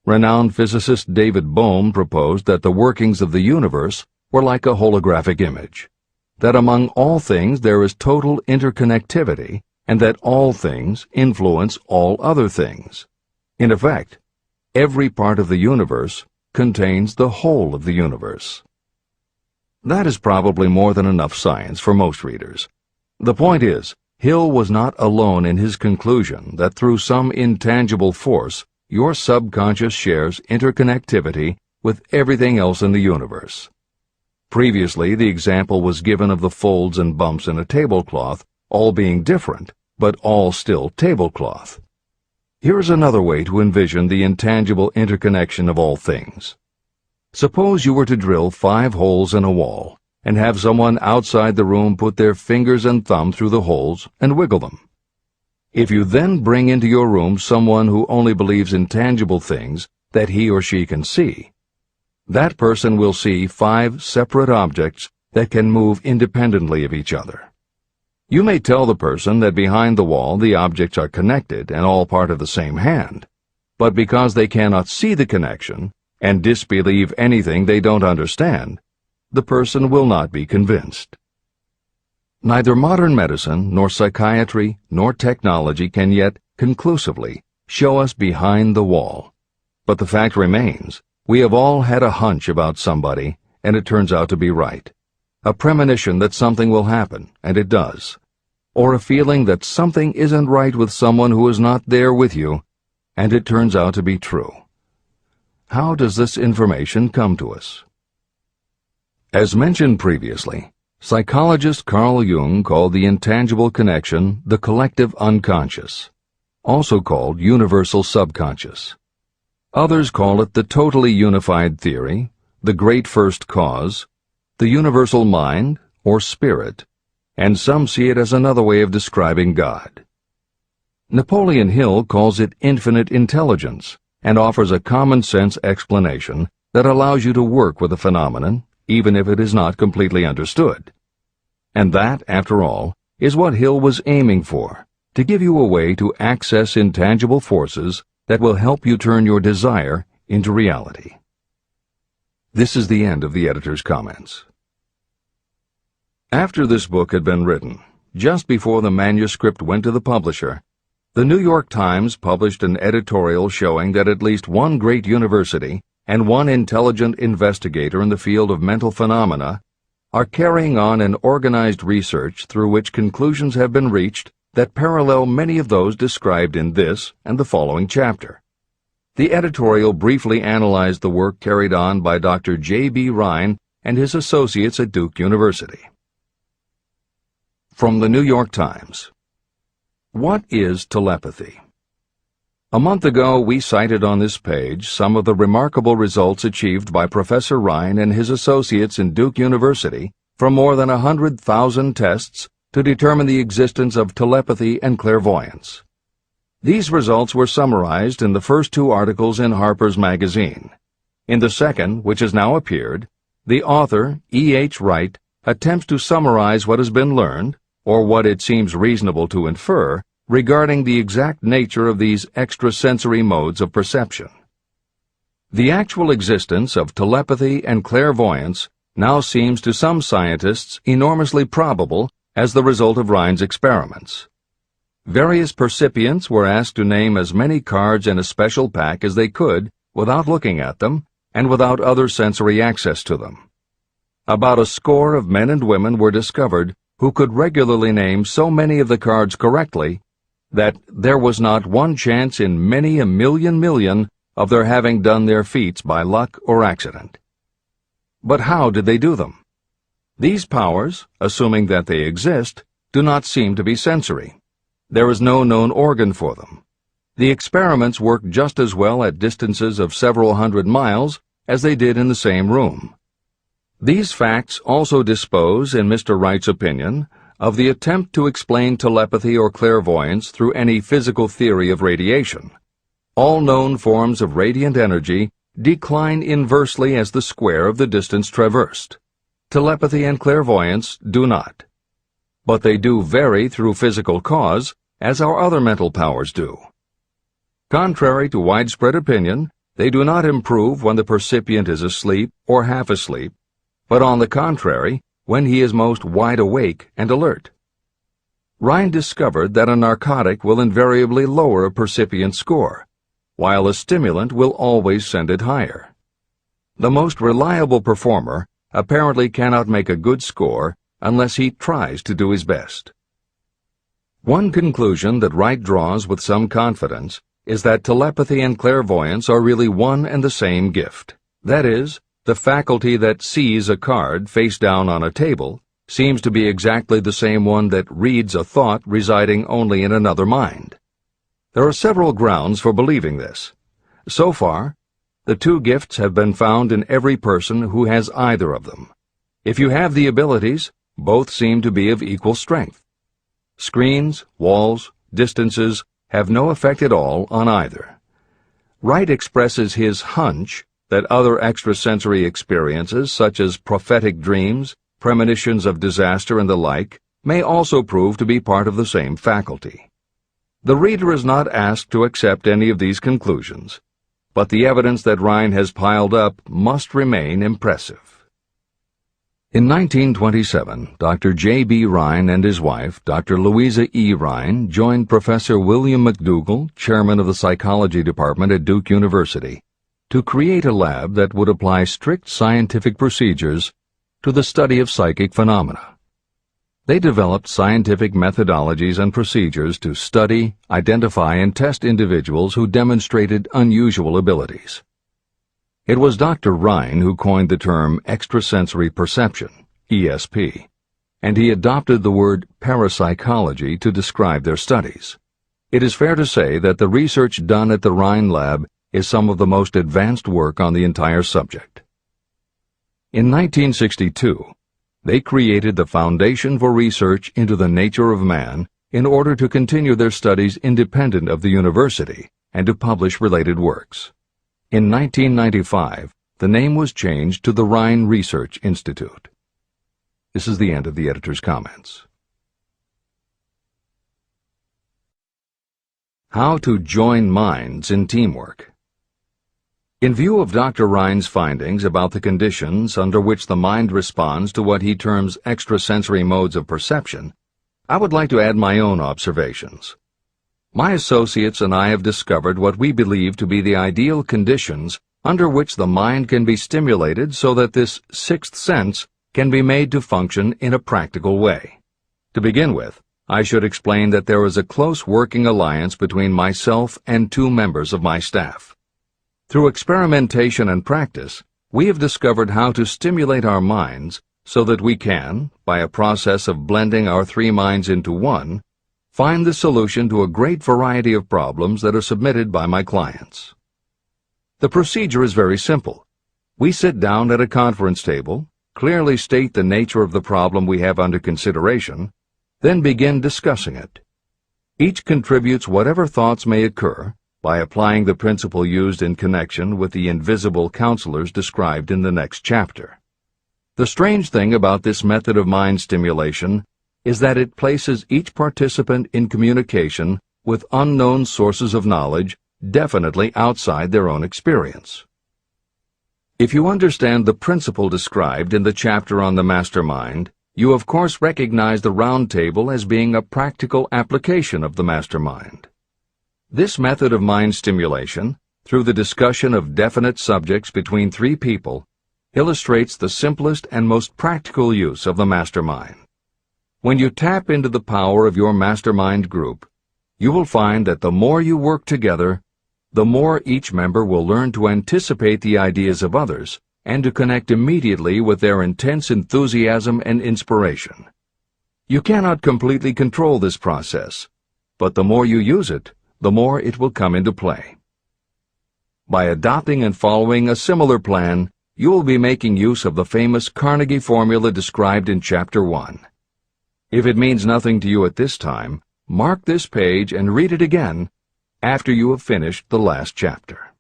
renowned physicist David Bohm proposed that the workings of the universe were like a holographic image, that among all things there is total interconnectivity, and that all things influence all other things. In effect, every part of the universe contains the whole of the universe. That is probably more than enough science for most readers. The point is, Hill was not alone in his conclusion that through some intangible force, your subconscious shares interconnectivity with everything else in the universe. Previously, the example was given of the folds and bumps in a tablecloth, all being different, but all still tablecloth. Here is another way to envision the intangible interconnection of all things. Suppose you were to drill 5 holes in a wall, and have someone outside the room put their fingers and thumb through the holes and wiggle them. If you then bring into your room someone who only believes in tangible things that he or she can see, that person will see 5 separate objects that can move independently of each other. You may tell the person that behind the wall the objects are connected and all part of the same hand, but because they cannot see the connection and disbelieve anything they don't understand, the person will not be convinced. Neither modern medicine, nor psychiatry, nor technology can yet conclusively show us behind the wall. But the fact remains, we have all had a hunch about somebody, and it turns out to be right. A premonition that something will happen, and it does. Or a feeling that something isn't right with someone who is not there with you, and it turns out to be true. How does this information come to us? As mentioned previously, psychologist Carl Jung called the intangible connection the collective unconscious, also called universal subconscious. Others call it the totally unified theory, the great first cause, the universal mind, or spirit, and some see it as another way of describing God. Napoleon Hill calls it infinite intelligence and offers a common-sense explanation that allows you to work with a phenomenon, even if it is not completely understood. And that, after all, is what Hill was aiming for, to give you a way to access intangible forces that will help you turn your desire into reality. This is the end of the editor's comments. After this book had been written, just before the manuscript went to the publisher, the New York Times published an editorial showing that at least one great university and one intelligent investigator in the field of mental phenomena are carrying on an organized research through which conclusions have been reached that parallel many of those described in this and the following chapter. The editorial briefly analyzed the work carried on by Dr. J.B. Rhine and his associates at Duke University. From the New York Times. What is telepathy? A month ago, we cited on this page some of the remarkable results achieved by Professor Rhine and his associates in Duke University from more than 100,000 tests to determine the existence of telepathy and clairvoyance. These results were summarized in the first two articles in Harper's Magazine. In the second, which has now appeared, the author, E.H. Wright, attempts to summarize what has been learned, or what it seems reasonable to infer, regarding the exact nature of these extrasensory modes of perception. The actual existence of telepathy and clairvoyance now seems to some scientists enormously probable as the result of Rhine's experiments. Various percipients were asked to name as many cards in a special pack as they could without looking at them and without other sensory access to them. About a score of men and women were discovered who could regularly name so many of the cards correctly that there was not one chance in many a million of their having done their feats by luck or accident. But how did they do them? These powers, assuming that they exist, do not seem to be sensory. There is no known organ for them. The experiments work just as well at distances of several hundred miles as they did in the same room. These facts also dispose, in Mr. Wright's opinion, of the attempt to explain telepathy or clairvoyance through any physical theory of radiation. All known forms of radiant energy decline inversely as the square of the distance traversed. Telepathy and clairvoyance do not. But they do vary through physical cause, as our other mental powers do. Contrary to widespread opinion, they do not improve when the percipient is asleep or half asleep, but on the contrary, when he is most wide awake and alert. Rhine discovered that a narcotic will invariably lower a percipient score, while a stimulant will always send it higher. The most reliable performer apparently cannot make a good score unless he tries to do his best. One conclusion that Wright draws with some confidence is that telepathy and clairvoyance are really one and the same gift. That is, the faculty that sees a card face down on a table seems to be exactly the same one that reads a thought residing only in another mind. There are several grounds for believing this. So far, the two gifts have been found in every person who has either of them. If you have the abilities, both seem to be of equal strength. Screens, walls, distances have no effect at all on either. Wright expresses his hunch that other extrasensory experiences, such as prophetic dreams, premonitions of disaster, and the like, may also prove to be part of the same faculty. The reader is not asked to accept any of these conclusions, but the evidence that Rhine has piled up must remain impressive. In 1927, Dr. J.B. Rhine and his wife, Dr. Louisa E. Rhine, joined Professor William McDougall, chairman of the psychology department at Duke University, to create a lab that would apply strict scientific procedures to the study of psychic phenomena. They developed scientific methodologies and procedures to study, identify, and test individuals who demonstrated unusual abilities. It was Dr. Rhine who coined the term extrasensory perception, ESP, and he adopted the word parapsychology to describe their studies. It is fair to say that the research done at the Rhine Lab is some of the most advanced work on the entire subject. In 1962, they created the Foundation for Research into the Nature of Man in order to continue their studies independent of the university and to publish related works. In 1995, the name was changed to the Rhine Research Institute. This is the end of the editor's comments. How to join minds in teamwork. In view of Dr. Rhine's findings about the conditions under which the mind responds to what he terms extrasensory modes of perception, I would like to add my own observations. My associates and I have discovered what we believe to be the ideal conditions under which the mind can be stimulated so that this sixth sense can be made to function in a practical way. To begin with, I should explain that there is a close working alliance between myself and two members of my staff. Through experimentation and practice, we have discovered how to stimulate our minds so that we can, by a process of blending our three minds into one, find the solution to a great variety of problems that are submitted by my clients. The procedure is very simple. We sit down at a conference table, clearly state the nature of the problem we have under consideration, then begin discussing it. Each contributes whatever thoughts may occur by applying the principle used in connection with the invisible counselors described in the next chapter. The strange thing about this method of mind stimulation is that it places each participant in communication with unknown sources of knowledge definitely outside their own experience. If you understand the principle described in the chapter on the mastermind, you of course recognize the round table as being a practical application of the mastermind. This method of mind stimulation, through the discussion of definite subjects between three people, illustrates the simplest and most practical use of the mastermind. When you tap into the power of your mastermind group, you will find that the more you work together, the more each member will learn to anticipate the ideas of others and to connect immediately with their intense enthusiasm and inspiration. You cannot completely control this process, but the more you use it, the more it will come into play. By adopting and following a similar plan, you will be making use of the famous Carnegie formula described in Chapter 1. If it means nothing to you at this time, mark this page and read it again after you have finished the last chapter.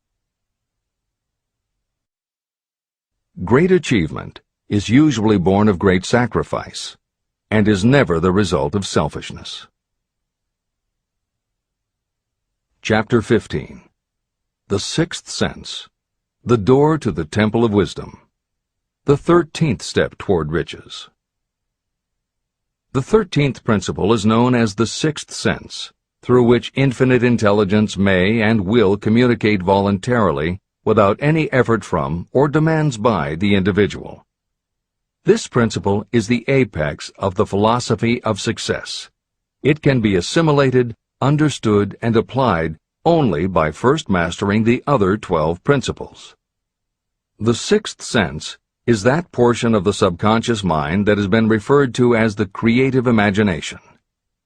Great achievement is usually born of great sacrifice and is never the result of selfishness. Chapter 15. The Sixth Sense, the Door to the Temple of Wisdom, the 13th Step Toward Riches. The 13th principle is known as the Sixth Sense, through which infinite intelligence may and will communicate voluntarily without any effort from or demands by the individual. This principle is the apex of the philosophy of success. It can be assimilated, understood, and applied only by first mastering the other 12 principles. The sixth sense is that portion of the subconscious mind that has been referred to as the creative imagination.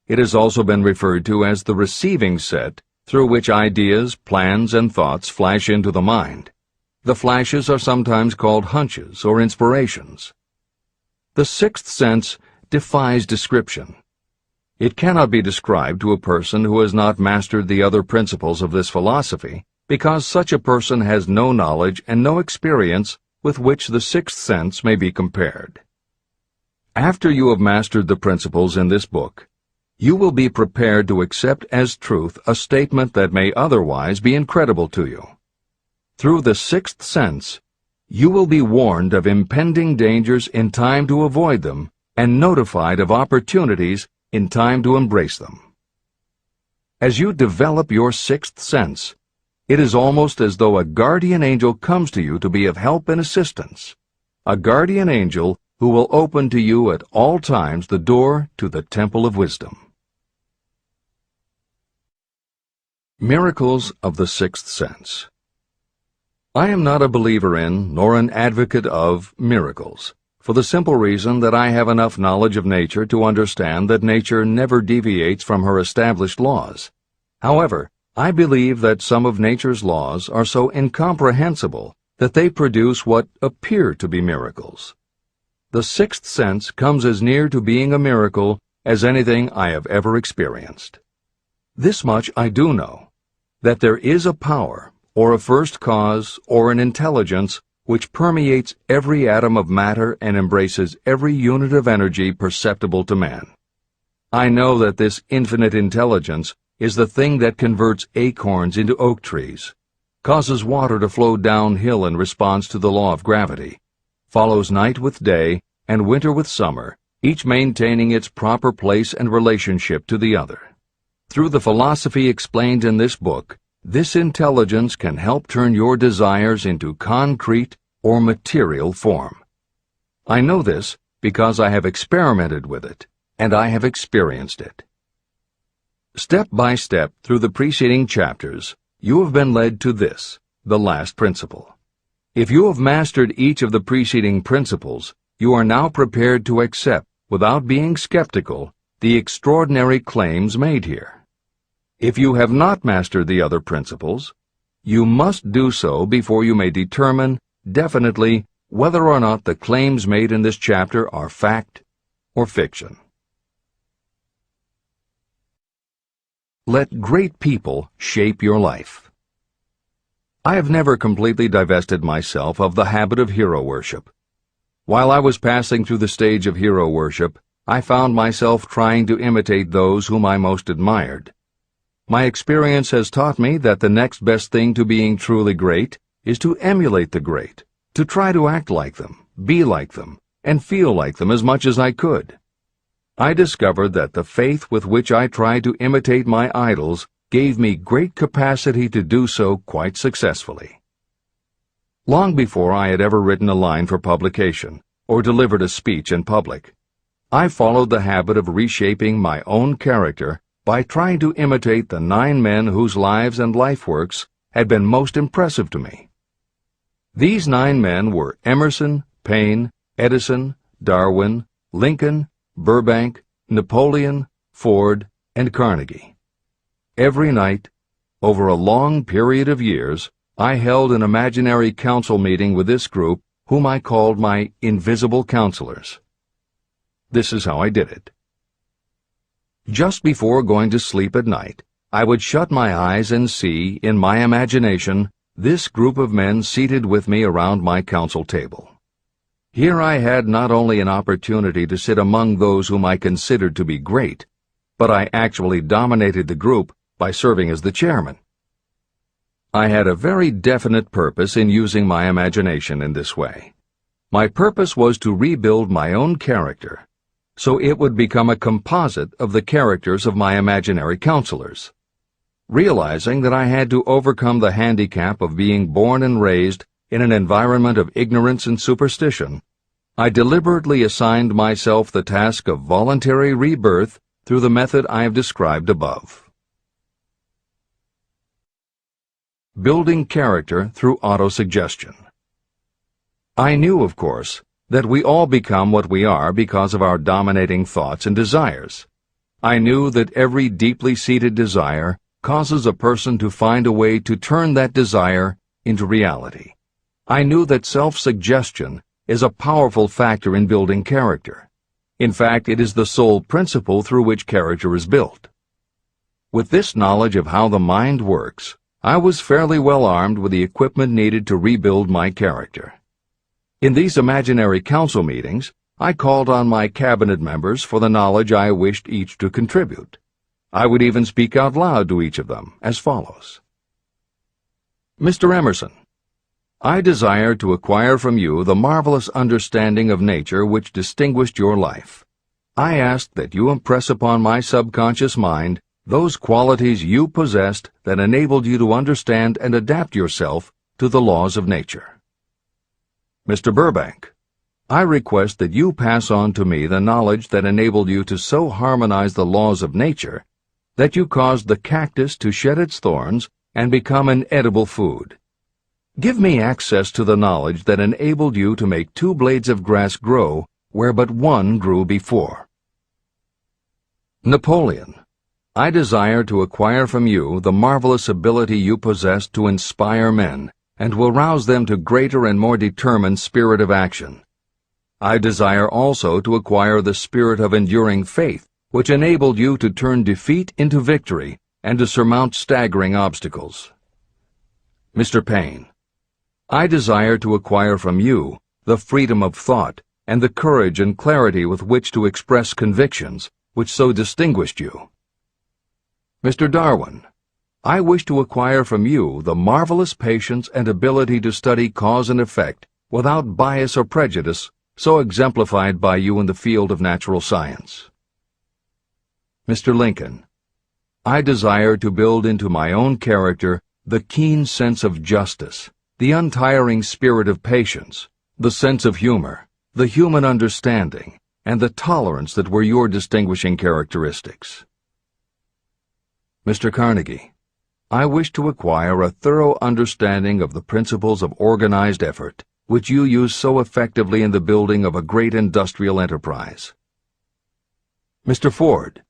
It has also been referred to as the receiving set through which ideas, plans, and thoughts flash into the mind. The flashes are sometimes called hunches or inspirations. The sixth sense defies description. It cannot be described to a person who has not mastered the other principles of this philosophy, because such a person has no knowledge and no experience with which the sixth sense may be compared. After you have mastered the principles in this book, you will be prepared to accept as truth a statement that may otherwise be incredible to you. Through the sixth sense, You will be warned of impending dangers in time to avoid them and notified of opportunities in time to embrace them. As you develop your sixth sense, it is almost as though a guardian angel comes to you to be of help and assistance, a guardian angel who will open to you at all times the door to the temple of wisdom. Miracles of the Sixth Sense. I am not a believer in, nor an advocate of, miracles, for the simple reason that I have enough knowledge of nature to understand that nature never deviates from her established laws. However, I believe that some of nature's laws are so incomprehensible that they produce what appear to be miracles. The sixth sense comes as near to being a miracle as anything I have ever experienced. This much I do know, that there is a power, or a first cause, or an intelligence which permeates every atom of matter and embraces every unit of energy perceptible to man. I know that this infinite intelligence is the thing that converts acorns into oak trees, causes water to flow downhill in response to the law of gravity, follows night with day and winter with summer, each maintaining its proper place and relationship to the other. Through the philosophy explained in this book, this intelligence can help turn your desires into concrete or material form. I know this because I have experimented with it, and I have experienced it. Step by step through the preceding chapters, you have been led to this, the last principle. If you have mastered each of the preceding principles, you are now prepared to accept, without being skeptical, the extraordinary claims made here. If you have not mastered the other principles, you must do so before you may determine definitely whether or not the claims made in this chapter are fact or fiction. Let great people shape your life. I have never completely divested myself of the habit of hero worship. While I was passing through the stage of hero worship, I found myself trying to imitate those whom I most admired. My experience has taught me that the next best thing to being truly great is to emulate the great, to try to act like them, be like them, and feel like them as much as I could. I discovered that the faith with which I tried to imitate my idols gave me great capacity to do so quite successfully. Long before I had ever written a line for publication or delivered a speech in public, I followed the habit of reshaping my own character by trying to imitate the 9 men whose lives and life works had been most impressive to me. These 9 men were Emerson, Paine, Edison, Darwin, Lincoln, Burbank, Napoleon, Ford, and Carnegie. Every night, over a long period of years, I held an imaginary council meeting with this group, whom I called my invisible counselors. This is how I did it. Just before going to sleep at night, I would shut my eyes and see, in my imagination, this group of men seated with me around my council table. Here I had not only an opportunity to sit among those whom I considered to be great, but I actually dominated the group by serving as the chairman. I had a very definite purpose in using my imagination in this way. My purpose was to rebuild my own character, so it would become a composite of the characters of my imaginary counselors. Realizing that I had to overcome the handicap of being born and raised in an environment of ignorance and superstition, I deliberately assigned myself the task of voluntary rebirth through the method I have described above. Building character through autosuggestion. I knew, of course, that we all become what we are because of our dominating thoughts and desires. I knew that every deeply seated desire causes a person to find a way to turn that desire into reality. I knew that self-suggestion is a powerful factor in building character. In fact, it is the sole principle through which character is built. With this knowledge of how the mind works, I was fairly well armed with the equipment needed to rebuild my character. In these imaginary council meetings, I called on my cabinet members for the knowledge I wished each to contribute. I would even speak out loud to each of them as follows. Mr. Emerson, I desire to acquire from you the marvelous understanding of nature which distinguished your life. I ask that you impress upon my subconscious mind those qualities you possessed that enabled you to understand and adapt yourself to the laws of nature. Mr. Burbank, I request that you pass on to me the knowledge that enabled you to so harmonize the laws of nature that you caused the cactus to shed its thorns and become an edible food. Give me access to the knowledge that enabled you to make 2 blades of grass grow where but 1 grew before. Napoleon, I desire to acquire from you the marvelous ability you possess to inspire men and will rouse them to greater and more determined spirit of action. I desire also to acquire the spirit of enduring faith which enabled you to turn defeat into victory and to surmount staggering obstacles. Mr. Payne, I desire to acquire from you the freedom of thought and the courage and clarity with which to express convictions which so distinguished you. Mr. Darwin, I wish to acquire from you the marvelous patience and ability to study cause and effect without bias or prejudice so exemplified by you in the field of natural science. Mr. Lincoln, I desire to build into my own character the keen sense of justice, the untiring spirit of patience, the sense of humor, the human understanding, and the tolerance that were your distinguishing characteristics. Mr. Carnegie, I wish to acquire a thorough understanding of the principles of organized effort, which you use so effectively in the building of a great industrial enterprise. Mr. Ford,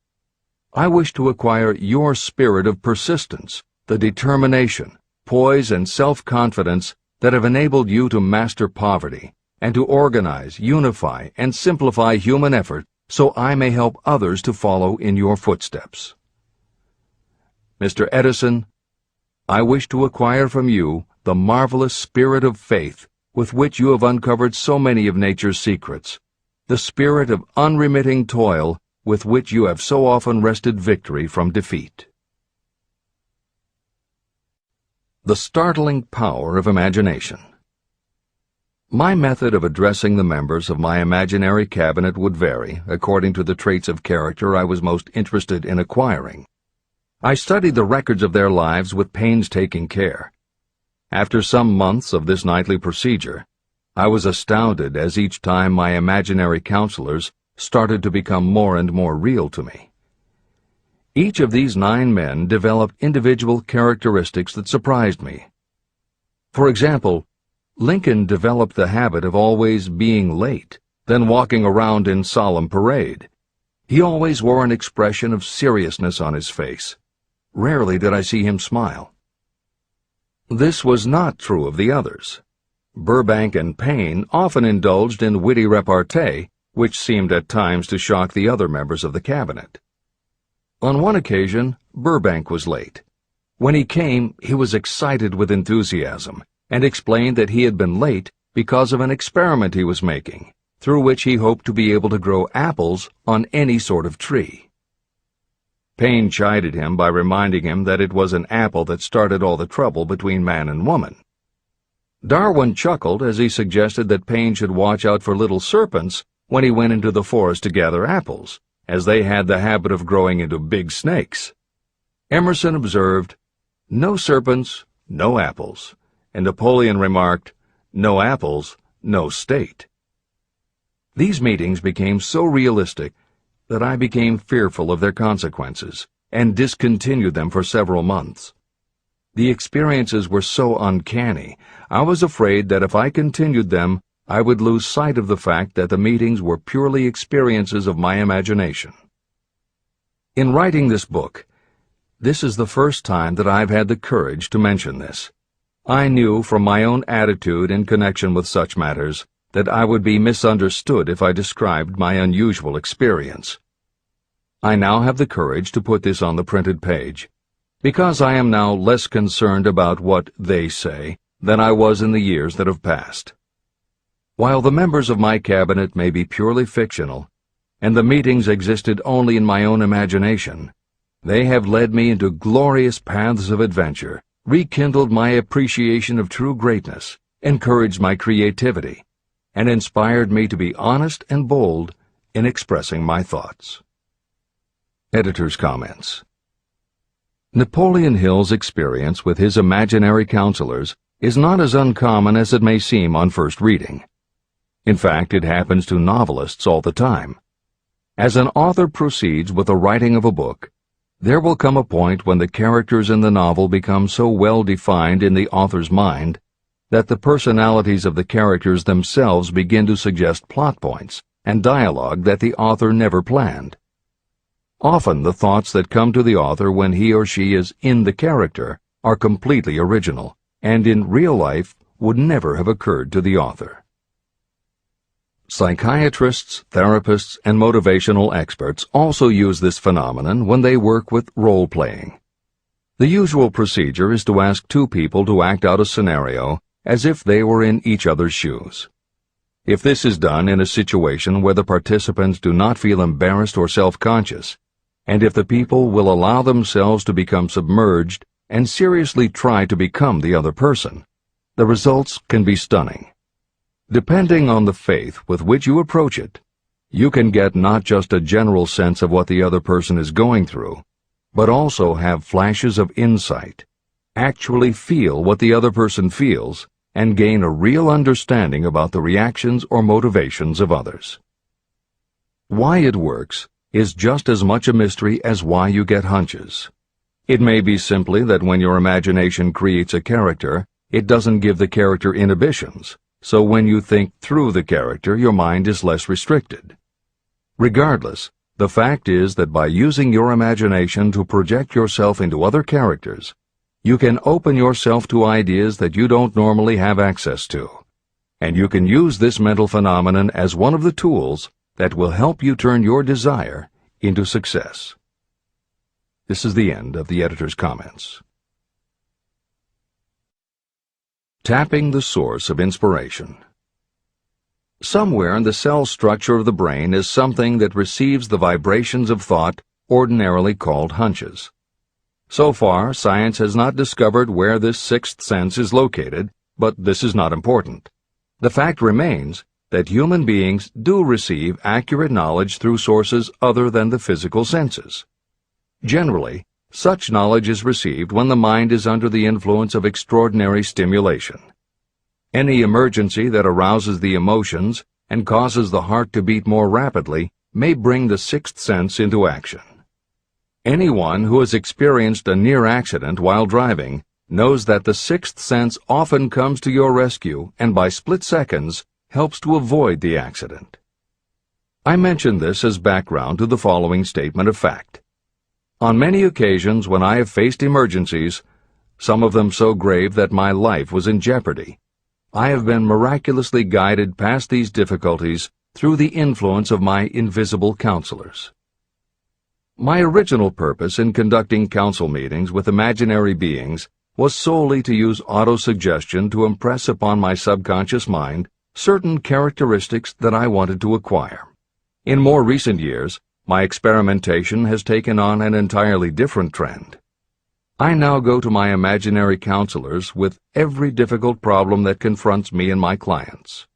I wish to acquire your spirit of persistence, the determination, poise, and self-confidence that have enabled you to master poverty and to organize, unify, and simplify human effort so I may help others to follow in your footsteps. Mr. Edison, I wish to acquire from you the marvelous spirit of faith with which you have uncovered so many of nature's secrets, the spirit of unremitting toil with which you have so often wrested victory from defeat. The startling power of imagination. My method of addressing the members of my imaginary cabinet would vary according to the traits of character I was most interested in acquiring. I studied the records of their lives with painstaking care. After some months of this nightly procedure, I was astounded as each time my imaginary counselors started to become more and more real to me. Each of these 9 men developed individual characteristics that surprised me. For example, Lincoln developed the habit of always being late, then walking around in solemn parade. He always wore an expression of seriousness on his face. Rarely did I see him smile. This was not true of the others. Burbank and Payne often indulged in witty repartee, which seemed at times to shock the other members of the cabinet. On one occasion, Burbank was late. When he came, he was excited with enthusiasm and explained that he had been late because of an experiment he was making, through which he hoped to be able to grow apples on any sort of tree. Payne chided him by reminding him that it was an apple that started all the trouble between man and woman. Darwin chuckled as he suggested that Payne should watch out for little serpents when he went into the forest to gather apples, as they had the habit of growing into big snakes. Emerson observed, "No serpents, no apples," and Napoleon remarked, "No apples, no state." These meetings became so realistic that I became fearful of their consequences and discontinued them for several months. The experiences were so uncanny, I was afraid that if I continued them, I would lose sight of the fact that the meetings were purely experiences of my imagination. In writing this book, this is the first time that I've had the courage to mention this. I knew from my own attitude in connection with such matters that I would be misunderstood if I described my unusual experience. I now have the courage to put this on the printed page, because I am now less concerned about what they say than I was in the years that have passed. While the members of my cabinet may be purely fictional, and the meetings existed only in my own imagination, they have led me into glorious paths of adventure, rekindled my appreciation of true greatness, encouraged my creativity, and inspired me to be honest and bold in expressing my thoughts. Editor's comments. Napoleon Hill's experience with his imaginary counselors is not as uncommon as it may seem on first reading. In fact, it happens to novelists all the time. As an author proceeds with the writing of a book, there will come a point when the characters in the novel become so well defined in the author's mind that the personalities of the characters themselves begin to suggest plot points and dialogue that the author never planned. Often the thoughts that come to the author when he or she is in the character are completely original, and in real life would never have occurred to the author. Psychiatrists, therapists, and motivational experts also use this phenomenon when they work with role-playing. The usual procedure is to ask two people to act out a scenario as if they were in each other's shoes. If this is done in a situation where the participants do not feel embarrassed or self-conscious, and if the people will allow themselves to become submerged and seriously try to become the other person, the results can be stunning. Depending on the faith with which you approach it, you can get not just a general sense of what the other person is going through, but also have flashes of insight, actually feel what the other person feels, and gain a real understanding about the reactions or motivations of others. Why it works is just as much a mystery as why you get hunches. It may be simply that when your imagination creates a character, it doesn't give the character inhibitions, so when you think through the character, your mind is less restricted. Regardless, the fact is that by using your imagination to project yourself into other characters, you can open yourself to ideas that you don't normally have access to, and you can use this mental phenomenon as one of the tools that will help you turn your desire into success. This is the end of the editor's comments. Tapping the source of inspiration. Somewhere in the cell structure of the brain is something that receives the vibrations of thought ordinarily called hunches. So far, science has not discovered where this sixth sense is located, but this is not important. The fact remains that human beings do receive accurate knowledge through sources other than the physical senses. Generally, such knowledge is received when the mind is under the influence of extraordinary stimulation. Any emergency that arouses the emotions and causes the heart to beat more rapidly may bring the sixth sense into action. Anyone who has experienced a near accident while driving knows that the sixth sense often comes to your rescue and by split seconds helps to avoid the accident. I mention this as background to the following statement of fact. On many occasions when I have faced emergencies, some of them so grave that my life was in jeopardy, I have been miraculously guided past these difficulties through the influence of my invisible counselors. My original purpose in conducting council meetings with imaginary beings was solely to use autosuggestion to impress upon my subconscious mind certain characteristics that I wanted to acquire. In more recent years, my experimentation has taken on an entirely different trend. I now go to my imaginary counselors with every difficult problem that confronts me and my clients.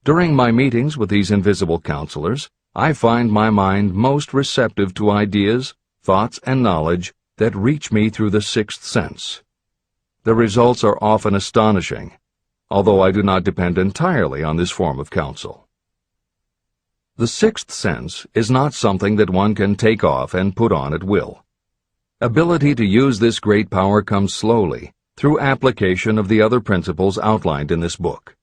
During my meetings with these invisible counselors, I find my mind most receptive to ideas, thoughts, and knowledge that reach me through the sixth sense. The results are often astonishing, although I do not depend entirely on this form of counsel. The sixth sense is not something that one can take off and put on at will. Ability to use this great power comes slowly, through application of the other principles outlined in this book.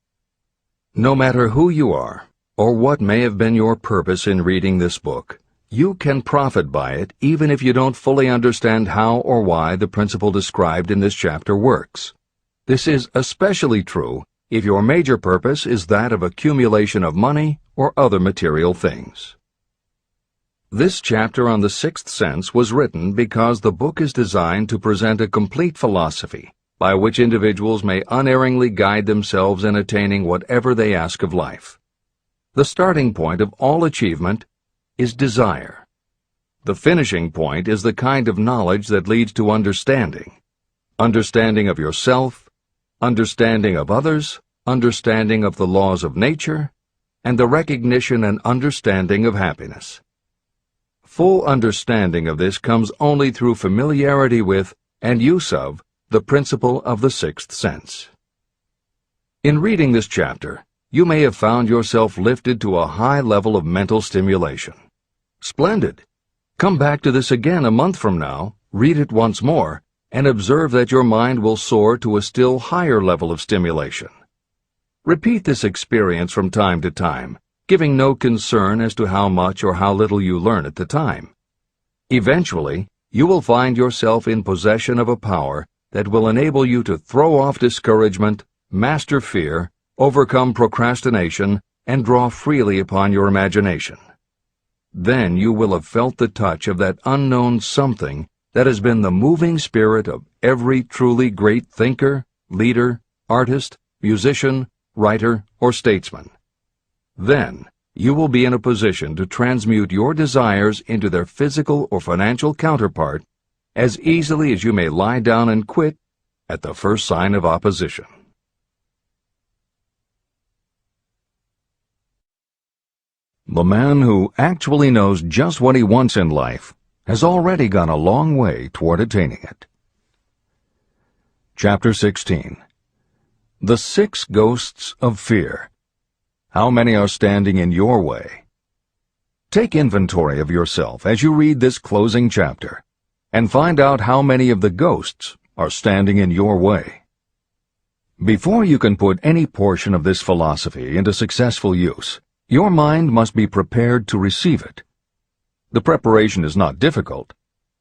No matter who you are, or what may have been your purpose in reading this book, you can profit by it even if you don't fully understand how or why the principle described in this chapter works. This is especially true if your major purpose is that of accumulation of money or other material things. This chapter on the sixth sense was written because the book is designed to present a complete philosophy by which individuals may unerringly guide themselves in attaining whatever they ask of life. The starting point of all achievement is desire. The finishing point is the kind of knowledge that leads to understanding. Understanding of yourself, understanding of others, understanding of the laws of nature, and the recognition and understanding of happiness. Full understanding of this comes only through familiarity with and use of the principle of the sixth sense. In reading this chapter, you may have found yourself lifted to a high level of mental stimulation. Splendid! Come back to this again a month from now, read it once more, and observe that your mind will soar to a still higher level of stimulation. Repeat this experience from time to time, giving no concern as to how much or how little you learn at the time. Eventually, you will find yourself in possession of a power that will enable you to throw off discouragement, master fear, overcome procrastination, and draw freely upon your imagination. Then you will have felt the touch of that unknown something that has been the moving spirit of every truly great thinker, leader, artist, musician, writer, or statesman. Then you will be in a position to transmute your desires into their physical or financial counterpart as easily as you may lie down and quit at the first sign of opposition. The man who actually knows just what he wants in life has already gone a long way toward attaining it. Chapter 16. The Six Ghosts of Fear. How many are standing in your way? Take inventory of yourself as you read this closing chapter, and find out how many of the ghosts are standing in your way. Before you can put any portion of this philosophy into successful use, your mind must be prepared to receive it. The preparation is not difficult.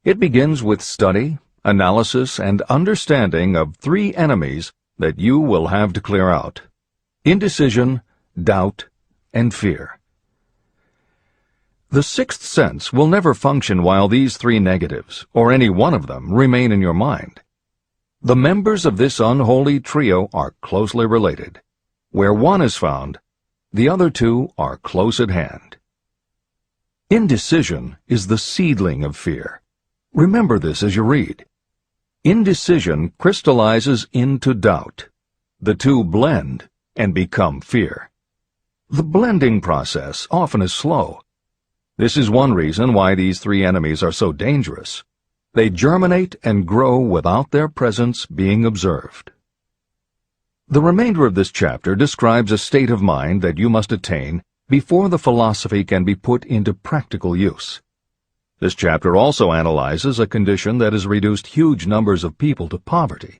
It begins with study, analysis, and understanding of three enemies that you will have to clear out: indecision, doubt, and fear. The sixth sense will never function while these three negatives, or any one of them, remain in your mind. The members of this unholy trio are closely related. Where one is found, the other two are close at hand. Indecision is the seedling of fear. Remember this as you read. Indecision crystallizes into doubt. The two blend and become fear. The blending process often is slow. This is one reason why these three enemies are so dangerous. They germinate and grow without their presence being observed. The remainder of this chapter describes a state of mind that you must attain before the philosophy can be put into practical use. This chapter also analyzes a condition that has reduced huge numbers of people to poverty,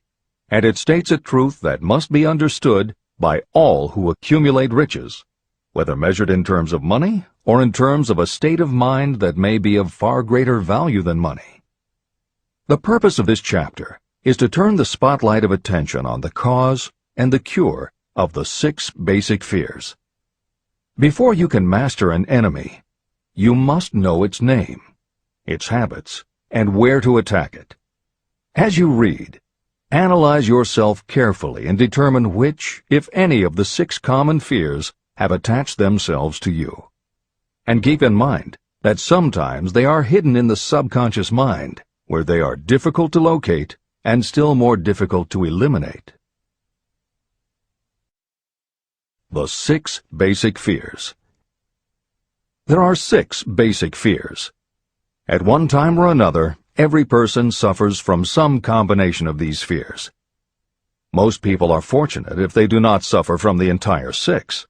and it states a truth that must be understood by all who accumulate riches, whether measured in terms of money or in terms of a state of mind that may be of far greater value than money. The purpose of this chapter is to turn the spotlight of attention on the cause and the cure of the six basic fears. Before you can master an enemy, you must know its name, its habits, and where to attack it. As you read, analyze yourself carefully and determine which, if any, of the six common fears have attached themselves to you. And keep in mind that sometimes they are hidden in the subconscious mind, where they are difficult to locate and still more difficult to eliminate. The six basic fears. There are six basic fears. At one time or another, every person suffers from some combination of these fears. Most people are fortunate if they do not suffer from the entire six.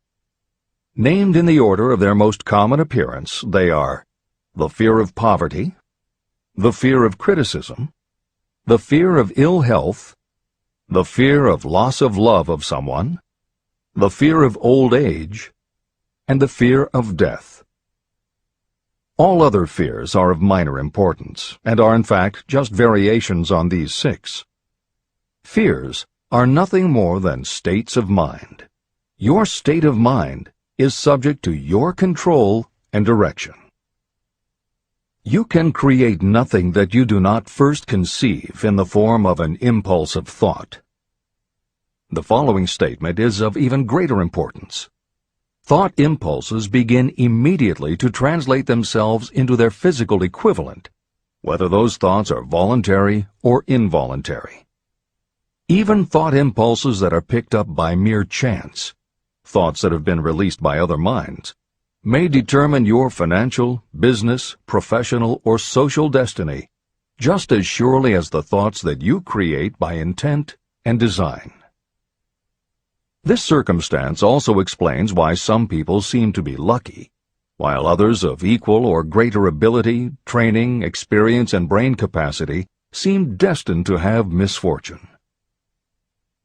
Named in the order of their most common appearance, they are the fear of poverty, the fear of criticism, the fear of ill health, the fear of loss of love of someone, the fear of old age, and the fear of death. All other fears are of minor importance, and are in fact just variations on these six. Fears are nothing more than states of mind. Your state of mind is subject to your control and direction. You can create nothing that you do not first conceive in the form of an impulse of thought. The following statement is of even greater importance. Thought impulses begin immediately to translate themselves into their physical equivalent, whether those thoughts are voluntary or involuntary. Even thought impulses that are picked up by mere chance, thoughts that have been released by other minds, may determine your financial, business, professional, or social destiny just as surely as the thoughts that you create by intent and design. This circumstance also explains why some people seem to be lucky, while others of equal or greater ability, training, experience, and brain capacity seem destined to have misfortune.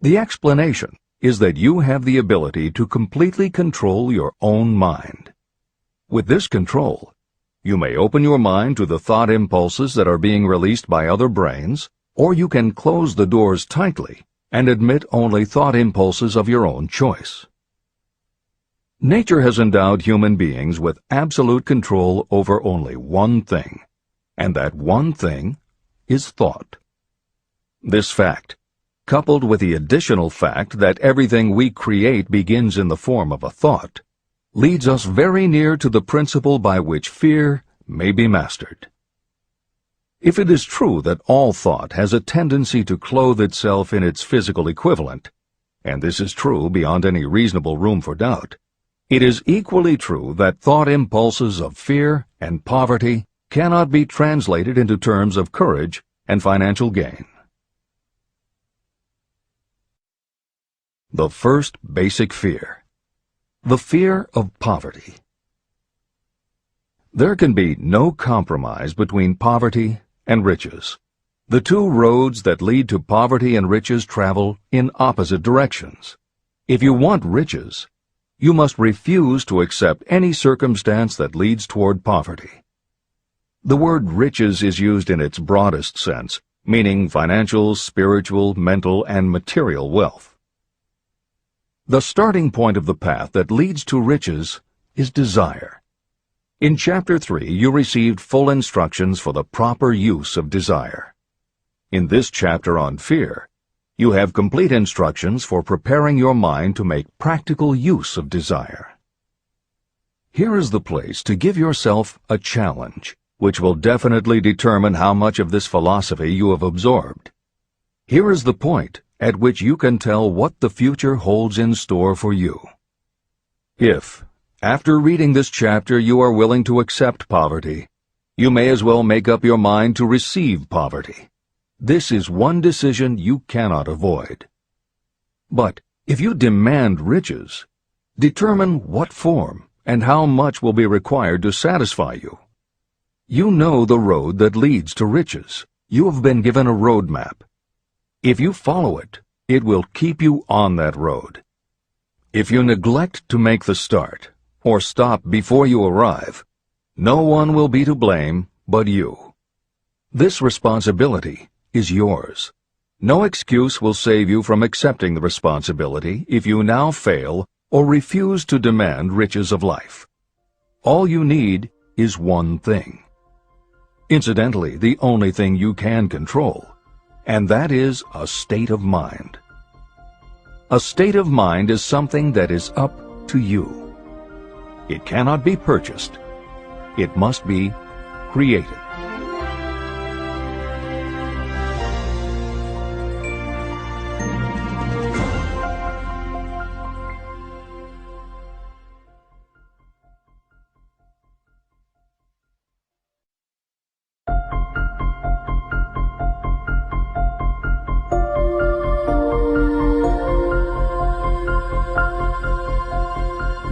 The explanation is that you have the ability to completely control your own mind. With this control, you may open your mind to the thought impulses that are being released by other brains, or you can close the doors tightly and admit only thought impulses of your own choice. Nature has endowed human beings with absolute control over only one thing, and that one thing is thought. This fact, coupled with the additional fact that everything we create begins in the form of a thought, leads us very near to the principle by which fear may be mastered. If it is true that all thought has a tendency to clothe itself in its physical equivalent, and this is true beyond any reasonable room for doubt, it is equally true that thought impulses of fear and poverty cannot be translated into terms of courage and financial gain. The first basic fear. The fear of poverty. There can be no compromise between poverty and riches. The two roads that lead to poverty and riches travel in opposite directions. If you want riches, you must refuse to accept any circumstance that leads toward poverty. The word riches is used in its broadest sense, meaning financial, spiritual, mental, and material wealth. The starting point of the path that leads to riches is desire. In Chapter 3, you received full instructions for the proper use of desire. In this chapter on fear, you have complete instructions for preparing your mind to make practical use of desire. Here is the place to give yourself a challenge, which will definitely determine how much of this philosophy you have absorbed. Here is the point at which you can tell what the future holds in store for you. If, after reading this chapter, you are willing to accept poverty, you may as well make up your mind to receive poverty. This is one decision you cannot avoid. But if you demand riches, determine what form and how much will be required to satisfy you. You know the road that leads to riches. You have been given a roadmap. If you follow it, it will keep you on that road. If you neglect to make the start, or stop before you arrive, no one will be to blame but you. This responsibility is yours. No excuse will save you from accepting the responsibility if you now fail or refuse to demand riches of life. All you need is one thing. Incidentally, the only thing you can control, and that is a state of mind. A state of mind is something that is up to you. It cannot be purchased. It must be created.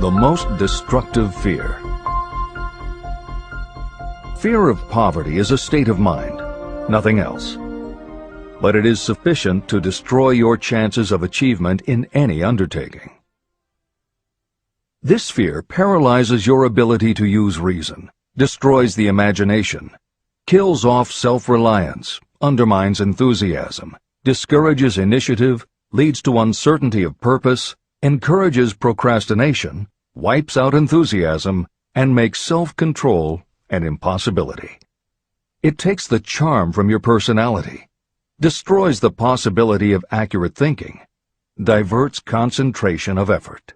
The most destructive fear. Fear of poverty is a state of mind, nothing else. But it is sufficient to destroy your chances of achievement in any undertaking. This fear paralyzes your ability to use reason, destroys the imagination, kills off self-reliance, undermines enthusiasm, discourages initiative, leads to uncertainty of purpose, encourages procrastination, wipes out enthusiasm, and makes self-control an impossibility. It takes the charm from your personality, destroys the possibility of accurate thinking, diverts concentration of effort.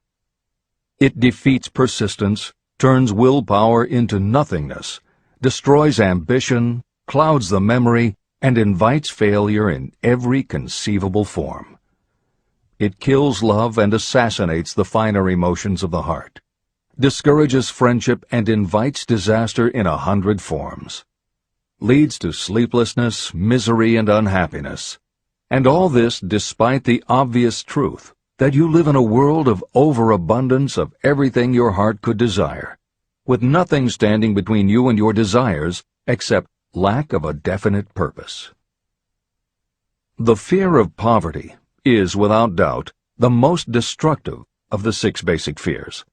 It defeats persistence, turns willpower into nothingness, destroys ambition, clouds the memory, and invites failure in every conceivable form. It kills love and assassinates the finer emotions of the heart, discourages friendship and invites disaster in 100 forms, leads to sleeplessness, misery, and unhappiness, and all this despite the obvious truth that you live in a world of overabundance of everything your heart could desire, with nothing standing between you and your desires except lack of a definite purpose. The fear of poverty is, without doubt, the most destructive of the 6 basic fears.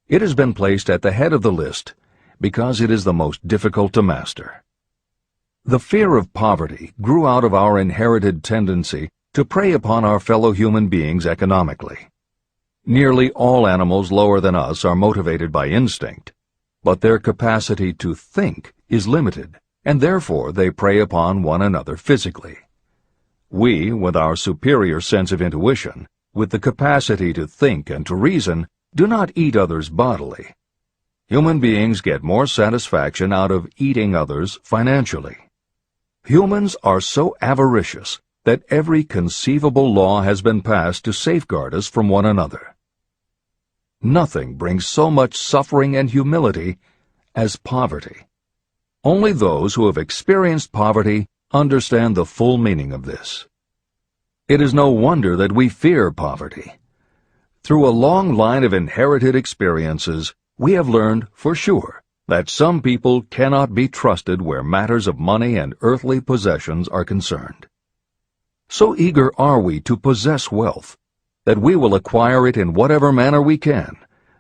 It has been placed at the head of the list because it is the most difficult to master. The fear of poverty grew out of our inherited tendency to prey upon our fellow human beings economically. Nearly all animals lower than us are motivated by instinct, but their capacity to think is limited, and therefore they prey upon one another physically. We, with our superior sense of intuition, with the capacity to think and to reason, do not eat others bodily. Human beings get more satisfaction out of eating others financially. Humans are so avaricious that every conceivable law has been passed to safeguard us from one another. Nothing brings so much suffering and humility as poverty. Only those who have experienced poverty understand the full meaning of this. It is no wonder that we fear poverty. Through a long line of inherited experiences, we have learned for sure that some people cannot be trusted where matters of money and earthly possessions are concerned. So eager are we to possess wealth that we will acquire it in whatever manner we can,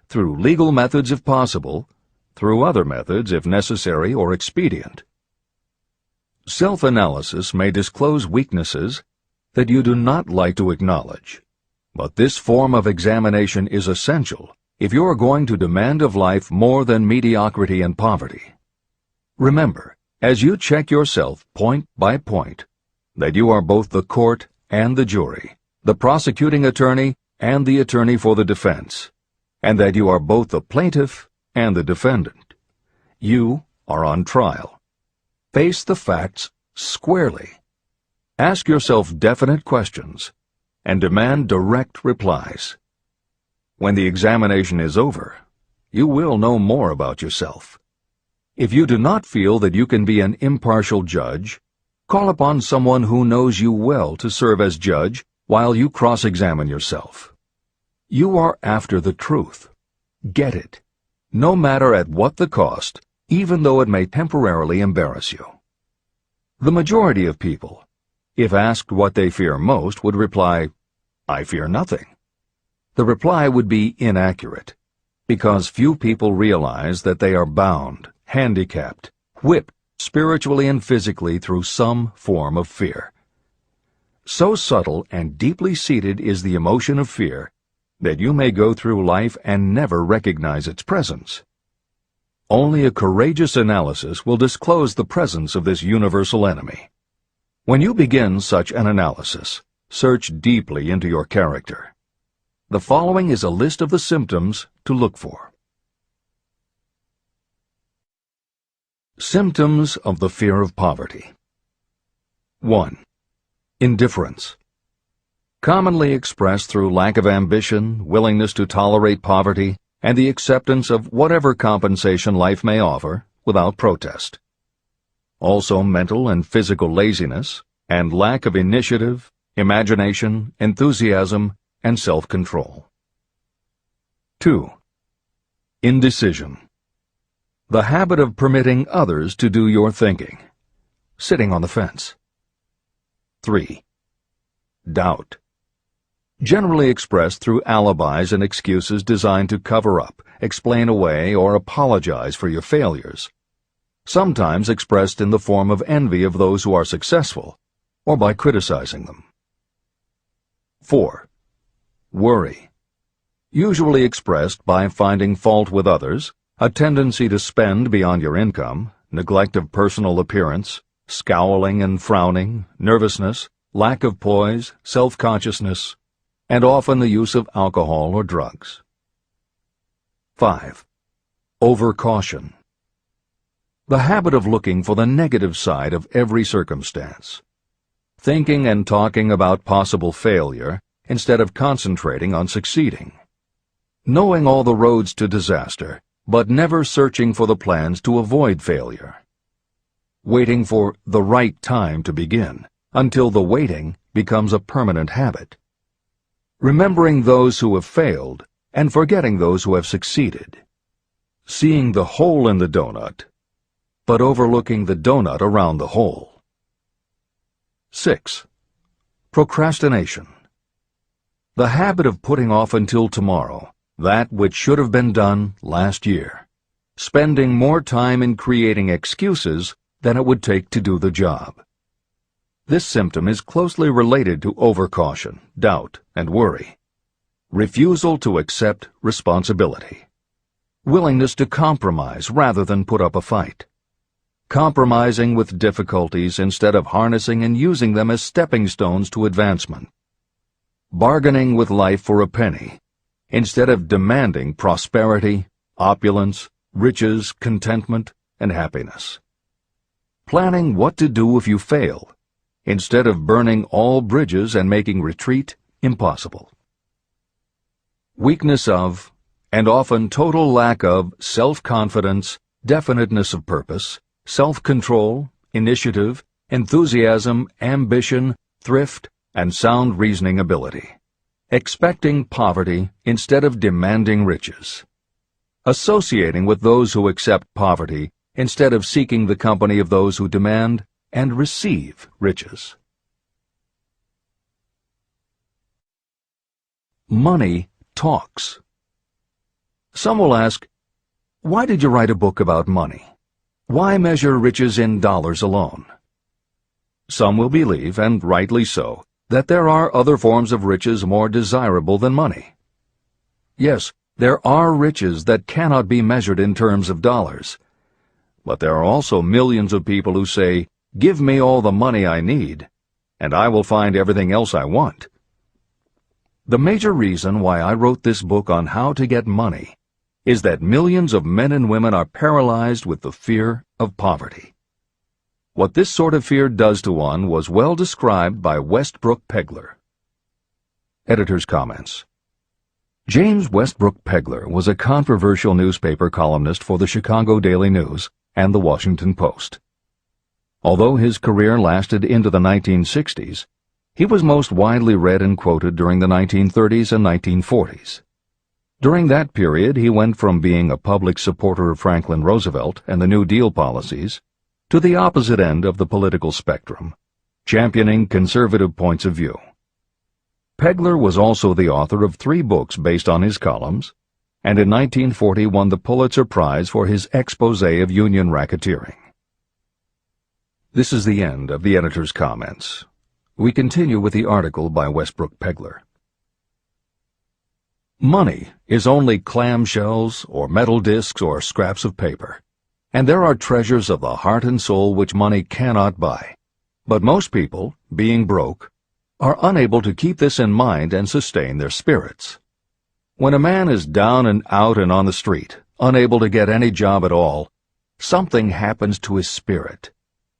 through legal methods if possible, through other methods if necessary or expedient. Self-analysis may disclose weaknesses that you do not like to acknowledge, but this form of examination is essential if you are going to demand of life more than mediocrity and poverty. Remember, as you check yourself point by point, that you are both the court and the jury, the prosecuting attorney and the attorney for the defense, and that you are both the plaintiff and the defendant. You are on trial. Face the facts squarely. Ask yourself definite questions and demand direct replies. When the examination is over, you will know more about yourself. If you do not feel that you can be an impartial judge, call upon someone who knows you well to serve as judge while you cross-examine yourself. You are after the truth. Get it, no matter at what the cost, even though it may temporarily embarrass you. The majority of people, if asked what they fear most, would reply, "I fear nothing." The reply would be inaccurate, because few people realize that they are bound, handicapped, whipped, spiritually and physically through some form of fear. So subtle and deeply seated is the emotion of fear that you may go through life and never recognize its presence. Only a courageous analysis will disclose the presence of this universal enemy. When you begin such an analysis, search deeply into your character. The following is a list of the symptoms to look for. Symptoms of the fear of poverty. 1. Indifference. Commonly expressed through lack of ambition, willingness to tolerate poverty, and the acceptance of whatever compensation life may offer without protest. Also mental and physical laziness, and lack of initiative, imagination, enthusiasm, and self-control. 2. Indecision. The habit of permitting others to do your thinking. Sitting on the fence. 3. Doubt. Generally expressed through alibis and excuses designed to cover up, explain away, or apologize for your failures. Sometimes expressed in the form of envy of those who are successful, or by criticizing them. 4. Worry. Usually expressed by finding fault with others, a tendency to spend beyond your income, neglect of personal appearance, scowling and frowning, nervousness, lack of poise, self-consciousness, and often the use of alcohol or drugs. 5. Overcaution. The habit of looking for the negative side of every circumstance. Thinking and talking about possible failure instead of concentrating on succeeding. Knowing all the roads to disaster, but never searching for the plans to avoid failure. Waiting for the right time to begin, until the waiting becomes a permanent habit. Remembering those who have failed and forgetting those who have succeeded. Seeing the hole in the donut, but overlooking the donut around the hole. 6. Procrastination. The habit of putting off until tomorrow that which should have been done last year, spending more time in creating excuses than it would take to do the job. This symptom is closely related to overcaution, doubt, and worry. Refusal to accept responsibility. Willingness to compromise rather than put up a fight. Compromising with difficulties instead of harnessing and using them as stepping stones to advancement. Bargaining with life for a penny instead of demanding prosperity, opulence, riches, contentment, and happiness. Planning what to do if you fail instead of burning all bridges and making retreat impossible. Weakness of, and often total lack of, self-confidence, definiteness of purpose, self-control, initiative, enthusiasm, ambition, thrift, and sound reasoning ability. Expecting poverty instead of demanding riches. Associating with those who accept poverty instead of seeking the company of those who demand and receive riches. Money talks. Some will ask, why did you write a book about money? Why measure riches in dollars alone? Some will believe, and rightly so, that there are other forms of riches more desirable than money. Yes, there are riches that cannot be measured in terms of dollars. But there are also millions of people who say, "Give me all the money I need, and I will find everything else I want." The major reason why I wrote this book on how to get money is that millions of men and women are paralyzed with the fear of poverty. What this sort of fear does to one was well described by Westbrook Pegler. Editor's comments. James Westbrook Pegler was a controversial newspaper columnist for the Chicago Daily News and the Washington Post. Although his career lasted into the 1960s, he was most widely read and quoted during the 1930s and 1940s. During that period, he went from being a public supporter of Franklin Roosevelt and the New Deal policies to the opposite end of the political spectrum, championing conservative points of view. Pegler was also the author of 3 books based on his columns, and in 1940 won the Pulitzer Prize for his expose of union racketeering. This is the end of the editor's comments. We continue with the article by Westbrook Pegler. Money is only clamshells or metal discs or scraps of paper, and there are treasures of the heart and soul which money cannot buy. But most people, being broke, are unable to keep this in mind and sustain their spirits. When a man is down and out and on the street, unable to get any job at all, something happens to his spirit,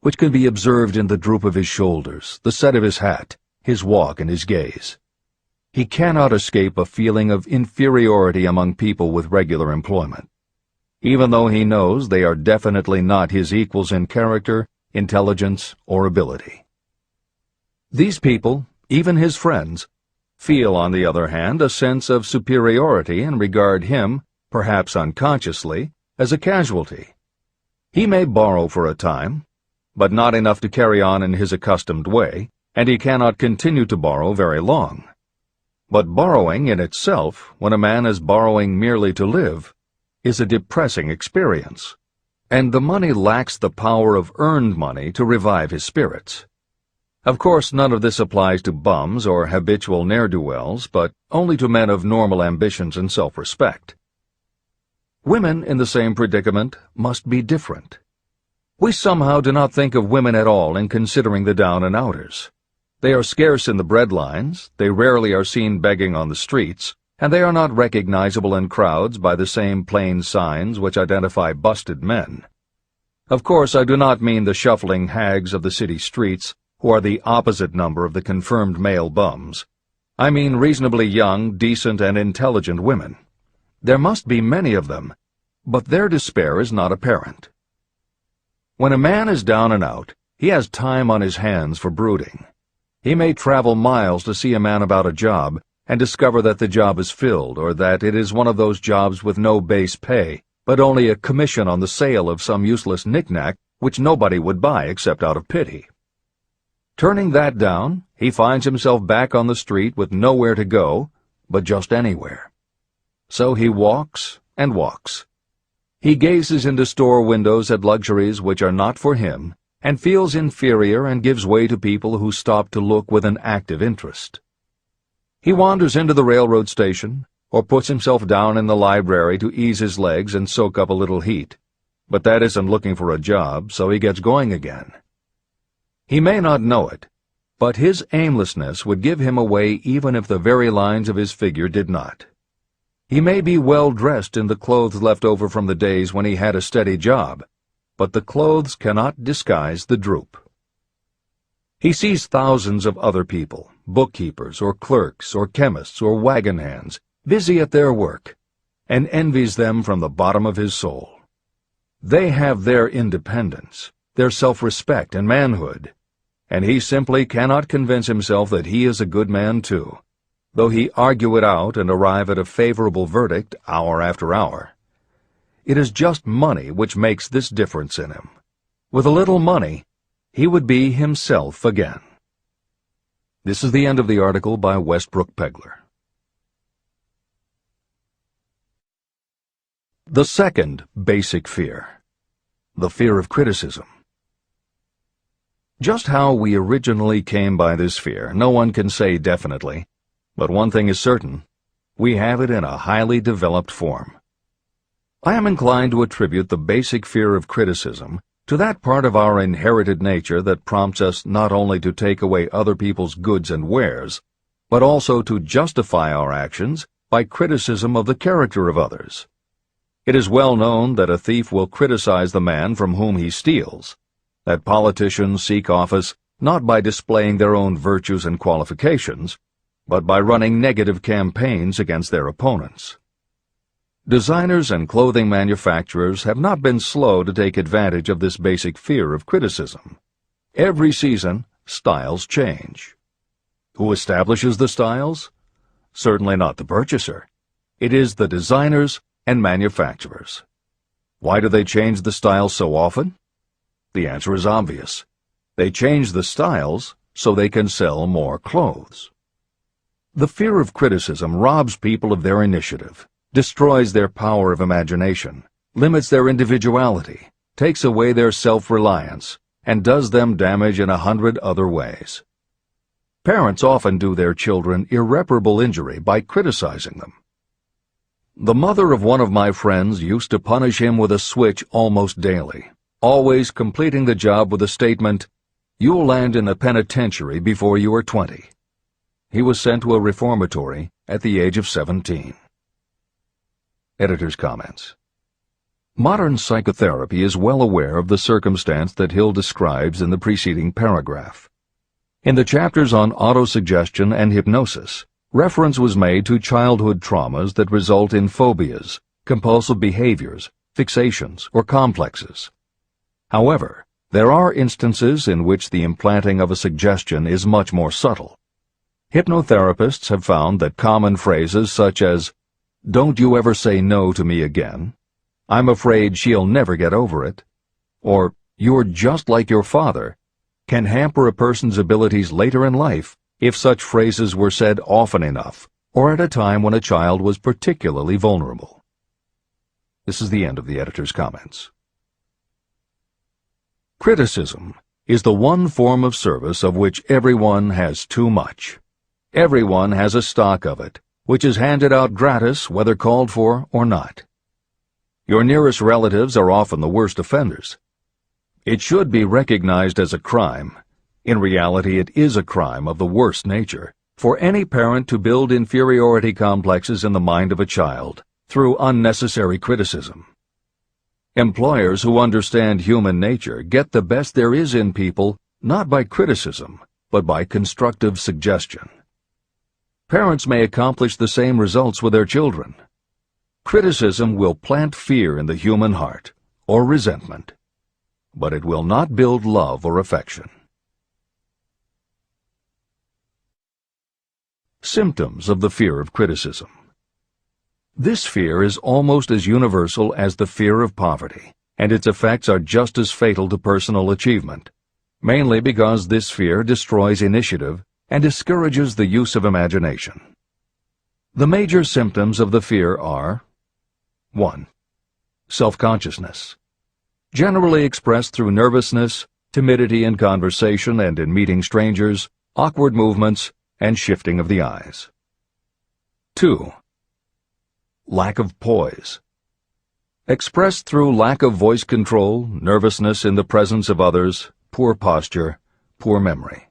which can be observed in the droop of his shoulders, the set of his hat, his walk, and his gaze. He cannot escape a feeling of inferiority among people with regular employment, even though he knows they are definitely not his equals in character, intelligence, or ability. These people, even his friends, feel, on the other hand, a sense of superiority and regard him, perhaps unconsciously, as a casualty. He may borrow for a time, but not enough to carry on in his accustomed way, and he cannot continue to borrow very long. But borrowing in itself, when a man is borrowing merely to live, is a depressing experience, and the money lacks the power of earned money to revive his spirits. Of course, none of this applies to bums or habitual ne'er-do-wells, but only to men of normal ambitions and self-respect. Women in the same predicament must be different. We somehow do not think of women at all in considering the down-and-outers. They are scarce in the breadlines, they rarely are seen begging on the streets, and they are not recognizable in crowds by the same plain signs which identify busted men. Of course, I do not mean the shuffling hags of the city streets, who are the opposite number of the confirmed male bums. I mean reasonably young, decent, and intelligent women. There must be many of them, but their despair is not apparent. When a man is down and out, he has time on his hands for brooding. He may travel miles to see a man about a job and discover that the job is filled, or that it is one of those jobs with no base pay, but only a commission on the sale of some useless knick-knack which nobody would buy except out of pity. Turning that down, he finds himself back on the street with nowhere to go, but just anywhere. So he walks and walks. He gazes into store windows at luxuries which are not for him, and feels inferior and gives way to people who stop to look with an active interest. He wanders into the railroad station, or puts himself down in the library to ease his legs and soak up a little heat. But that isn't looking for a job, so he gets going again. He may not know it, but his aimlessness would give him away even if the very lines of his figure did not. He may be well dressed in the clothes left over from the days when he had a steady job, but the clothes cannot disguise the droop. He sees thousands of other people, bookkeepers or clerks or chemists or wagon hands, busy at their work, and envies them from the bottom of his soul. They have their independence, their self-respect and manhood, and he simply cannot convince himself that he is a good man too, though he argue it out and arrive at a favorable verdict hour after hour. It is just money which makes this difference in him. With a little money, he would be himself again. This is the end of the article by Westbrook Pegler. The second basic fear, the fear of criticism. Just how we originally came by this fear, no one can say definitely, but one thing is certain: we have it in a highly developed form. I am inclined to attribute the basic fear of criticism to that part of our inherited nature that prompts us not only to take away other people's goods and wares, but also to justify our actions by criticism of the character of others. It is well known that a thief will criticize the man from whom he steals, that politicians seek office not by displaying their own virtues and qualifications, but by running negative campaigns against their opponents. Designers and clothing manufacturers have not been slow to take advantage of this basic fear of criticism. Every season, styles change. Who establishes the styles? Certainly not the purchaser. It is the designers and manufacturers. Why do they change the styles so often? The answer is obvious. They change the styles so they can sell more clothes. The fear of criticism robs people of their initiative, destroys their power of imagination, limits their individuality, takes away their self-reliance, and does them damage in 100 other ways. Parents often do their children irreparable injury by criticizing them. The mother of one of my friends used to punish him with a switch almost daily, always completing the job with the statement, "You'll land in the penitentiary before you are 20. He was sent to a reformatory at the age of 17. Editor's comments. Modern psychotherapy is well aware of the circumstance that Hill describes in the preceding paragraph. In the chapters on autosuggestion and hypnosis, reference was made to childhood traumas that result in phobias, compulsive behaviors, fixations, or complexes. However, there are instances in which the implanting of a suggestion is much more subtle. Hypnotherapists have found that common phrases such as, "Don't you ever say no to me again," "I'm afraid she'll never get over it," or "You're just like your father," can hamper a person's abilities later in life if such phrases were said often enough, or at a time when a child was particularly vulnerable. This is the end of the editor's comments. Criticism is the one form of service of which everyone has too much. Everyone has a stock of it, which is handed out gratis whether called for or not. Your nearest relatives are often the worst offenders. It should be recognized as a crime. In reality, it is a crime of the worst nature for any parent to build inferiority complexes in the mind of a child through unnecessary criticism. Employers who understand human nature get the best there is in people not by criticism, but by constructive suggestion. Parents may accomplish the same results with their children. Criticism will plant fear in the human heart, or resentment, but it will not build love or affection. Symptoms of the fear of criticism. This fear is almost as universal as the fear of poverty, and its effects are just as fatal to personal achievement, mainly because this fear destroys initiative and discourages the use of imagination. The major symptoms of the fear are: 1. Self-consciousness, generally expressed through nervousness, timidity in conversation and in meeting strangers, awkward movements, and shifting of the eyes. 2. Lack of poise, expressed through lack of voice control, nervousness in the presence of others, poor posture, poor memory.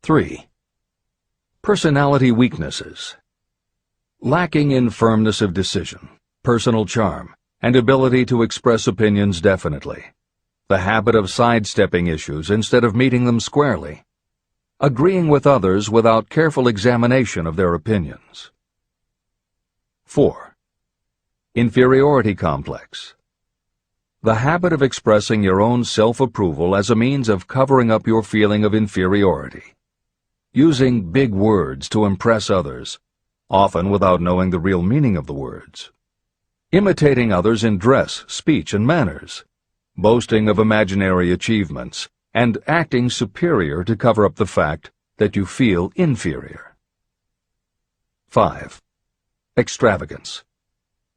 3. Personality weaknesses, lacking in firmness of decision, personal charm, and ability to express opinions definitely, the habit of sidestepping issues instead of meeting them squarely, agreeing with others without careful examination of their opinions. 4. Inferiority complex, the habit of expressing your own self-approval as a means of covering up your feeling of inferiority, using big words to impress others, often without knowing the real meaning of the words, imitating others in dress, speech, and manners, boasting of imaginary achievements, and acting superior to cover up the fact that you feel inferior. 5. Extravagance,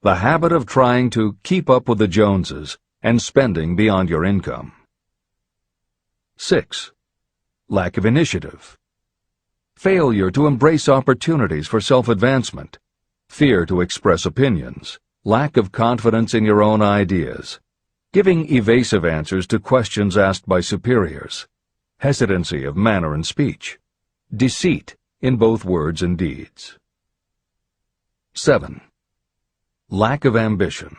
the habit of trying to keep up with the Joneses and spending beyond your income. 6. Lack of initiative, failure to embrace opportunities for self-advancement, fear to express opinions, lack of confidence in your own ideas, giving evasive answers to questions asked by superiors, hesitancy of manner and speech, deceit in both words and deeds. 7. Lack of ambition,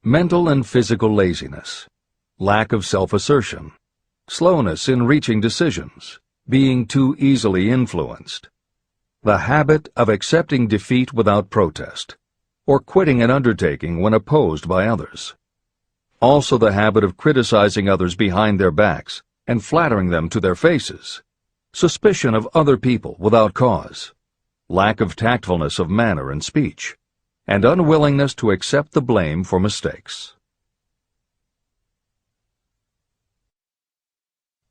mental and physical laziness, lack of self-assertion, slowness in reaching decisions, being too easily influenced, the habit of accepting defeat without protest, or quitting an undertaking when opposed by others. Also the habit of criticizing others behind their backs and flattering them to their faces, suspicion of other people without cause, lack of tactfulness of manner and speech, and unwillingness to accept the blame for mistakes.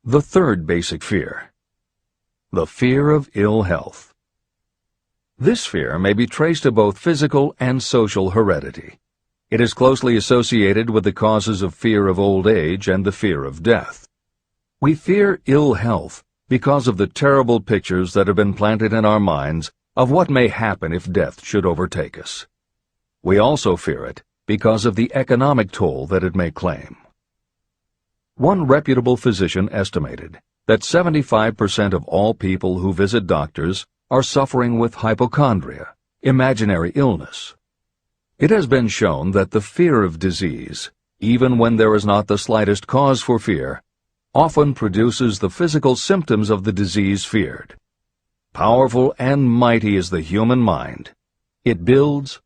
The third basic fear, the fear of ill health. This fear may be traced to both physical and social heredity. It is closely associated with the causes of fear of old age and the fear of death. We fear ill health because of the terrible pictures that have been planted in our minds of what may happen if death should overtake us. We also fear it because of the economic toll that it may claim. One reputable physician estimated that 75% of all people who visit doctors are suffering with hypochondria, imaginary illness. It has been shown that the fear of disease, even when there is not the slightest cause for fear, often produces the physical symptoms of the disease feared. Powerful and mighty is the human mind. It builds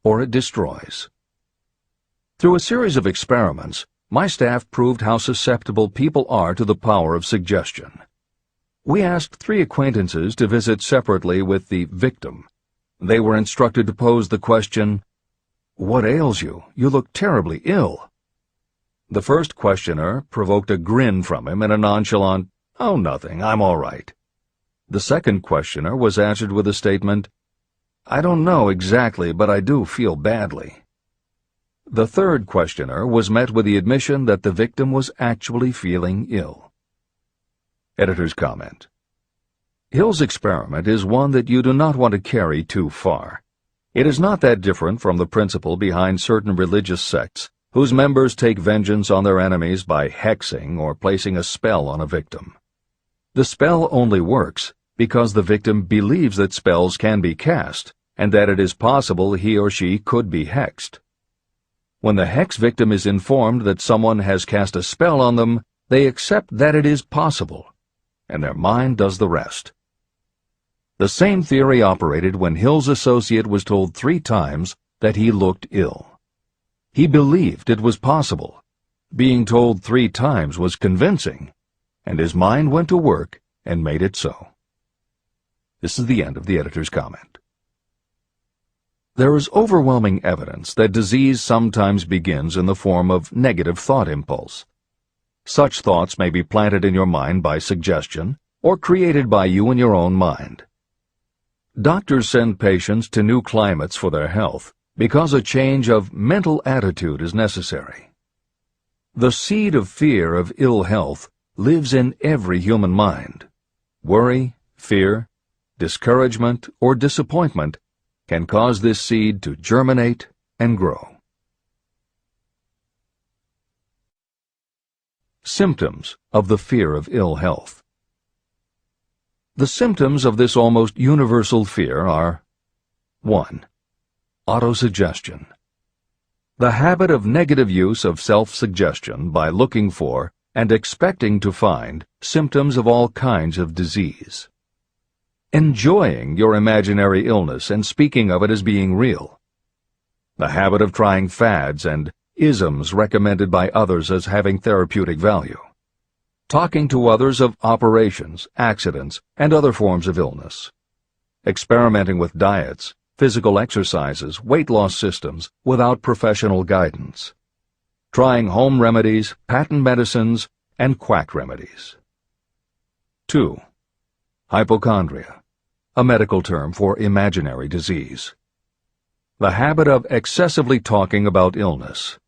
or it destroys. Through a series of experiments, my staff proved how susceptible people are to the power of suggestion. We asked 3 acquaintances to visit separately with the victim. They were instructed to pose the question, "What ails you? You look terribly ill." The first questioner provoked a grin from him and a nonchalant, "Oh, nothing, I'm all right." The second questioner was answered with a statement, "I don't know exactly, but I do feel badly." The third questioner was met with the admission that the victim was actually feeling ill. Editor's comment. Hill's experiment is one that you do not want to carry too far. It is not that different from the principle behind certain religious sects whose members take vengeance on their enemies by hexing or placing a spell on a victim. The spell only works because the victim believes that spells can be cast and that it is possible he or she could be hexed. When the hex victim is informed that someone has cast a spell on them, they accept that it is possible, and their mind does the rest. The same theory operated when Hill's associate was told 3 times that he looked ill. He believed it was possible. Being told 3 times was convincing, and his mind went to work and made it so. This is the end of the editor's comment. There is overwhelming evidence that disease sometimes begins in the form of negative thought impulse. Such thoughts may be planted in your mind by suggestion or created by you in your own mind. Doctors send patients to new climates for their health because a change of mental attitude is necessary. The seed of fear of ill health lives in every human mind. Worry, fear, discouragement, or disappointment can cause this seed to germinate and grow. Symptoms of the fear of ill health. The symptoms of this almost universal fear are 1. Autosuggestion. The habit of negative use of self-suggestion by looking for and expecting to find symptoms of all kinds of disease. Enjoying your imaginary illness and speaking of it as being real. The habit of trying fads and isms recommended by others as having therapeutic value. Talking to others of operations, accidents, and other forms of illness. Experimenting with diets, physical exercises, weight loss systems without professional guidance. Trying home remedies, patent medicines, and quack remedies. 2. Hypochondria, a medical term for imaginary disease. The habit of excessively talking about illness,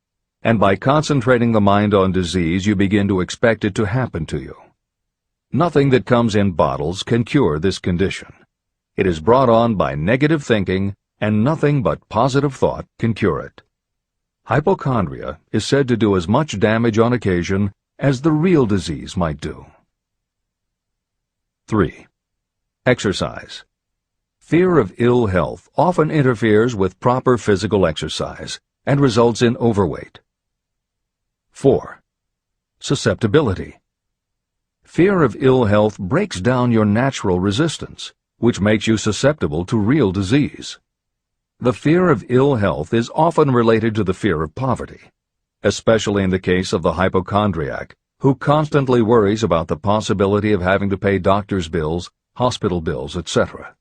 and by concentrating the mind on disease you begin to expect it to happen to you. Nothing that comes in bottles can cure this condition. It is brought on by negative thinking, and nothing but positive thought can cure it. Hypochondria is said to do as much damage on occasion as the real disease might do. 3. Exercise. Fear of ill health often interferes with proper physical exercise and results in overweight. 4. Susceptibility. Fear of ill health breaks down your natural resistance, which makes you susceptible to real disease. The fear of ill health is often related to the fear of poverty, especially in the case of the hypochondriac, who constantly worries about the possibility of having to pay doctor's bills, hospital bills, etc.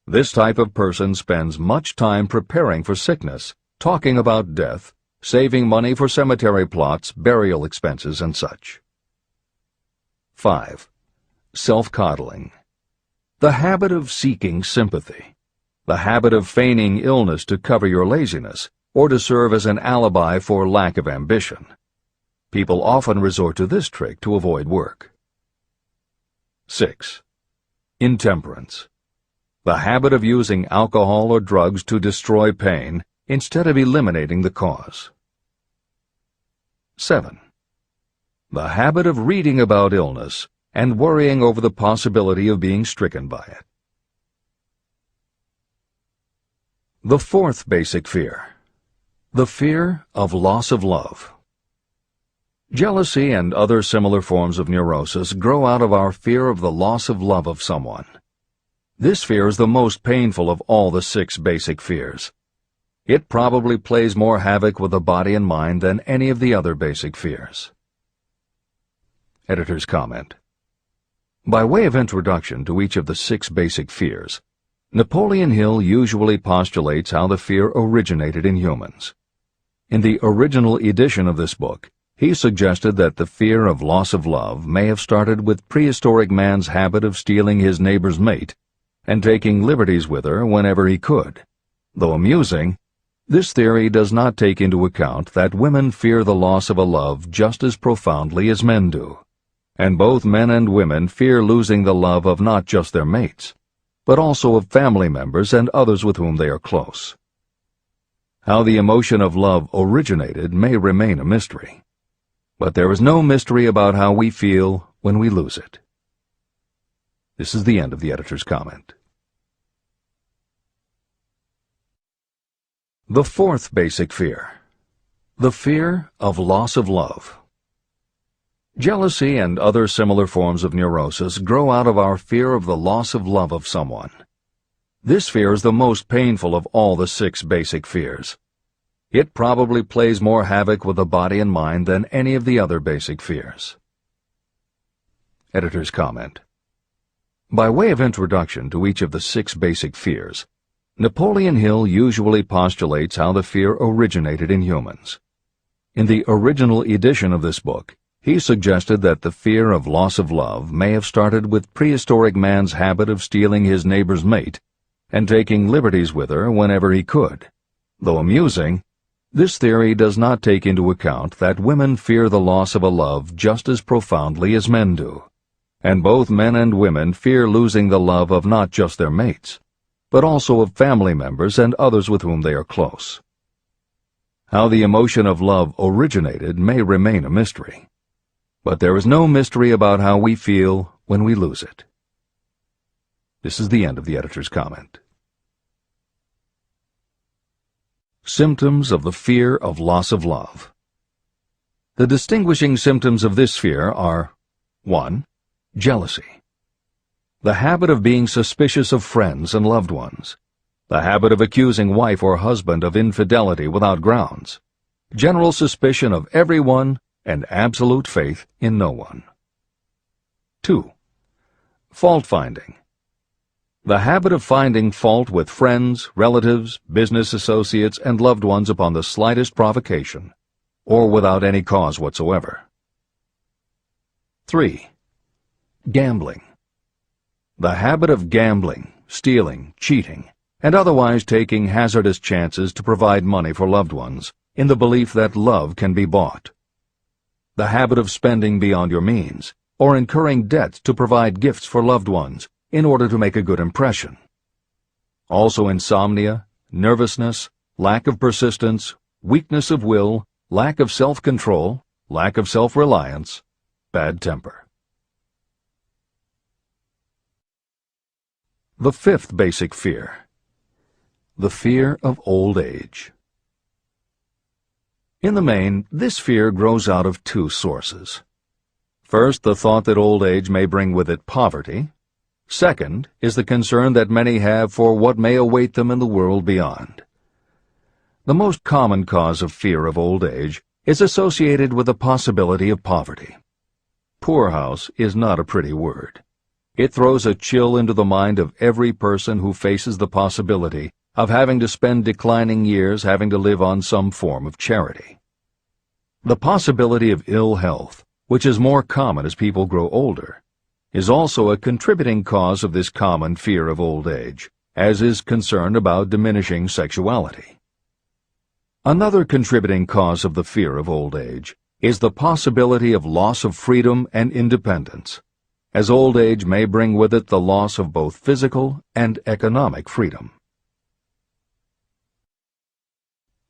This type of person spends much time preparing for sickness, talking about death, saving money for cemetery plots, burial expenses, and such. 5. Self-coddling. The habit of seeking sympathy. The habit of feigning illness to cover your laziness, or to serve as an alibi for lack of ambition. People often resort to this trick to avoid work. 6. Intemperance. The habit of using alcohol or drugs to destroy pain instead of eliminating the cause. 7. The habit of reading about illness and worrying over the possibility of being stricken by it. The 4th basic fear. The fear of loss of love. Jealousy and other similar forms of neurosis grow out of our fear of the loss of love of someone. This fear is the most painful of all the 6 basic fears. It probably plays more havoc with the body and mind than any of the other basic fears. Editor's comment. By way of introduction to each of the 6 basic fears, Napoleon Hill usually postulates how the fear originated in humans. In the original edition of this book, he suggested that the fear of loss of love may have started with prehistoric man's habit of stealing his neighbor's mate and taking liberties with her whenever he could. Though amusing, this theory does not take into account that women fear the loss of a love just as profoundly as men do, and both men and women fear losing the love of not just their mates, but also of family members and others with whom they are close. How the emotion of love originated may remain a mystery, but there is no mystery about how we feel when we lose it. This is the end of the editor's comment. The 4th basic fear, The fear of loss of love. Jealousy and other similar forms of neurosis grow out of our fear of the loss of love of someone. This fear is the most painful of all the 6 basic fears. It probably plays more havoc with the body and mind than any of the other basic fears. Editor's comment. By way of introduction to each of the 6 basic fears, Napoleon Hill usually postulates how the fear originated in humans. In the original edition of this book, he suggested that the fear of loss of love may have started with prehistoric man's habit of stealing his neighbor's mate and taking liberties with her whenever he could. Though amusing, this theory does not take into account that women fear the loss of a love just as profoundly as men do, and both men and women fear losing the love of not just their mates, but also of family members and others with whom they are close. How the emotion of love originated may remain a mystery, but there is no mystery about how we feel when we lose it. This is the end of the editor's comment. Symptoms of the fear of loss of love. The distinguishing symptoms of this fear are 1. Jealousy. The habit of being suspicious of friends and loved ones. The habit of accusing wife or husband of infidelity without grounds. General suspicion of everyone and absolute faith in no one. 2. Fault-finding. The habit of finding fault with friends, relatives, business associates, and loved ones upon the slightest provocation, or without any cause whatsoever. 3. Gambling. The habit of gambling, stealing, cheating, and otherwise taking hazardous chances to provide money for loved ones, in the belief that love can be bought. The habit of spending beyond your means, or incurring debts to provide gifts for loved ones in order to make a good impression. Also insomnia, nervousness, lack of persistence, weakness of will, lack of self-control, lack of self-reliance, bad temper. The 5th basic fear. The fear of old age. In the main, this fear grows out of 2 sources. First, the thought that old age may bring with it poverty. Second is the concern that many have for what may await them in the world beyond. The most common cause of fear of old age is associated with the possibility of poverty. Poorhouse is not a pretty word. It throws a chill into the mind of every person who faces the possibility of having to spend declining years having to live on some form of charity. The possibility of ill health, which is more common as people grow older, is also a contributing cause of this common fear of old age, as is concern about diminishing sexuality. Another contributing cause of the fear of old age is the possibility of loss of freedom and independence, as old age may bring with it the loss of both physical and economic freedom.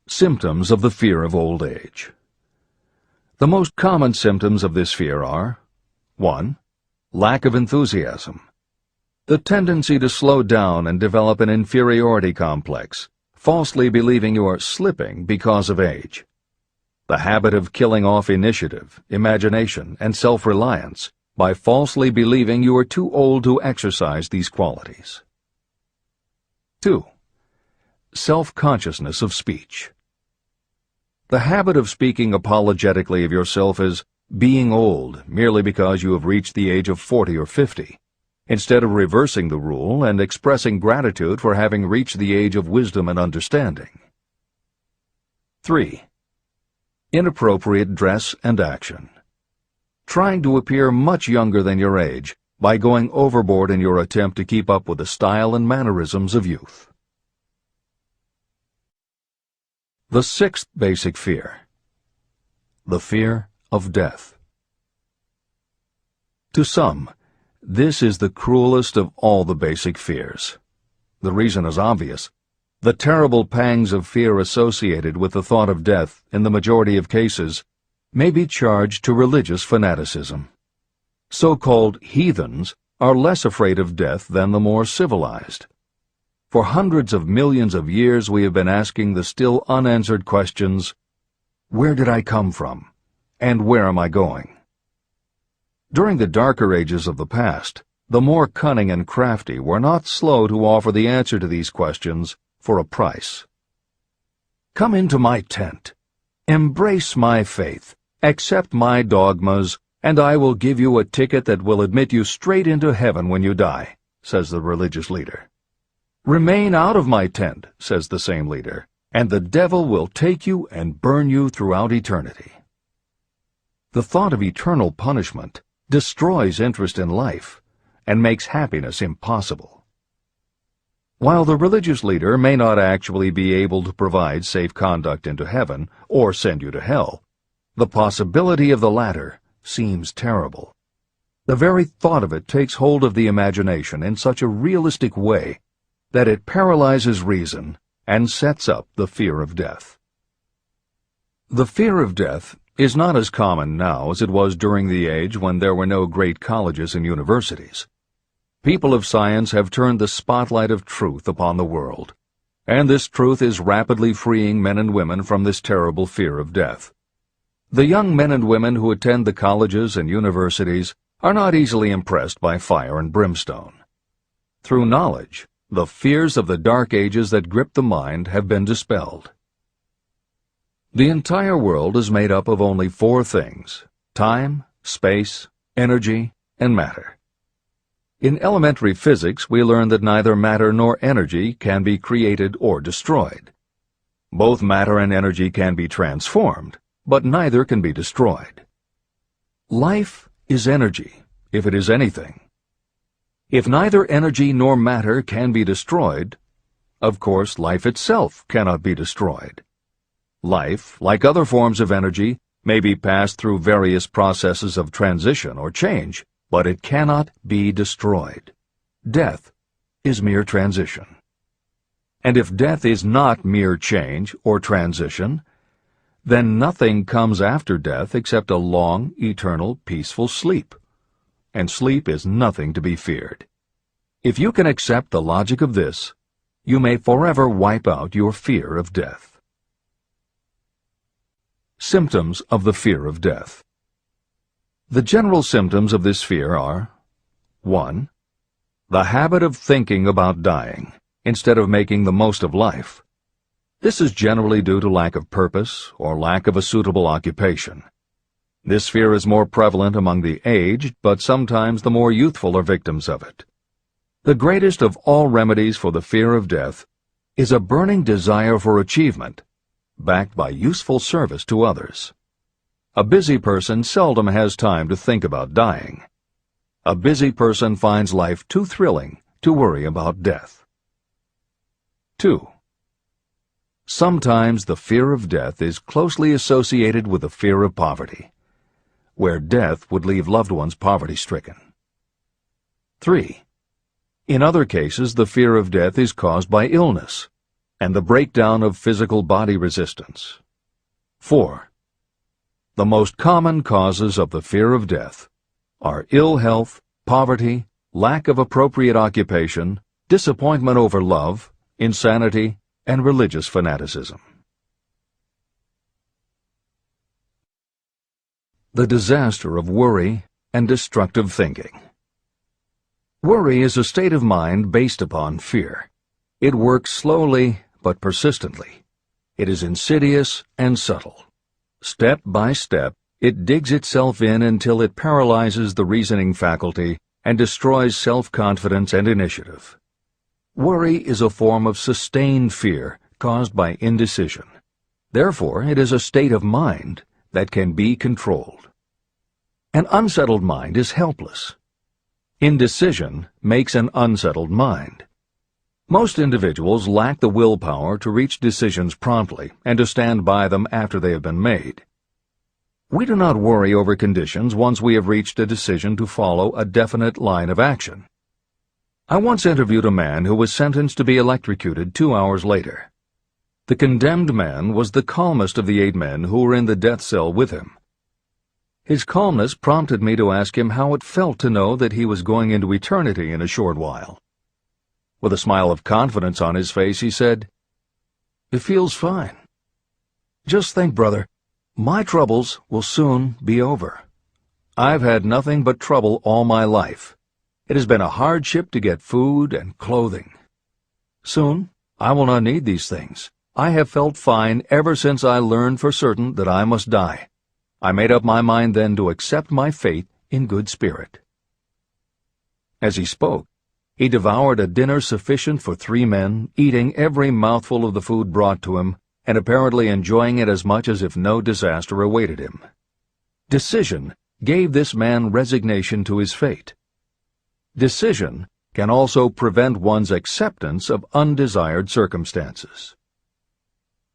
Symptoms of the fear of old age. The most common symptoms of this fear are 1. Lack of enthusiasm. The tendency to slow down and develop an inferiority complex, falsely believing you are slipping because of age. The habit of killing off initiative, imagination, and self-reliance by falsely believing you are too old to exercise these qualities. 2. Self-consciousness of speech. The habit of speaking apologetically of yourself as being old merely because you have reached the age of 40 or 50, instead of reversing the rule and expressing gratitude for having reached the age of wisdom and understanding. 3. Inappropriate dress and action. Trying to appear much younger than your age by going overboard in your attempt to keep up with the style and mannerisms of youth. The 6th basic fear. The fear of death. To some, this is the cruelest of all the basic fears. The reason is obvious. The terrible pangs of fear associated with the thought of death, in the majority of cases, may be charged to religious fanaticism. So-called heathens are less afraid of death than the more civilized. For hundreds of millions of years we have been asking the still unanswered questions, Where did I come from? And where am I going? During the darker ages of the past, the more cunning and crafty were not slow to offer the answer to these questions for a price. Come into my tent. Embrace my faith. Accept my dogmas, and I will give you a ticket that will admit you straight into heaven when you die, says the religious leader. Remain out of my tent, says the same leader, and the devil will take you and burn you throughout eternity. The thought of eternal punishment destroys interest in life and makes happiness impossible. While the religious leader may not actually be able to provide safe conduct into heaven or send you to hell, the possibility of the latter seems terrible. The very thought of it takes hold of the imagination in such a realistic way that it paralyzes reason and sets up the fear of death. The fear of death is not as common now as it was during the age when there were no great colleges and universities. People of science have turned the spotlight of truth upon the world, and this truth is rapidly freeing men and women from this terrible fear of death. The young men and women who attend the colleges and universities are not easily impressed by fire and brimstone. Through knowledge, the fears of the dark ages that grip the mind have been dispelled. The entire world is made up of only 4 things: time, space, energy, and matter. In elementary physics, we learn that neither matter nor energy can be created or destroyed. Both matter and energy can be transformed, but neither can be destroyed. Life is energy, if it is anything. If neither energy nor matter can be destroyed, of course life itself cannot be destroyed. Life, like other forms of energy, may be passed through various processes of transition or change, but it cannot be destroyed. Death is mere transition. And if death is not mere change or transition, then nothing comes after death except a long, eternal, peaceful sleep. And sleep is nothing to be feared. If you can accept the logic of this, you may forever wipe out your fear of death. Symptoms of the fear of death. The general symptoms of this fear are: 1. The habit of thinking about dying, instead of making the most of life. This is generally due to lack of purpose or lack of a suitable occupation. This fear is more prevalent among the aged, but sometimes the more youthful are victims of it. The greatest of all remedies for the fear of death is a burning desire for achievement, backed by useful service to others. A busy person seldom has time to think about dying. A busy person finds life too thrilling to worry about death. 2. Sometimes the fear of death is closely associated with the fear of poverty, where death would leave loved ones poverty-stricken. 3. In other cases, the fear of death is caused by illness and the breakdown of physical body resistance. 4. The most common causes of the fear of death are ill health, poverty, lack of appropriate occupation, disappointment over love, insanity, and religious fanaticism. The disaster of worry and destructive thinking. Worry is a state of mind based upon fear. It works slowly but persistently. It is insidious and subtle. Step by step, it digs itself in until it paralyzes the reasoning faculty and destroys self-confidence and initiative. Worry is a form of sustained fear caused by indecision. Therefore, it is a state of mind that can be controlled. An unsettled mind is helpless. Indecision makes an unsettled mind. Most individuals lack the willpower to reach decisions promptly and to stand by them after they have been made. We do not worry over conditions once we have reached a decision to follow a definite line of action. I once interviewed a man who was sentenced to be electrocuted 2 hours later. The condemned man was the calmest of the 8 men who were in the death cell with him. His calmness prompted me to ask him how it felt to know that he was going into eternity in a short while. With a smile of confidence on his face, he said, "It feels fine. Just think, brother, My troubles will soon be over. I've had nothing but trouble all my life. It has been a hardship to get food and clothing. Soon, I will not need these things. I have felt fine ever since I learned for certain that I must die. I made up my mind then to accept my fate in good spirit." As he spoke, he devoured a dinner sufficient for 3 men, eating every mouthful of the food brought to him, and apparently enjoying it as much as if no disaster awaited him. Decision gave this man resignation to his fate. Decision can also prevent one's acceptance of undesired circumstances.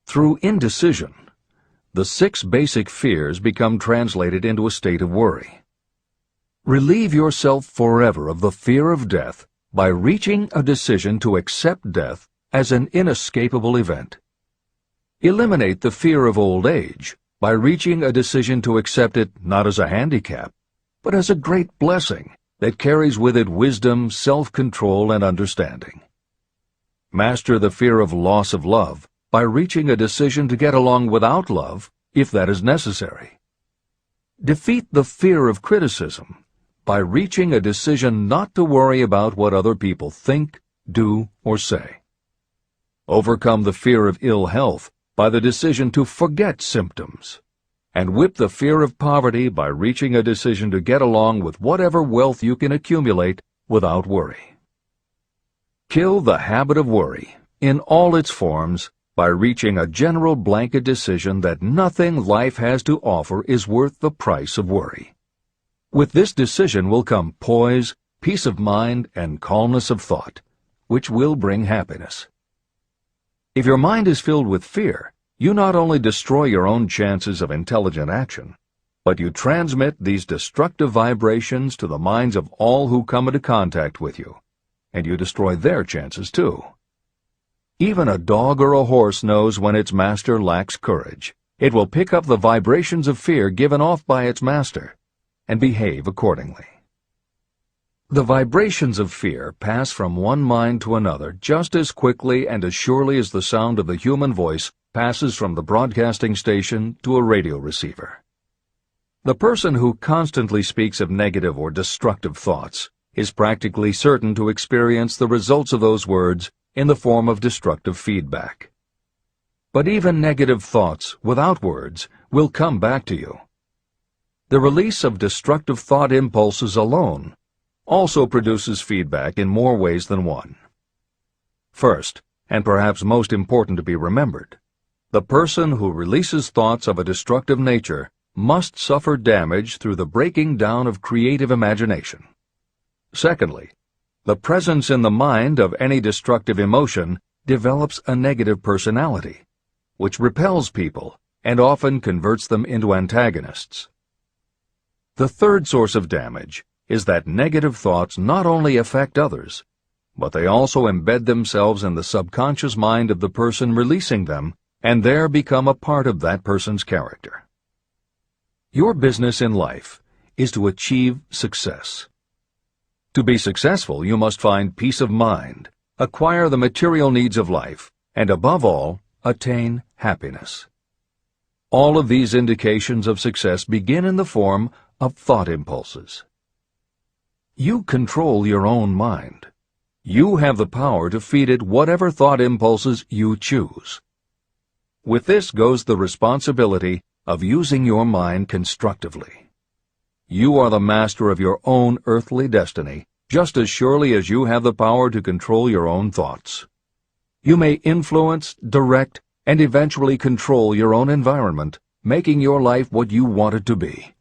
Through indecision, the 6 basic fears become translated into a state of worry. Relieve yourself forever of the fear of death by reaching a decision to accept death as an inescapable event. Eliminate the fear of old age by reaching a decision to accept it not as a handicap, but as a great blessing that carries with it wisdom, self-control, and understanding. Master the fear of loss of love by reaching a decision to get along without love, if that is necessary. Defeat the fear of criticism by reaching a decision not to worry about what other people think, do, or say. Overcome the fear of ill health by the decision to forget symptoms, and whip the fear of poverty by reaching a decision to get along with whatever wealth you can accumulate without worry. Kill the habit of worry in all its forms by reaching a general blanket decision that nothing life has to offer is worth the price of worry. With this decision will come poise, peace of mind, and calmness of thought, which will bring happiness. If your mind is filled with fear, you not only destroy your own chances of intelligent action, but you transmit these destructive vibrations to the minds of all who come into contact with you, and you destroy their chances too. Even a dog or a horse knows when its master lacks courage. It will pick up the vibrations of fear given off by its master and behave accordingly. The vibrations of fear pass from one mind to another just as quickly and as surely as the sound of the human voice passes from the broadcasting station to a radio receiver. The person who constantly speaks of negative or destructive thoughts is practically certain to experience the results of those words in the form of destructive feedback. But even negative thoughts without words will come back to you. The release of destructive thought impulses alone also produces feedback in more ways than one. First, and perhaps most important to be remembered, the person who releases thoughts of a destructive nature must suffer damage through the breaking down of creative imagination. Secondly, the presence in the mind of any destructive emotion develops a negative personality, which repels people and often converts them into antagonists. The third source of damage is that negative thoughts not only affect others, but they also embed themselves in the subconscious mind of the person releasing them and there become a part of that person's character. Your business in life is to achieve success. To be successful, you must find peace of mind, acquire the material needs of life, and above all, attain happiness. All of these indications of success begin in the form of thought impulses. You control your own mind. You have the power to feed it whatever thought impulses you choose. With this goes the responsibility of using your mind constructively. You are the master of your own earthly destiny, just as surely as you have the power to control your own thoughts. You may influence, direct, and eventually control your own environment, making your life what you want it to be.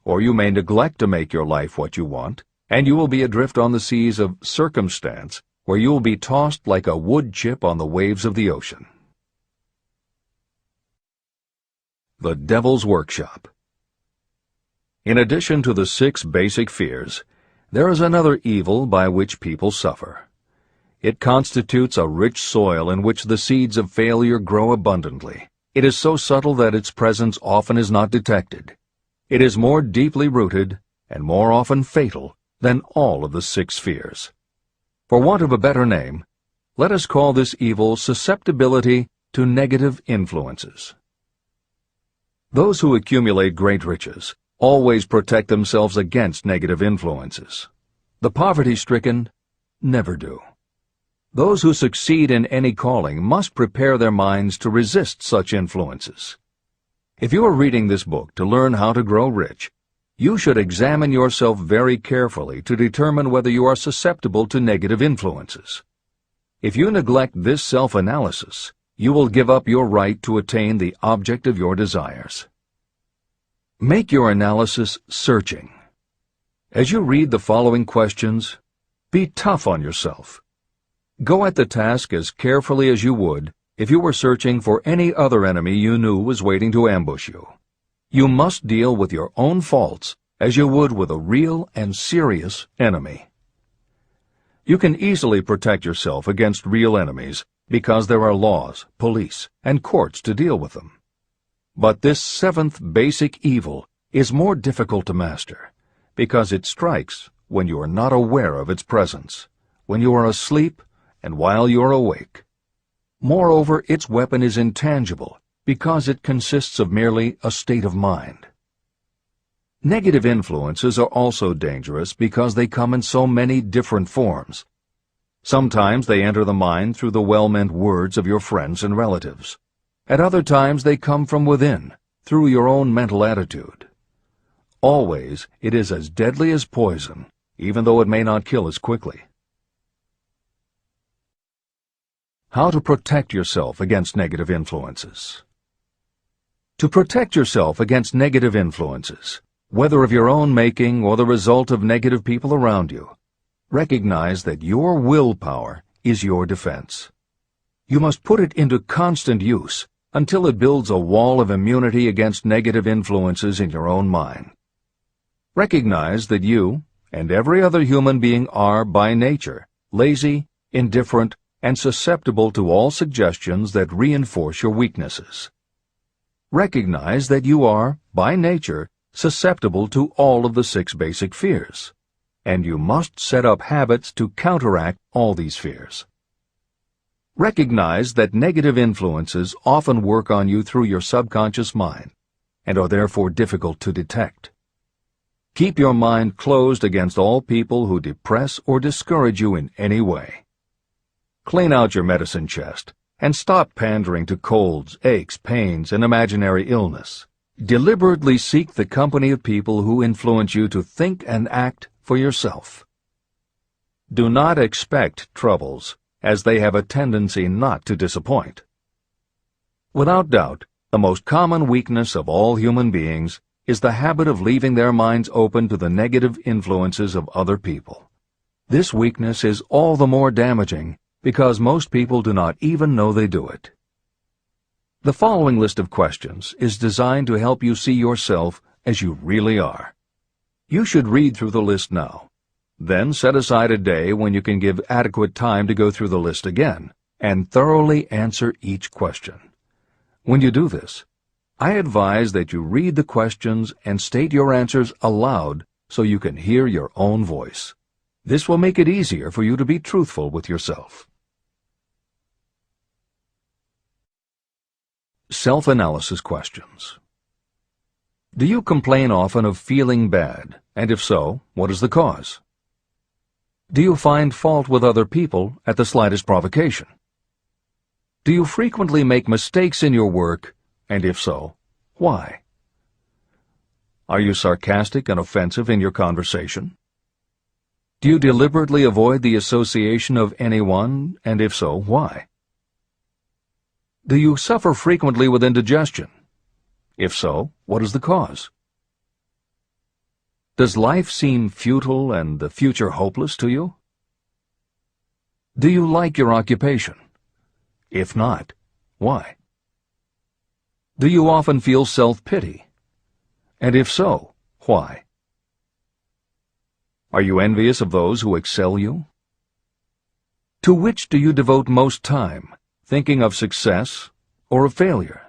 Or you may neglect to make your life what you want, and you will be adrift on the seas of circumstance, where you will be tossed like a wood chip on the waves of the ocean. The Devil's Workshop. In addition to the 6 basic fears, there is another evil by which people suffer. It constitutes a rich soil in which the seeds of failure grow abundantly. It is so subtle that its presence often is not detected. It is more deeply rooted and more often fatal than all of the 6 fears. For want of a better name, let us call this evil susceptibility to negative influences. Those who accumulate great riches always protect themselves against negative influences. The poverty-stricken never do. Those who succeed in any calling must prepare their minds to resist such influences. If you are reading this book to learn how to grow rich, you should examine yourself very carefully to determine whether you are susceptible to negative influences. If you neglect this self-analysis, you will give up your right to attain the object of your desires. Make your analysis searching. As you read the following questions, be tough on yourself. Go at the task as carefully as you would if you were searching for any other enemy you knew was waiting to ambush you. You must deal with your own faults as you would with a real and serious enemy. You can easily protect yourself against real enemies because there are laws, police, and courts to deal with them. But this seventh basic evil is more difficult to master because it strikes when you are not aware of its presence, when you are asleep and while you are awake. Moreover, its weapon is intangible because it consists of merely a state of mind. Negative influences are also dangerous because they come in so many different forms. Sometimes they enter the mind through the well-meant words of your friends and relatives. At other times they come from within, through your own mental attitude. Always it is as deadly as poison, even though it may not kill as quickly. How to protect yourself against negative influences. To protect yourself against negative influences, whether of your own making or the result of negative people around you, recognize that your willpower is your defense. You must put it into constant use until it builds a wall of immunity against negative influences in your own mind. Recognize that you and every other human being are, by nature, lazy, indifferent, and susceptible to all suggestions that reinforce your weaknesses. Recognize that you are, by nature, susceptible to all of the 6 basic fears, and you must set up habits to counteract all these fears. Recognize that negative influences often work on you through your subconscious mind, and are therefore difficult to detect. Keep your mind closed against all people who depress or discourage you in any way. Clean out your medicine chest, and stop pandering to colds, aches, pains, and imaginary illness. Deliberately seek the company of people who influence you to think and act for yourself. Do not expect troubles, as they have a tendency not to disappoint. Without doubt, the most common weakness of all human beings is the habit of leaving their minds open to the negative influences of other people. This weakness is all the more damaging because most people do not even know they do it. The following list of questions is designed to help you see yourself as you really are. You should read through the list now. Then set aside a day when you can give adequate time to go through the list again and thoroughly answer each question. When you do this, I advise that you read the questions and state your answers aloud so you can hear your own voice. This will make it easier for you to be truthful with yourself. Self-analysis questions. Do you complain often of feeling bad, and if so, what is the cause? Do you find fault with other people at the slightest provocation? Do you frequently make mistakes in your work, and if so, why? Are you sarcastic and offensive in your conversation? Do you deliberately avoid the association of anyone, and if so, why? Do you suffer frequently with indigestion? If so, what is the cause? Does life seem futile and the future hopeless to you? Do you like your occupation? If not, why? Do you often feel self-pity? And if so, why? Are you envious of those who excel you? To which do you devote most time? Thinking of success or of failure?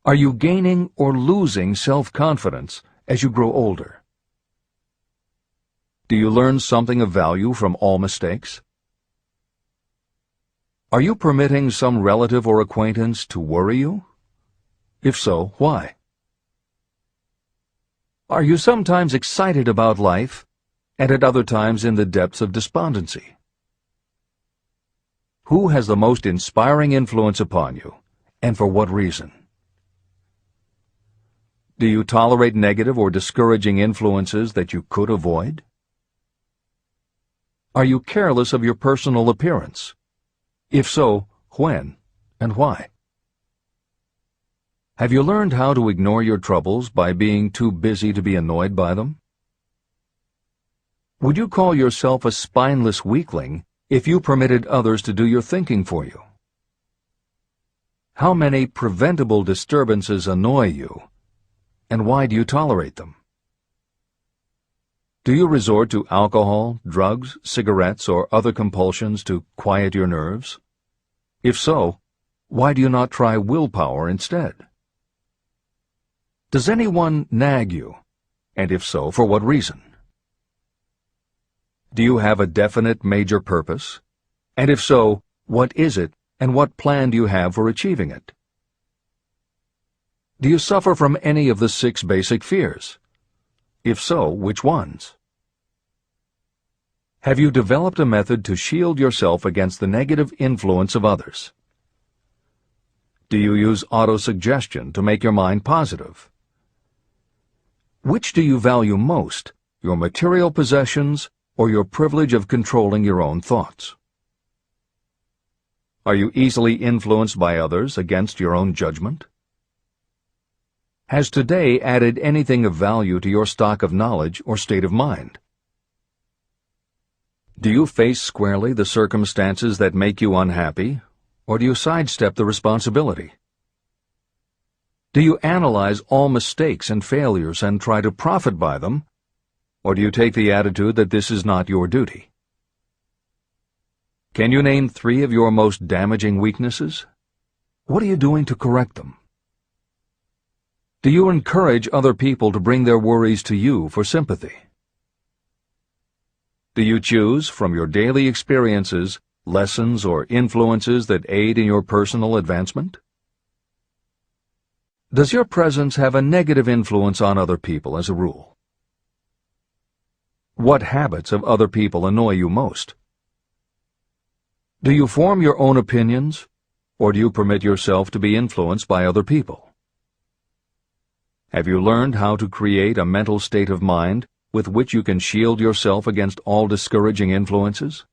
Are you gaining or losing self-confidence as you grow older? Do you learn something of value from all mistakes? Are you permitting some relative or acquaintance to worry you? If so, why? Are you sometimes excited about life, and at other times in the depths of despondency? Who has the most inspiring influence upon you, and for what reason? Do you tolerate negative or discouraging influences that you could avoid? Are you careless of your personal appearance? If so, when and why? Have you learned how to ignore your troubles by being too busy to be annoyed by them? Would you call yourself a spineless weakling if you permitted others to do your thinking for you? How many preventable disturbances annoy you, and why do you tolerate them? Do you resort to alcohol, drugs, cigarettes, or other compulsions to quiet your nerves? If so, why do you not try willpower instead? Does anyone nag you, and if so, for what reason? Do you have a definite major purpose? And if so, what is it, and what plan do you have for achieving it? Do you suffer from any of the 6 basic fears? If so, which ones? Have you developed a method to shield yourself against the negative influence of others? Do you use autosuggestion to make your mind positive? Which do you value most, your material possessions or your privilege of controlling your own thoughts? Are you easily influenced by others against your own judgment? Has today added anything of value to your stock of knowledge or state of mind? Do you face squarely the circumstances that make you unhappy, or do you sidestep the responsibility? Do you analyze all mistakes and failures and try to profit by them, or do you take the attitude that this is not your duty? Can you name 3 of your most damaging weaknesses? What are you doing to correct them? Do you encourage other people to bring their worries to you for sympathy? Do you choose, from your daily experiences, lessons or influences that aid in your personal advancement? Does your presence have a negative influence on other people as a rule? What habits of other people annoy you most? Do you form your own opinions, or do you permit yourself to be influenced by other people? Have you learned how to create a mental state of mind with which you can shield yourself against all discouraging influences?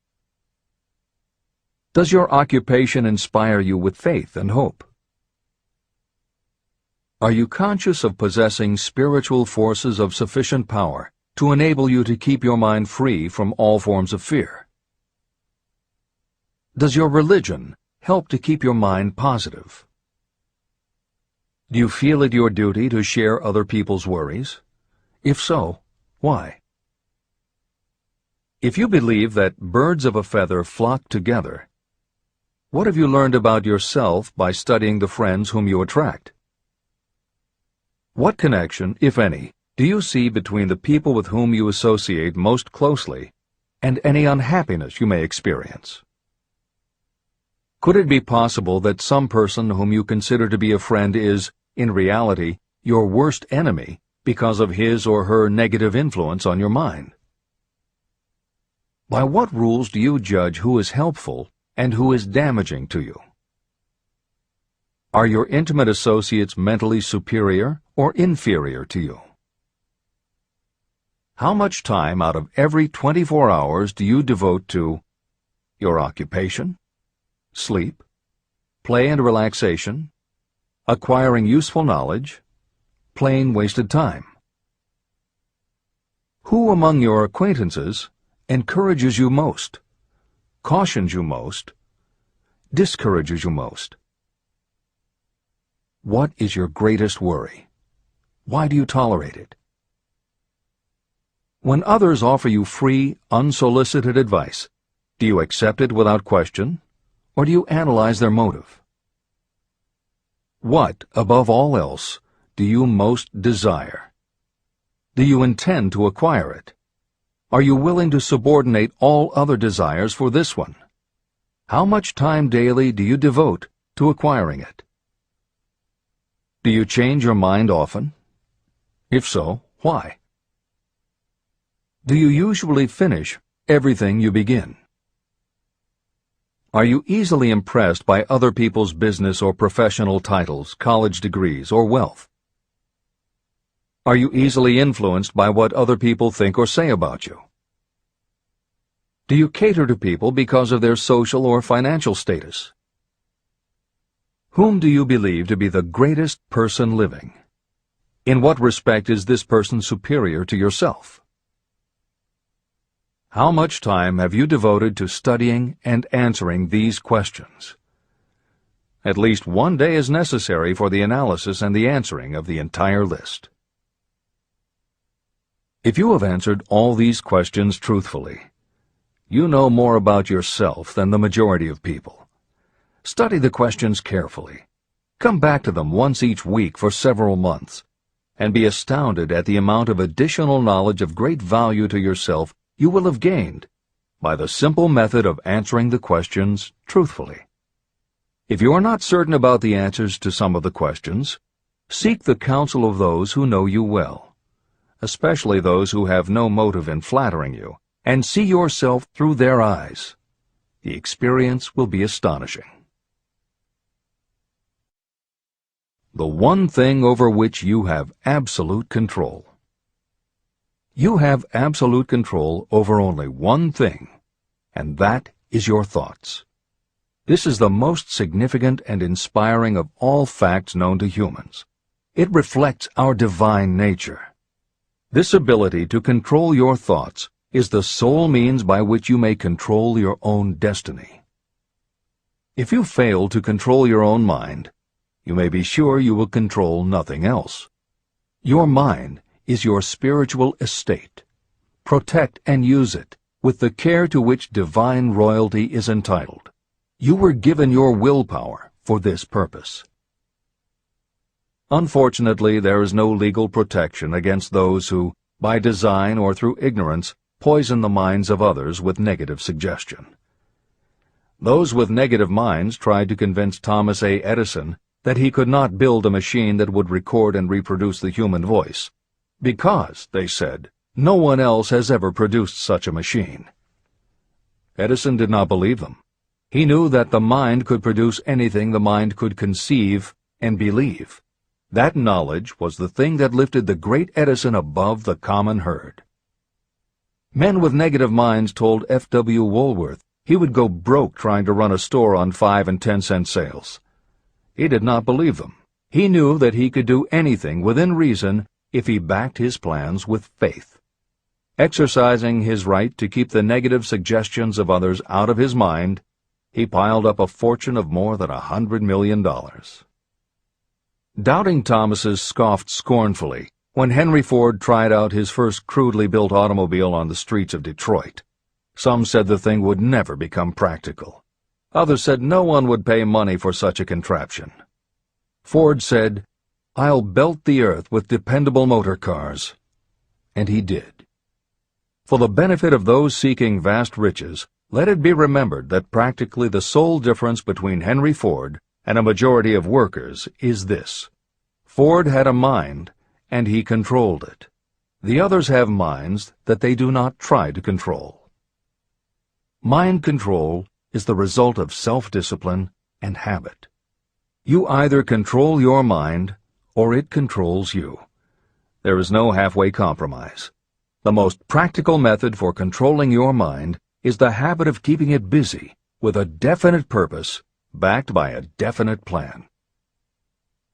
Does your occupation inspire you with faith and hope? Are you conscious of possessing spiritual forces of sufficient power to enable you to keep your mind free from all forms of fear? Does your religion help to keep your mind positive? Do you feel it your duty to share other people's worries? If so, why? If you believe that birds of a feather flock together, what have you learned about yourself by studying the friends whom you attract? What connection, if any, do you see between the people with whom you associate most closely and any unhappiness you may experience? Could it be possible that some person whom you consider to be a friend is, in reality, your worst enemy because of his or her negative influence on your mind? By what rules do you judge who is helpful and who is damaging to you? Are your intimate associates mentally superior or inferior to you? How much time out of every 24 hours do you devote to your occupation, sleep, play and relaxation, acquiring useful knowledge, plain wasted time? Who among your acquaintances encourages you most, cautions you most, discourages you most? What is your greatest worry? Why do you tolerate it? When others offer you free, unsolicited advice, do you accept it without question, or do you analyze their motive? What, above all else, do you most desire? Do you intend to acquire it? Are you willing to subordinate all other desires for this one? How much time daily do you devote to acquiring it? Do you change your mind often? If so, why? Do you usually finish everything you begin? Are you easily impressed by other people's business or professional titles, college degrees, or wealth? Are you easily influenced by what other people think or say about you? Do you cater to people because of their social or financial status? Whom do you believe to be the greatest person living? In what respect is this person superior to yourself? How much time have you devoted to studying and answering these questions? At least one day is necessary for the analysis and the answering of the entire list. If you have answered all these questions truthfully, you know more about yourself than the majority of people. Study the questions carefully. Come back to them once each week for several months, and be astounded at the amount of additional knowledge of great value to yourself you will have gained by the simple method of answering the questions truthfully. If you are not certain about the answers to some of the questions, seek the counsel of those who know you well, especially those who have no motive in flattering you, and see yourself through their eyes. The experience will be astonishing. The one thing over which you have absolute control. You have absolute control over only one thing, and that is your thoughts. This is the most significant and inspiring of all facts known to humans. It reflects our divine nature. This ability to control your thoughts is the sole means by which you may control your own destiny. If you fail to control your own mind, you may be sure you will control nothing else. Your mind is your spiritual estate. Protect and use it with the care to which divine royalty is entitled. You were given your willpower for this purpose. Unfortunately, there is no legal protection against those who, by design or through ignorance, poison the minds of others with negative suggestion. Those with negative minds tried to convince Thomas A. Edison that he could not build a machine that would record and reproduce the human voice, because, they said, no one else has ever produced such a machine. Edison did not believe them. He knew that the mind could produce anything the mind could conceive and believe. That knowledge was the thing that lifted the great Edison above the common herd. Men with negative minds told F.W. Woolworth he would go broke trying to run a store on 5 and 10 cent sales. He did not believe them. He knew that he could do anything within reason if he backed his plans with faith. Exercising his right to keep the negative suggestions of others out of his mind, he piled up a fortune of more than $100 million. Doubting Thomas's scoffed scornfully when Henry Ford tried out his first crudely built automobile on the streets of Detroit. Some said the thing would never become practical. Others said no one would pay money for such a contraption. Ford said, "I'll belt the earth with dependable motor cars." And he did. For the benefit of those seeking vast riches, let it be remembered that practically the sole difference between Henry Ford and a majority of workers is this: Ford had a mind, and he controlled it. The others have minds that they do not try to control. Mind control is the result of self-discipline and habit. You either control your mind, or it controls you. There is no halfway compromise. The most practical method for controlling your mind is the habit of keeping it busy with a definite purpose, backed by a definite plan.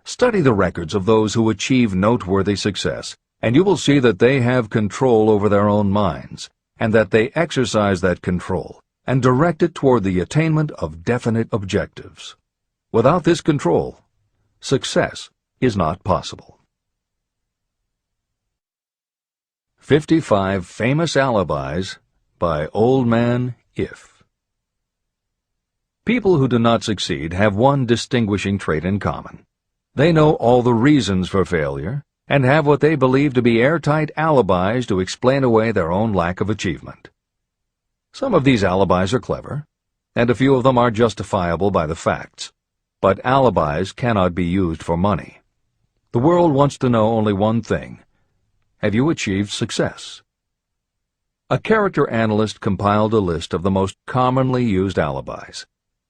Study the records of those who achieve noteworthy success, and you will see that they have control over their own minds, and that they exercise that control and direct it toward the attainment of definite objectives. Without this control, success is not possible. 55 Famous Alibis by Old Man If. People who do not succeed have one distinguishing trait in common. They know all the reasons for failure and have what they believe to be airtight alibis to explain away their own lack of achievement. Some of these alibis are clever, and a few of them are justifiable by the facts. But alibis cannot be used for money. The world wants to know only one thing. Have you achieved success? A character analyst compiled a list of the most commonly used alibis.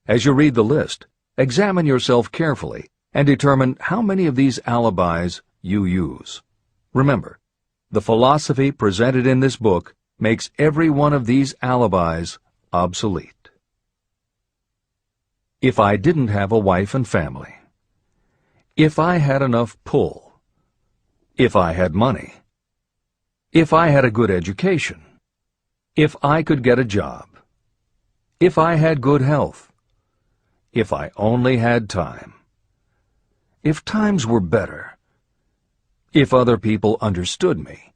As you read the list, examine yourself carefully and determine how many of these alibis you use. Remember, the philosophy presented in this book makes every one of these alibis obsolete. If I didn't have a wife and family. If I had enough pull. If I had money. If I had a good education. If I could get a job. If I had good health. If I only had time. If times were better. If other people understood me.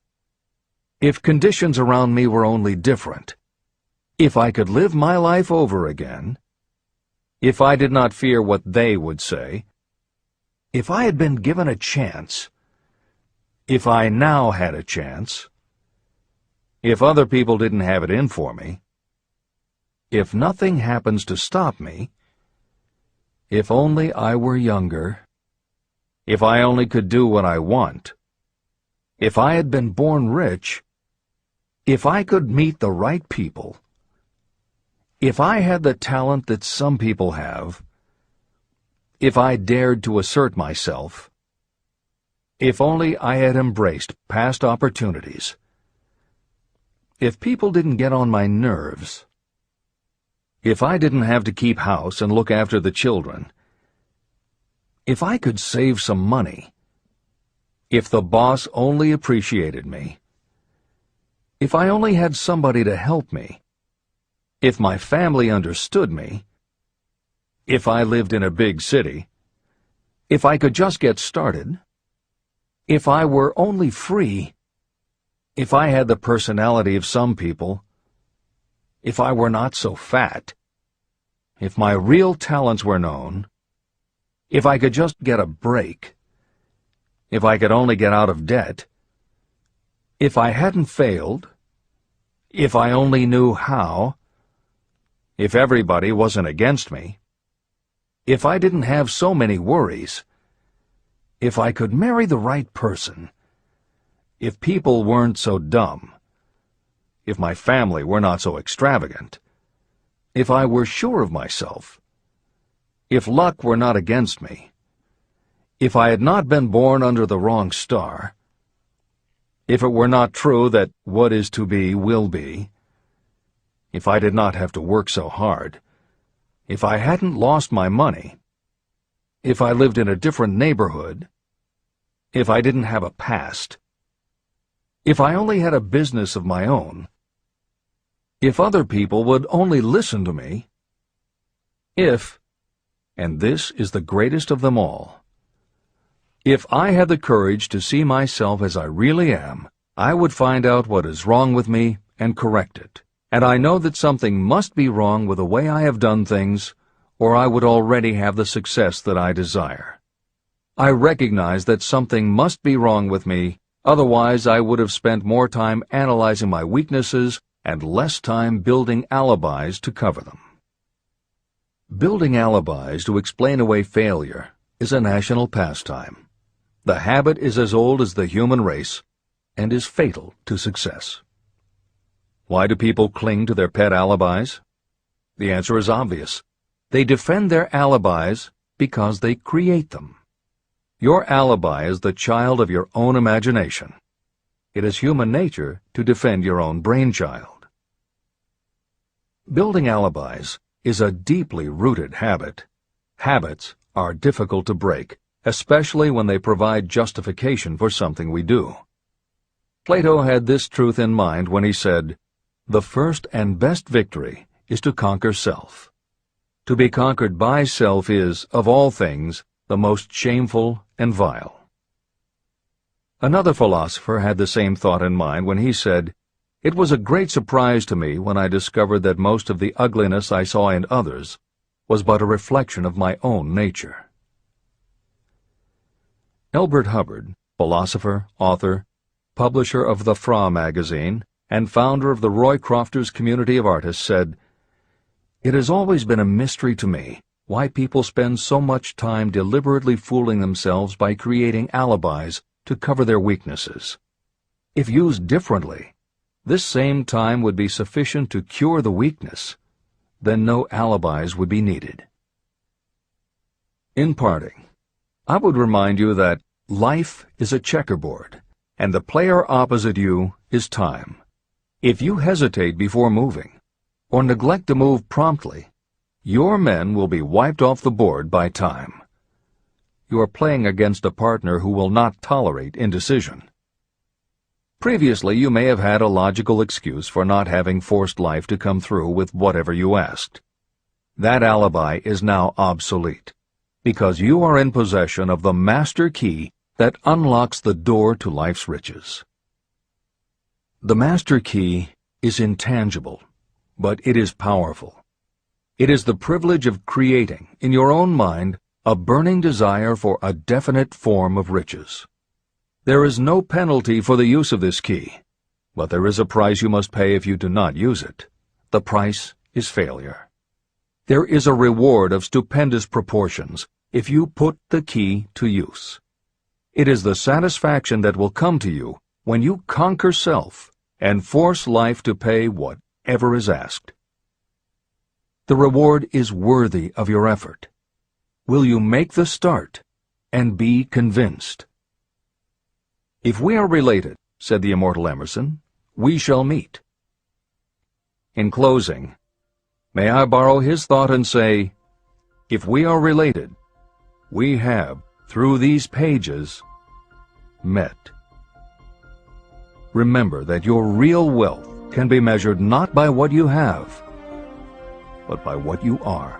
If conditions around me were only different. If I could live my life over again. If I did not fear what they would say. If I had been given a chance. If I now had a chance. If other people didn't have it in for me. If nothing happens to stop me. If only I were younger. If I only could do what I want. If I had been born rich. If I could meet the right people. If I had the talent that some people have. If I dared to assert myself. If only I had embraced past opportunities. If people didn't get on my nerves. If I didn't have to keep house and look after the children. If I could save some money. If the boss only appreciated me. If I only had somebody to help me. If my family understood me. If I lived in a big city. If I could just get started. If I were only free. If I had the personality of some people. If I were not so fat. If my real talents were known. If I could just get a break. If I could only get out of debt. If I hadn't failed. If I only knew how. If everybody wasn't against me. If I didn't have so many worries. If I could marry the right person. If people weren't so dumb. If my family were not so extravagant. If I were sure of myself. If luck were not against me. If I had not been born under the wrong star. If it were not true that what is to be will be. If I did not have to work so hard. If I hadn't lost my money. If I lived in a different neighborhood. If I didn't have a past. If I only had a business of my own. If other people would only listen to me. If, and this is the greatest of them all, if I had the courage to see myself as I really am, I would find out what is wrong with me and correct it. And I know that something must be wrong with the way I have done things, or I would already have the success that I desire. I recognize that something must be wrong with me, otherwise I would have spent more time analyzing my weaknesses and less time building alibis to cover them. Building alibis to explain away failure is a national pastime. The habit is as old as the human race and is fatal to success. Why do people cling to their pet alibis? The answer is obvious. They defend their alibis because they create them. Your alibi is the child of your own imagination. It is human nature to defend your own brainchild. Building alibis is a deeply rooted habit. Habits are difficult to break, especially when they provide justification for something we do. Plato had this truth in mind when he said, "The first and best victory is to conquer self. To be conquered by self is, of all things, the most shameful and vile." Another philosopher had the same thought in mind when he said, "It was a great surprise to me when I discovered that most of the ugliness I saw in others was but a reflection of my own nature." Elbert Hubbard, philosopher, author, publisher of the Fra magazine, and founder of the Roy Crofters Community of Artists, said, "It has always been a mystery to me why people spend so much time deliberately fooling themselves by creating alibis to cover their weaknesses. If used differently, this same time would be sufficient to cure the weakness. Then no alibis would be needed. In parting, I would remind you that life is a checkerboard, and the player opposite you is time. If you hesitate before moving, or neglect to move promptly, your men will be wiped off the board by time. You are playing against a partner who will not tolerate indecision. Previously, you may have had a logical excuse for not having forced life to come through with whatever you asked. That alibi is now obsolete, because you are in possession of the master key that unlocks the door to life's riches. The master key is intangible, but it is powerful. It is the privilege of creating, in your own mind, a burning desire for a definite form of riches. There is no penalty for the use of this key, but there is a price you must pay if you do not use it. The price is failure. There is a reward of stupendous proportions if you put the key to use. It is the satisfaction that will come to you when you conquer self and force life to pay whatever is asked. The reward is worthy of your effort. Will you make the start and be convinced? If we are related, said the immortal Emerson, we shall meet. In closing, may I borrow his thought and say, if we are related, we have, through these pages, met. Remember that your real wealth can be measured not by what you have, but by what you are.